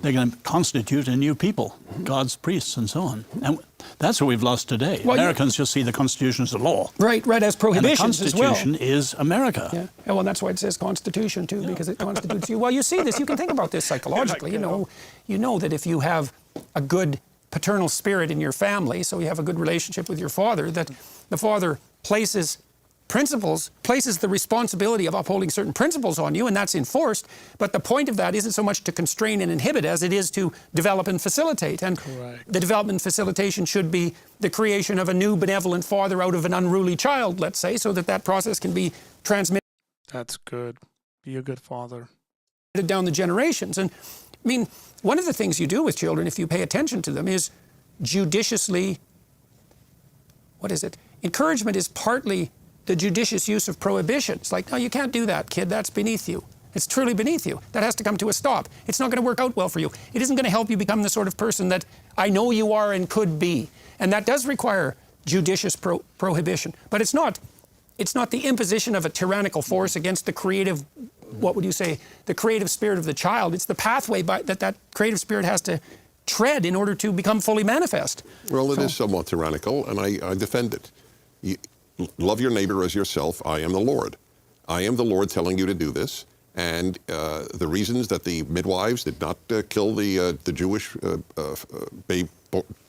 They're going to constitute a new people, God's priests, and so on. And that's what we've lost today. Well, Americans just see the Constitution as a law. Right, as prohibitions and the as well. Constitution is America. Yeah, well, that's why it says Constitution too, because it constitutes you. Well, you see this. You can think about this psychologically. You know that if you have a good paternal spirit in your family, so you have a good relationship with your father, that the father places the responsibility of upholding certain principles on you, and that's enforced. But the point of that isn't so much to constrain and inhibit as it is to develop and facilitate. And the development and facilitation should be the creation of a new benevolent father out of an unruly child, let's say, so that process can be transmitted. That's good. Be a good father. Down the generations. And I mean, one of the things you do with children, if you pay attention to them, is judiciously, encouragement is partly the judicious use of prohibition. It's like, no, you can't do that, kid. That's beneath you. It's truly beneath you. That has to come to a stop. It's not going to work out well for you. It isn't going to help you become the sort of person that I know you are and could be. And that does require judicious prohibition. But it's not the imposition of a tyrannical force against the creative, the creative spirit of the child. It's the pathway that creative spirit has to tread in order to become fully manifest. Well, it is somewhat tyrannical, and I defend it. Love your neighbor as yourself. I am the Lord. I am the Lord telling you to do this. And the reasons that the midwives did not kill the Jewish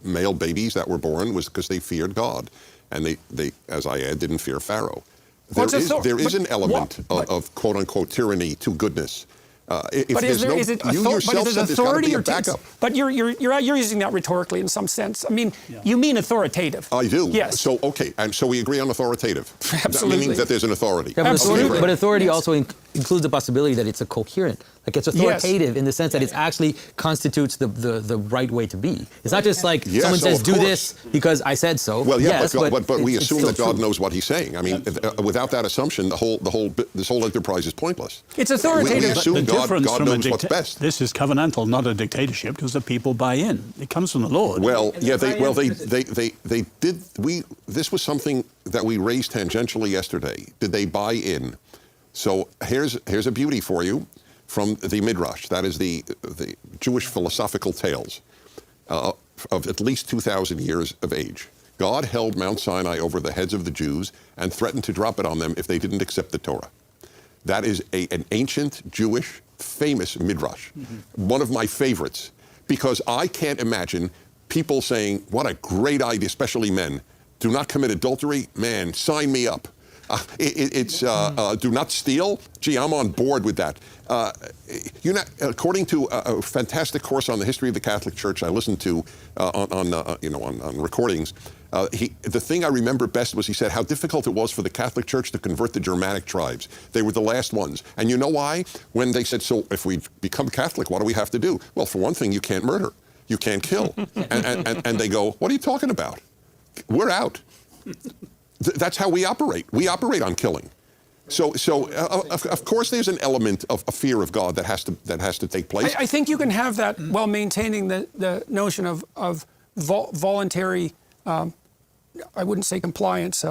male babies that were born was because they feared God. And they, as I add, didn't fear Pharaoh. There is an element of quote-unquote tyranny to goodness. But is it authority or backup? But you're using that rhetorically in some sense. I mean, you mean authoritative. I do. Yes. So okay, and so we agree on authoritative. Absolutely. Meaning that there's an authority. Yeah, but authority also includes the possibility that it's a coherent, like it's authoritative in the sense that it actually constitutes the right way to be. It's not just like someone says do this because I said so. Well, yeah, but we assume that God knows what He's saying. I mean, without that assumption, this whole enterprise is pointless. It's authoritative. We assume God knows what's best. This is covenantal, not a dictatorship, because the people buy in. It comes from the Lord. Well, yeah, they did. This was something that we raised tangentially yesterday. Did they buy in? So here's a beauty for you from the Midrash. That is the Jewish philosophical tales of at least 2,000 years of age. God held Mount Sinai over the heads of the Jews and threatened to drop it on them if they didn't accept the Torah. That is an ancient Jewish famous midrash, one of my favorites, because I can't imagine people saying, what a great idea, especially men, do not commit adultery, man, sign me up. Do not steal. Gee, I'm on board with that. According to a fantastic course on the history of the Catholic Church I listened to on recordings, the thing I remember best was he said how difficult it was for the Catholic Church to convert the Germanic tribes. They were the last ones. And you know why? When they said, so if we become Catholic, what do we have to do? Well, for one thing, you can't murder. You can't kill. and they go, what are you talking about? We're out. That's how we operate. We operate on killing. So of course, there's an element of a fear of God that has to take place. I think you can have that while maintaining the notion of voluntary, I wouldn't say compliance,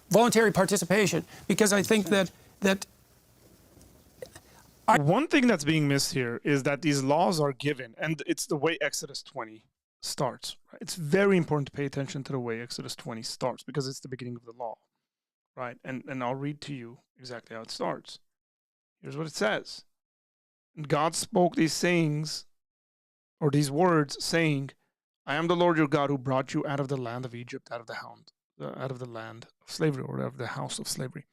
voluntary participation, because I think that one thing that's being missed here is that these laws are given, and it's the way Exodus 20 starts. Right? It's very important to pay attention to the way Exodus 20 starts, because it's the beginning of the law, right? And I'll read to you exactly how it starts. Here's what it says. And God spoke these sayings, or these words, saying, I am the Lord your God who brought you out of the land of Egypt, out of the land of slavery, or out of the house of slavery.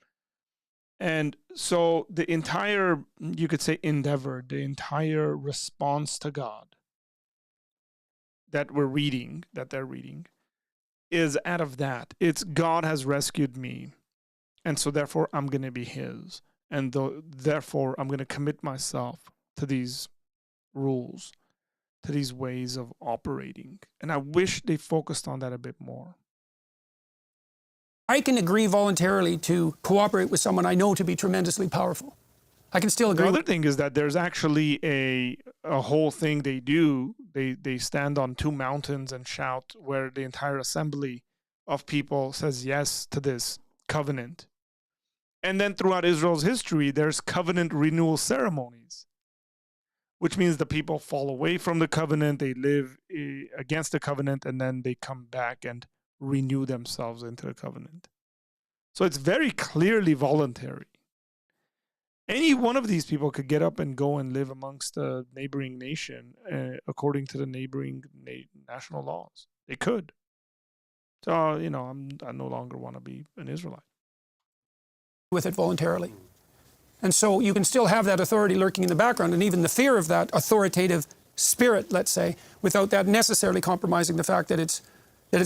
And so the entire, you could say, endeavor, the entire response to God that they're reading, is out of that. It's God has rescued me, and so therefore I'm going to be his. And therefore I'm going to commit myself to these rules, to these ways of operating. And I wish they focused on that a bit more. I can agree voluntarily to cooperate with someone I know to be tremendously powerful. I can still agree. The other thing is that there's actually a whole thing they do. They stand on two mountains and shout, where the entire assembly of people says yes to this covenant. And then throughout Israel's history, there's covenant renewal ceremonies, which means the people fall away from the covenant, they live against the covenant, and then they come back and renew themselves into the covenant. So it's very clearly voluntary. Any one of these people could get up and go and live amongst a neighboring nation according to the neighboring national laws. They could. So, I no longer want to be an Israelite. With it voluntarily. And so you can still have that authority lurking in the background, and even the fear of that authoritative spirit, let's say, without that necessarily compromising the fact that it's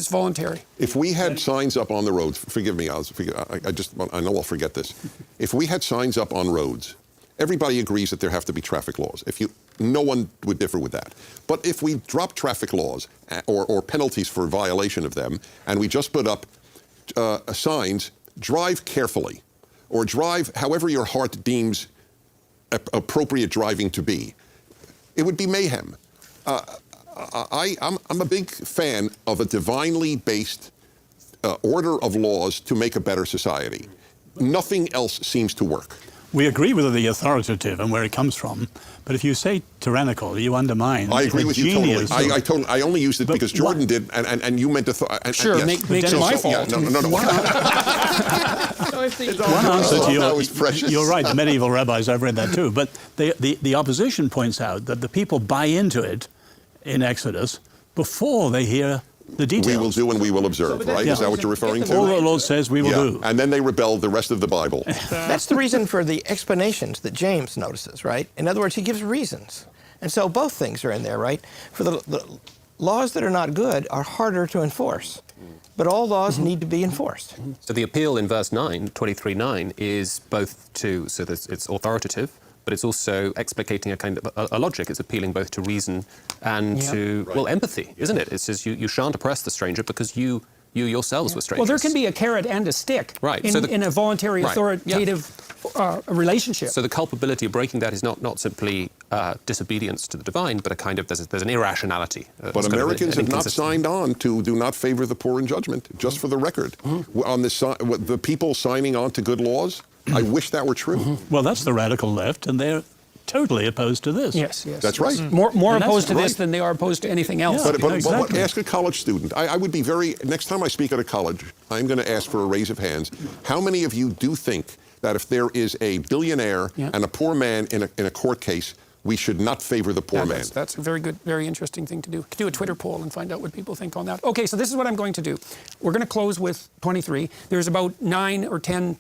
voluntary. If we had signs up on the roads, forgive me, I know I'll forget this. If we had signs up on roads, everybody agrees that there have to be traffic laws. No one would differ with that. But if we drop traffic laws or penalties for violation of them, and we just put up signs, drive carefully, or drive however your heart deems appropriate driving to be, it would be mayhem. I'm a big fan of a divinely based order of laws to make a better society. Nothing else seems to work. We agree with the authoritative and where it comes from, but if you say tyrannical, you undermine. I agree with you totally. I only used it because Jordan did, and you meant to. Sure, yes. make it my fault. Yeah, no. One answer to you're right, the medieval rabbis, I've read that too, but the opposition points out that the people buy into it in Exodus before they hear the details. We will do and we will observe, right? Is that what you're referring to? All the Lord says we will do. And then they rebel the rest of the Bible. That's the reason for the explanations that James notices, right? In other words, he gives reasons. And so both things are in there, right? For the laws that are not good are harder to enforce. But all laws need to be enforced. So the appeal in verse 9, 23:9, is both to, so it's authoritative, but it's also explicating a kind of a logic. It's appealing both to reason and to, well, empathy, isn't it? It says you shan't oppress the stranger because you yourselves were strangers. Well, there can be a carrot and a stick in a voluntary, authoritative relationship. So the culpability of breaking that is not simply disobedience to the divine, but a kind of, there's an irrationality. But Americans have not signed on to do not favor the poor in judgment, just for the record. On the people signing on to good laws, I wish that were true. Well, that's the radical left, and they're totally opposed to this. Yes. That's right. More opposed to this than they are opposed to anything else. Yeah, but ask a college student. I would be next time I speak at a college, I'm going to ask for a raise of hands. How many of you do think that if there is a billionaire and a poor man in a court case, we should not favor the poor man. That's a very good, very interesting thing to do. Do a Twitter poll and find out what people think on that. Okay, so this is what I'm going to do. We're going to close with 23. There's about 9 or 10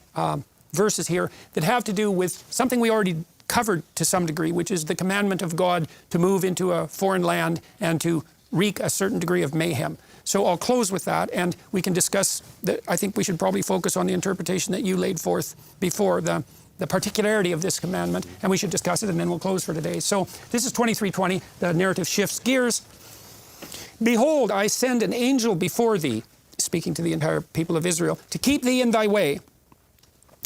verses here that have to do with something we already covered to some degree, which is the commandment of God to move into a foreign land and to wreak a certain degree of mayhem. So I'll close with that, and we can discuss, I think we should probably focus on the interpretation that you laid forth before, the particularity of this commandment, and we should discuss it, and then we'll close for today. So this is 23:20. The narrative shifts gears. Behold, I send an angel before thee, speaking to the entire people of Israel, to keep thee in thy way,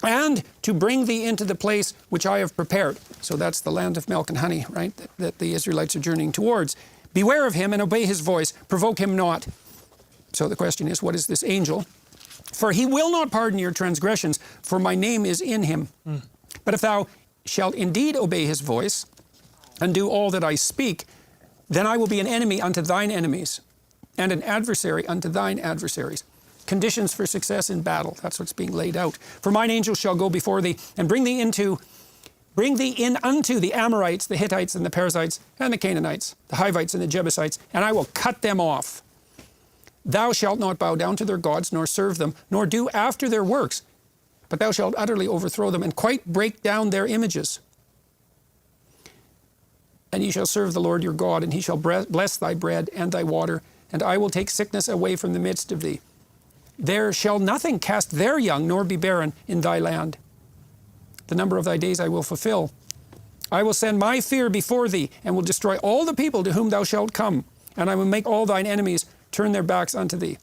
and to bring thee into the place which I have prepared. So that's the land of milk and honey, right, that the Israelites are journeying towards. Beware of him and obey his voice. Provoke him not. So the question is, what is this angel? For he will not pardon your transgressions, for my name is in him. But if thou shalt indeed obey his voice, and do all that I speak, then I will be an enemy unto thine enemies, and an adversary unto thine adversaries. Conditions for success in battle. That's what's being laid out. For mine angel shall go before thee, and bring thee in unto the Amorites, the Hittites, and the Perizzites, and the Canaanites, the Hivites, and the Jebusites, and I will cut them off. Thou shalt not bow down to their gods, nor serve them, nor do after their works, but thou shalt utterly overthrow them, and quite break down their images. And ye shall serve the Lord your God, and he shall bless thy bread and thy water, and I will take sickness away from the midst of thee. There shall nothing cast their young, nor be barren in thy land. The number of thy days I will fulfill. I will send my fear before thee, and will destroy all the people to whom thou shalt come, and I will make all thine enemies turn their backs unto thee.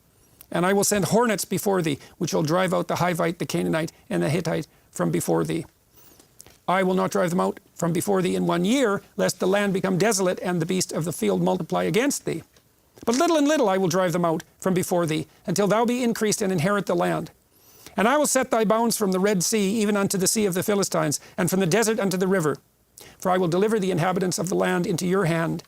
And I will send hornets before thee, which shall drive out the Hivite, the Canaanite, and the Hittite from before thee. I will not drive them out from before thee in 1 year, lest the land become desolate and the beast of the field multiply against thee. But little and little I will drive them out from before thee, until thou be increased and inherit the land. And I will set thy bounds from the Red Sea, even unto the sea of the Philistines, and from the desert unto the river. For I will deliver the inhabitants of the land into your hand,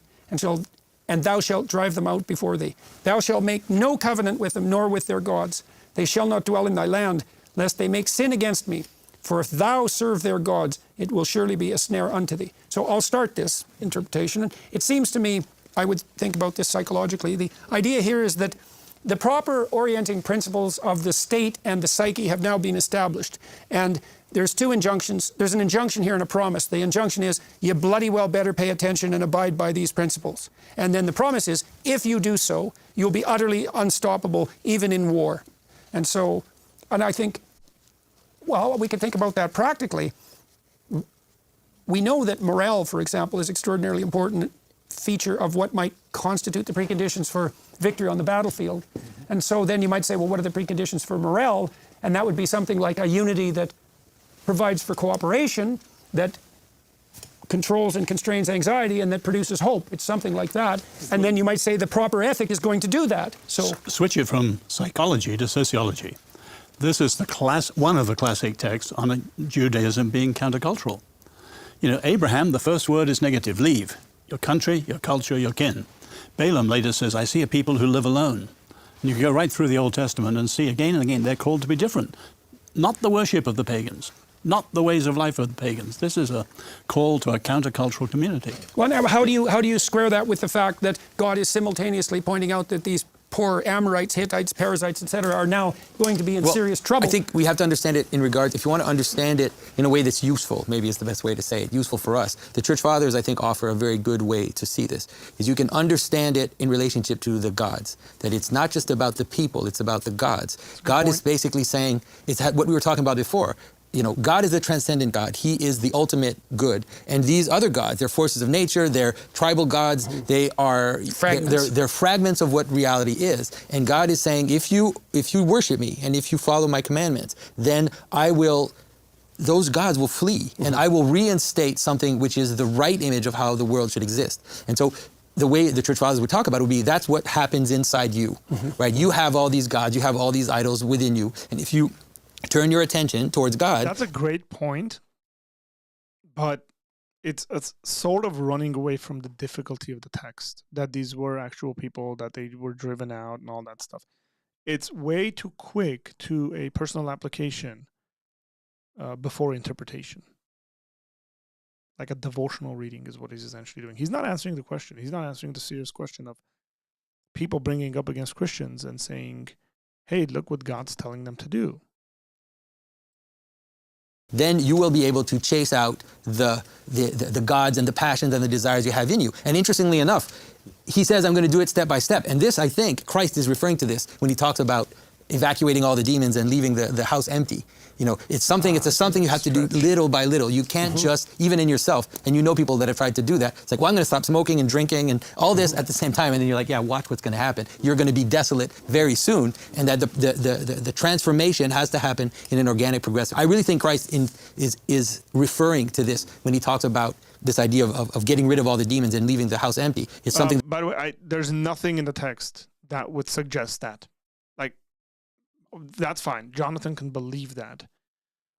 and thou shalt drive them out before thee. Thou shalt make no covenant with them, nor with their gods. They shall not dwell in thy land, lest they make sin against me. For if thou serve their gods, it will surely be a snare unto thee. So I'll start this interpretation. And it seems to me, I would think about this psychologically, the idea here is that the proper orienting principles of the state and the psyche have now been established. And there's 2 injunctions. There's an injunction here and a promise. The injunction is, you bloody well better pay attention and abide by these principles. And then the promise is, if you do so, you'll be utterly unstoppable, even in war. And so, and I think, well, we can think about that practically. We know that morale, for example, is extraordinarily important feature of what might constitute the preconditions for victory on the battlefield. And so then you might say, well, what are the preconditions for morale? And that would be something like a unity that provides for cooperation, that controls and constrains anxiety, and that produces hope. It's something like that. And then you might say the proper ethic is going to do that. So switch it from psychology to sociology. This is one of the classic texts on Judaism being countercultural. You know, Abraham, the first word is negative, leave. Your country, your culture, your kin. Balaam later says, I see a people who live alone. And you can go right through the Old Testament and see again and again they're called to be different. Not the worship of the pagans, not the ways of life of the pagans. This is a call to a countercultural community. Well, now, how do you square that with the fact that God is simultaneously pointing out that these poor Amorites, Hittites, Perizzites, etc., are now going to be in serious trouble? I think we have to understand it in regards, if you want to understand it in a way that's useful, maybe is the best way to say it, useful for us. The Church Fathers, I think, offer a very good way to see this, is you can understand it in relationship to the gods, that it's not just about the people, it's about the gods. God is basically saying, it's what we were talking about before. You know, God is the transcendent God. He is the ultimate good. And these other gods, they're forces of nature, they're tribal gods, they are fragments. They're fragments of what reality is. And God is saying, if you worship me and if you follow my commandments, then those gods will flee, and I will reinstate something which is the right image of how the world should exist. And so the way the Church Fathers would talk about it would be, that's what happens inside you, right? You have all these gods, you have all these idols within you, and if you turn your attention towards God. That's a great point, but it's sort of running away from the difficulty of the text, that these were actual people, that they were driven out and all that stuff. It's way too quick to a personal application before interpretation. Like a devotional reading is what he's essentially doing. He's not answering the question. He's not answering the serious question of people bringing up against Christians and saying, hey, look what God's telling them to do. Then you will be able to chase out the gods and the passions and the desires you have in you. And interestingly enough, he says, I'm going to do it step by step. And this, I think, Christ is referring to this when he talks about evacuating all the demons and leaving the house empty. You know, it's something you have to do little by little. You can't just, even in yourself, and you know people that have tried to do that. It's like, well, I'm going to stop smoking and drinking and all this at the same time. And then you're like, yeah, watch what's going to happen. You're going to be desolate very soon. And that the transformation has to happen in an organic, progressive. I really think Christ is referring to this when he talks about this idea of getting rid of all the demons and leaving the house empty. It's something. By the way, there's nothing in the text that would suggest that. Like, that's fine. Jonathan can believe that.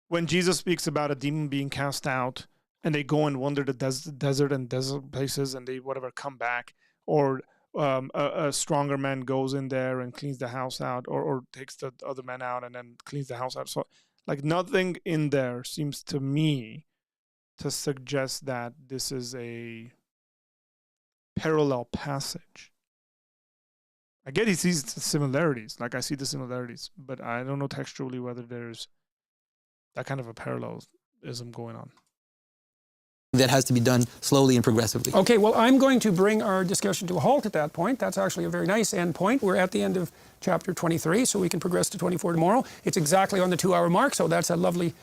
When Jesus speaks about a demon being cast out and they go and wander the desert and desert places and they whatever come back, or a stronger man goes in there and cleans the house out, or takes the other man out and then cleans the house out. So, like, nothing in there seems to me to suggest that this is a parallel passage. I get he sees the similarities, like I see the similarities, but I don't know textually whether there's that kind of a parallelism going on. That has to be done slowly and progressively. Okay, well, I'm going to bring our discussion to a halt at that point. That's actually a very nice end point. We're at the end of chapter 23, so we can progress to 24 tomorrow. It's exactly on the 2-hour mark, so that's a lovely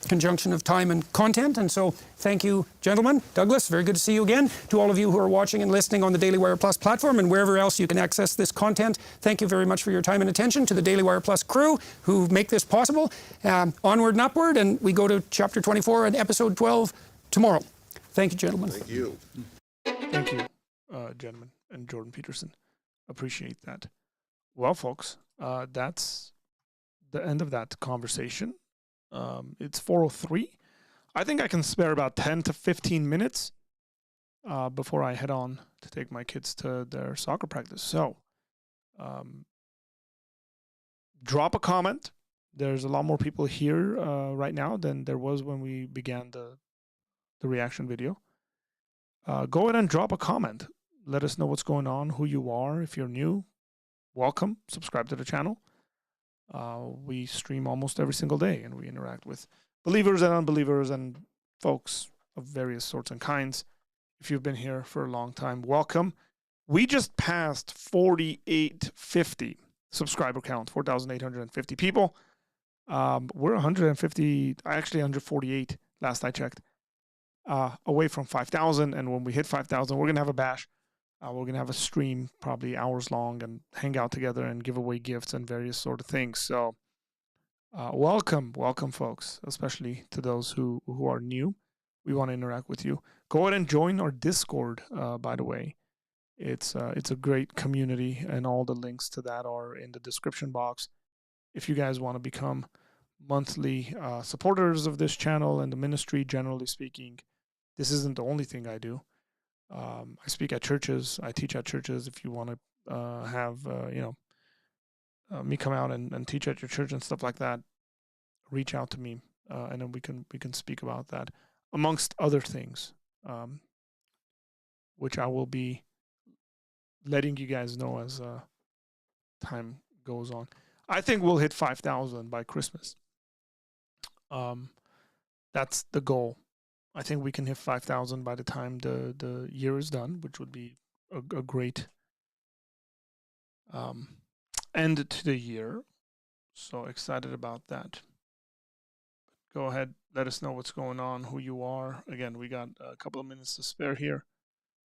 conjunction of time and content. And so thank you, gentlemen. Douglas, very good to see you again. To all of you who are watching and listening on the Daily Wire Plus platform and wherever else you can access this content, thank you very much for your time and attention. To the Daily Wire Plus crew who make this possible, onward and upward, and we go to chapter 24 and episode 12 tomorrow. Thank you, gentlemen. Thank you. Thank you, gentlemen, and Jordan Peterson. Appreciate that. Well, folks, that's the end of that conversation. It's 4:03. I think I can spare about 10 to 15 minutes before I head on to take my kids to their soccer practice. So, drop a comment. There's a lot more people here right now than there was when we began the reaction video. Go ahead and drop a comment. Let us know what's going on, who you are. If you're new, welcome. Subscribe to the channel. We stream almost every single day, and we interact with believers and unbelievers and folks of various sorts and kinds. If you've been here for a long time, welcome. We just passed 4,850 subscriber count, 4,850 people. We're 150, actually 148 last I checked. Away from 5,000, and when we hit 5,000, we're gonna have a bash. We're gonna have a stream, probably hours long, and hang out together and give away gifts and various sort of things. So, welcome, folks, especially to those who are new. We want to interact with you. Go ahead and join our Discord. By the way, it's a great community, and all the links to that are in the description box. If you guys want to become monthly supporters of this channel and the ministry, generally speaking, this isn't the only thing I do. I speak at churches. I teach at churches. If you want to have me come out and teach at your church and stuff like that, reach out to me, and then we can speak about that, amongst other things, which I will be letting you guys know as time goes on. I think we'll hit 5,000 by Christmas. That's the goal. I think we can hit 5,000 by the time the year is done, which would be a great end to the year. So excited about that. Go ahead, let us know what's going on, who you are. Again, we got a couple of minutes to spare here.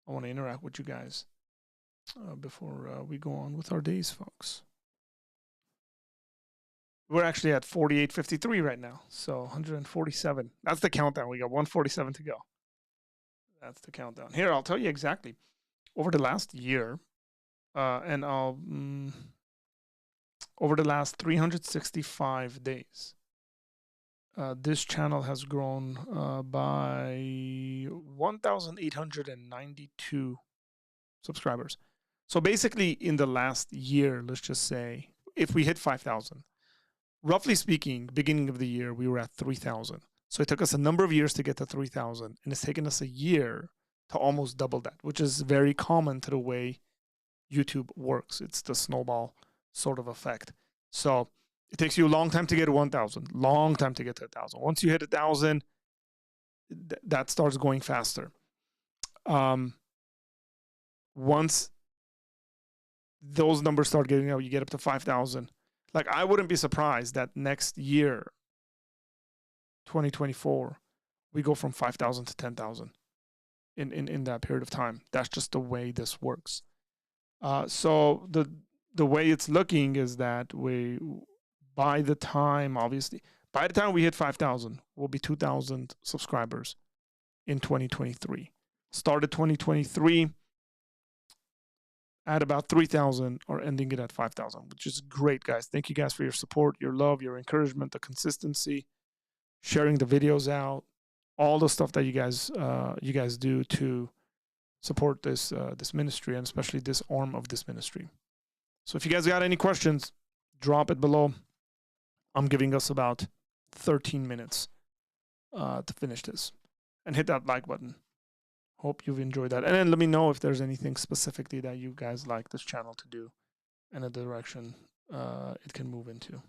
I want to interact with you guys before we go on with our days, folks. We're actually at 48:53 right now, so 147. That's the countdown. We got 147 to go. That's the countdown. Here, I'll tell you exactly. Over the last year, and over the last 365 days, this channel has grown by 1,892 subscribers. So basically, in the last year, let's just say, if we hit 5,000, roughly speaking, beginning of the year, we were at 3,000. So it took us a number of years to get to 3,000, and it's taken us a year to almost double that, which is very common to the way YouTube works. It's the snowball sort of effect. So it takes you a long time to get to 1,000, long time to get to 1,000. Once you hit 1,000, that starts going faster. Once those numbers start getting out, you get up to 5,000. Like, I wouldn't be surprised that next year, 2024, we go from 5,000 to 10,000 in that period of time. That's just the way this works. So the way it's looking is that by the time we hit 5,000, we'll be 2,000 subscribers in 2023. Started 2023 at about 3,000 or ending it at 5,000, which is great, guys. Thank you guys for your support, your love, your encouragement, the consistency, sharing the videos out, all the stuff that you guys do to support this ministry, and especially this arm of this ministry. So if you guys got any questions, drop it below. I'm giving us about 13 minutes to finish this. And hit that like button. Hope you've enjoyed that. And then let me know if there's anything specifically that you guys like this channel to do and a direction it can move into.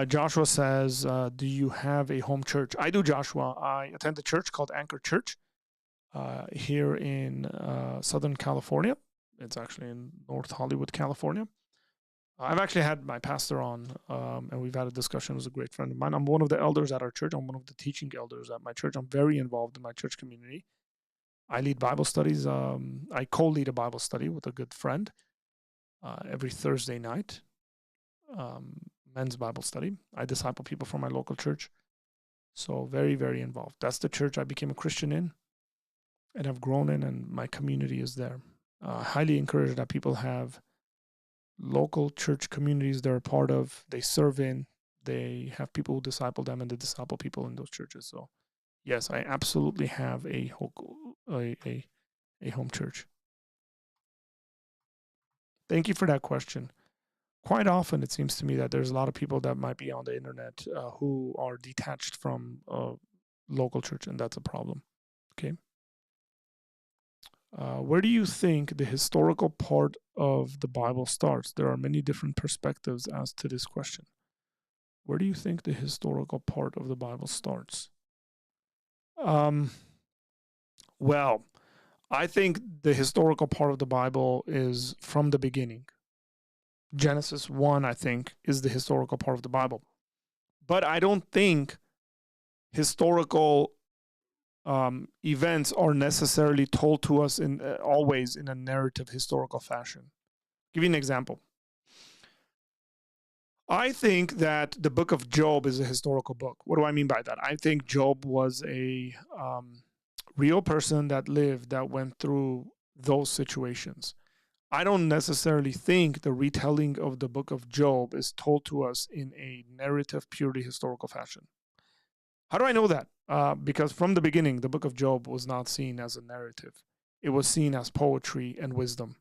Joshua says, do you have a home church? I do, Joshua. I attend a church called Anchor Church here in Southern California. It's actually in North Hollywood, California. I've actually had my pastor on, and we've had a discussion. He was a great friend of mine. I'm one of the elders at our church. I'm one of the teaching elders at my church. I'm very involved in my church community. I lead Bible studies. I co-lead a Bible study with a good friend every Thursday night. Men's Bible study. I disciple people from my local church. So very, very involved. That's the church I became a Christian in and have grown in, and my community is there. Highly encourage that people have local church communities they're a part of, they serve in, they have people who disciple them, and they disciple people in those churches. So yes, I absolutely have a home church. Thank you for that question. Quite often, it seems to me that there's a lot of people that might be on the internet who are detached from a local church, and that's a problem. Okay. Where do you think the historical part of the Bible starts? There are many different perspectives as to this question. Where do you think the historical part of the Bible starts? Well, I think the historical part of the Bible is from the beginning. Genesis 1, I think, is the historical part of the Bible. But I don't think historical events are necessarily told to us always in a narrative historical fashion. I'll give you an example. I think that the book of Job is a historical book. What do I mean by that? I think Job was a real person that lived, that went through those situations. I don't necessarily think the retelling of the book of Job is told to us in a narrative, purely historical fashion. How do I know that? Because from the beginning, the book of Job was not seen as a narrative. It was seen as poetry and wisdom.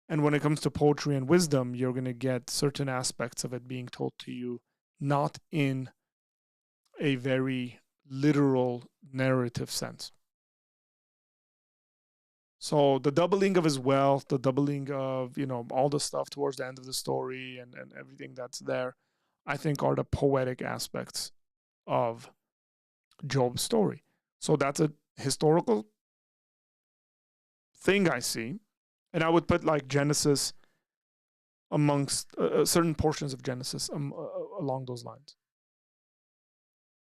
And when it comes to poetry and wisdom, you're going to get certain aspects of it being told to you, not in a very literal narrative sense. So the doubling of his wealth, the doubling of, all the stuff towards the end of the story and everything that's there, I think are the poetic aspects of Job's story. So that's a historical thing I see. And I would put like Genesis amongst certain portions of Genesis along those lines.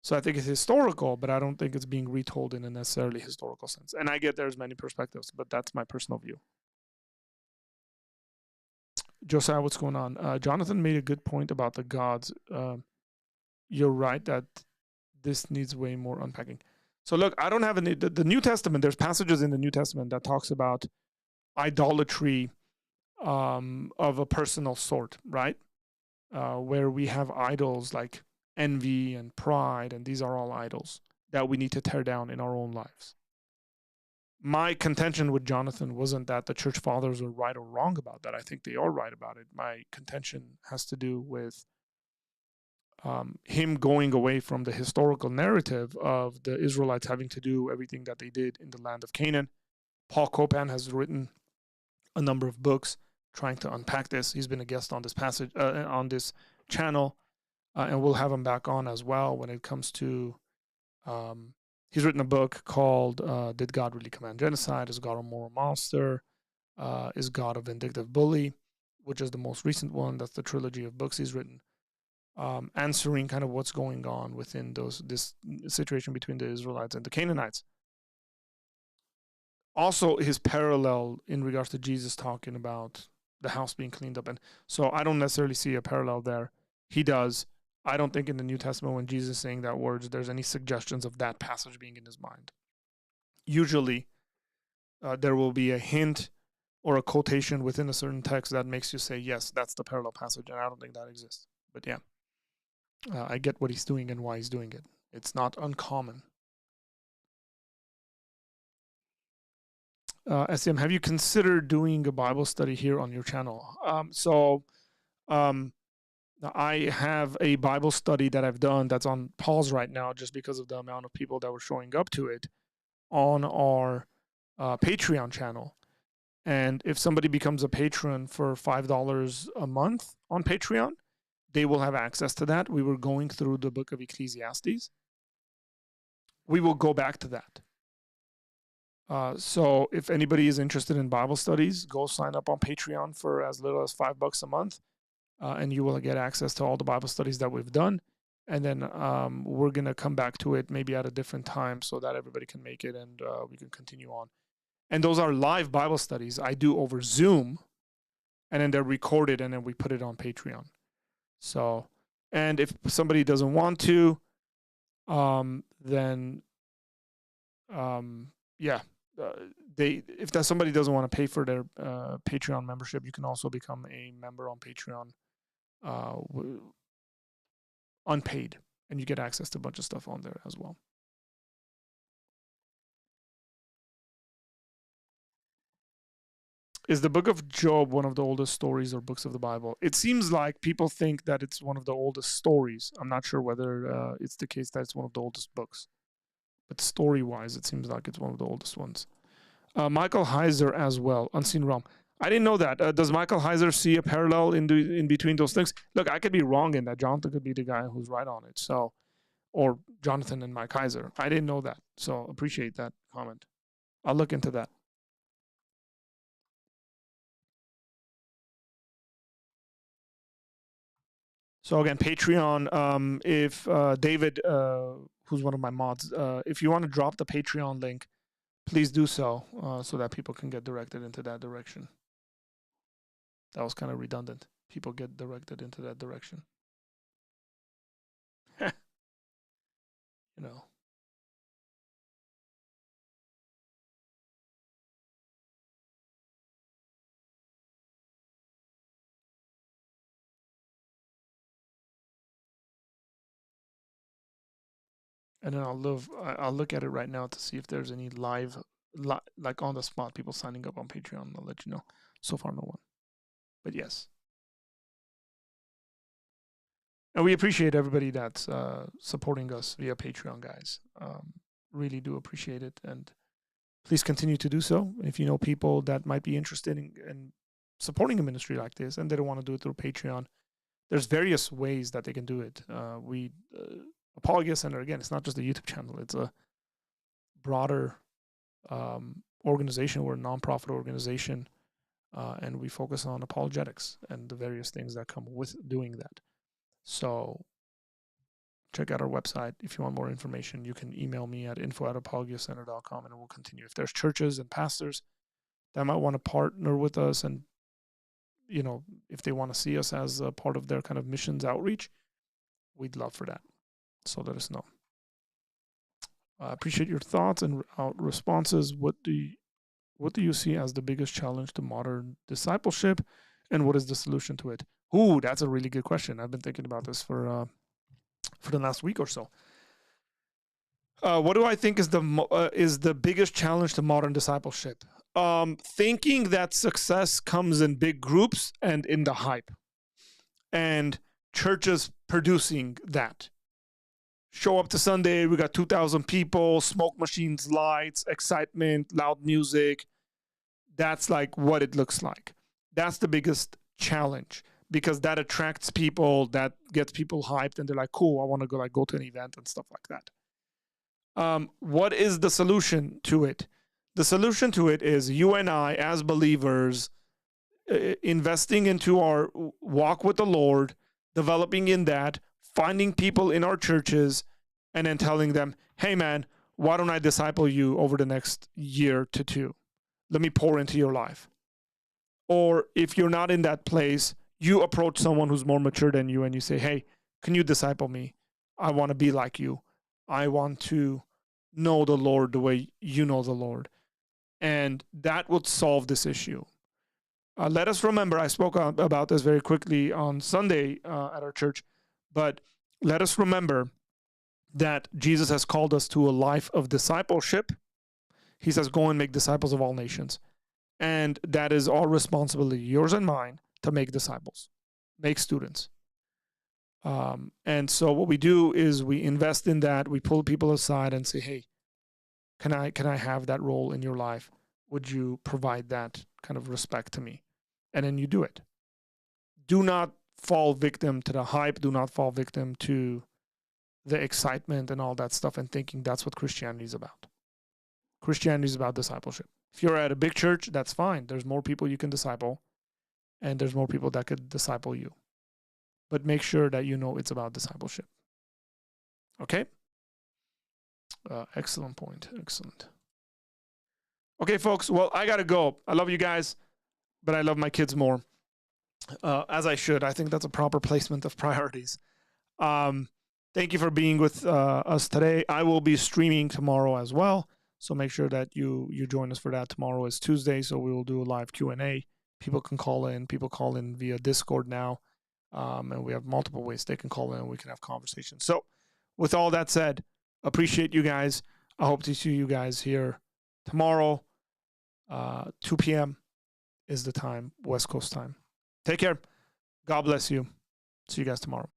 So I think it's historical, but I don't think it's being retold in a necessarily historical sense. And I get there's many perspectives, but that's my personal view. Josiah, what's going on? Jonathan made a good point about the gods. You're right that this needs way more unpacking. So look, I don't have the New Testament. There's passages in the New Testament that talks about idolatry of a personal sort, right? where we have idols like envy and pride, and these are all idols that we need to tear down in our own lives. My contention with Jonathan wasn't that the church fathers were right or wrong about that. I think they are right about it. My contention has to do with him going away from the historical narrative of the Israelites having to do everything that they did in the land of Canaan. Paul Copan has written a number of books trying to unpack this. He's been a guest on this passage on this channel, and we'll have him back on as well when it comes to. He's written a book called "Did God Really Command Genocide? Is God a Moral Monster? Is God a Vindictive Bully?" which is the most recent one. That's the trilogy of books he's written, answering kind of what's going on within this situation between the Israelites and the Canaanites. Also, his parallel in regards to Jesus talking about the house being cleaned up. And so I don't necessarily see a parallel there. He does. I don't think in the New Testament when Jesus is saying that words, there's any suggestions of that passage being in his mind. Usually, there will be a hint or a quotation within a certain text that makes you say, yes, that's the parallel passage, and I don't think that exists. But yeah, I get what he's doing and why he's doing it. It's not uncommon. SCM, have you considered doing a Bible study here on your channel? I have a Bible study that I've done that's on pause right now just because of the amount of people that were showing up to it on our Patreon channel. And if somebody becomes a patron for $5 a month on Patreon, they will have access to that. We were going through the book of Ecclesiastes. We will go back to that. So if anybody is interested in Bible studies, go sign up on Patreon for as little as $5 a month, and you will get access to all the Bible studies that we've done. And then we're going to come back to it maybe at a different time so that everybody can make it and we can continue on. And those are live Bible studies I do over Zoom, and then they're recorded and then we put it on Patreon. So, and if somebody doesn't want to, then yeah. If that somebody doesn't want to pay for their Patreon membership, you can also become a member on Patreon, unpaid, and you get access to a bunch of stuff on there as well. Is the book of Job one of the oldest stories or books of the Bible? It seems like people think that it's one of the oldest stories. I'm not sure whether it's the case that it's one of the oldest books. But story-wise, it seems like it's one of the oldest ones. Michael Heiser as well, Unseen Realm. I didn't know that. Does Michael Heiser see a parallel in between those things? Look, I could be wrong in that. Jonathan could be the guy who's right on it. So, or Jonathan and Mike Heiser. I didn't know that. So appreciate that comment. I'll look into that. So again, Patreon, if David, who's one of my mods, if you want to drop the Patreon link, please do so, so that people can get directed into that direction. That was kind of redundant. People get directed into that direction. You know. And then I'll look at it right now to see if there's any live, like on the spot, people signing up on Patreon. I'll let you know. So far, no one. But yes. And we appreciate everybody that's supporting us via Patreon, guys. Really do appreciate it. And please continue to do so. If you know people that might be interested in supporting a ministry like this and they don't want to do it through Patreon, there's various ways that they can do it. Apologia Center, again, it's not just a YouTube channel. It's a broader organization. We're a nonprofit organization, and we focus on apologetics and the various things that come with doing that. So check out our website. If you want more information, you can email me at info@apologiacenter.com, and we'll continue. If there's churches and pastors that might want to partner with us and, you know, if they want to see us as a part of their kind of missions outreach, we'd love for that. So let us know. I appreciate your thoughts and responses. What do you see as the biggest challenge to modern discipleship, and what is the solution to it? Ooh, that's a really good question. I've been thinking about this for the last week or so. What do I think is the biggest challenge to modern discipleship? Thinking that success comes in big groups and in the hype, and churches producing that. Show up to Sunday, we got 2,000 people, smoke machines, lights, excitement, loud music. That's like what it looks like. That's the biggest challenge, because that attracts people, that gets people hyped, and they're like, cool, I want to go to an event and stuff like that. What is the solution to it? The solution to it is you and I, as believers, investing into our walk with the Lord, developing in that, finding people in our churches, and then telling them, hey man, why don't I disciple you over the next year to two? Let me pour into your life. Or if you're not in that place, you approach someone who's more mature than you and you say, hey, can you disciple me? I want to be like you. I want to know the Lord the way you know the Lord. And that would solve this issue. Let us remember, I spoke about this very quickly on Sunday at our church, but let us remember that Jesus has called us to a life of discipleship. He says, go and make disciples of all nations. And that is our responsibility, yours and mine, to make disciples, make students. And so what we do is we invest in that. We pull people aside and say, hey, can I have that role in your life? Would you provide that kind of respect to me? And then you do it. Do not fall victim to the hype. Do not fall victim to the excitement and all that stuff and thinking that's what Christianity is about. Christianity is about discipleship. If you're at a big church, that's fine. There's more people you can disciple, and there's more people that could disciple you. But make sure that you know it's about discipleship. Okay? Excellent point. Excellent. Okay, folks. Well, I got to go. I love you guys, but I love my kids more. As I should. I think that's a proper placement of priorities. Thank you for being with us today. I will be streaming tomorrow as well. So make sure that you join us for that. Tomorrow is Tuesday, so we will do a live Q&A. People can call in. People call in via Discord now. And we have multiple ways they can call in and we can have conversations. So with all that said, appreciate you guys. I hope to see you guys here tomorrow. 2 p.m. is the time, West Coast time. Take care. God bless you. See you guys tomorrow.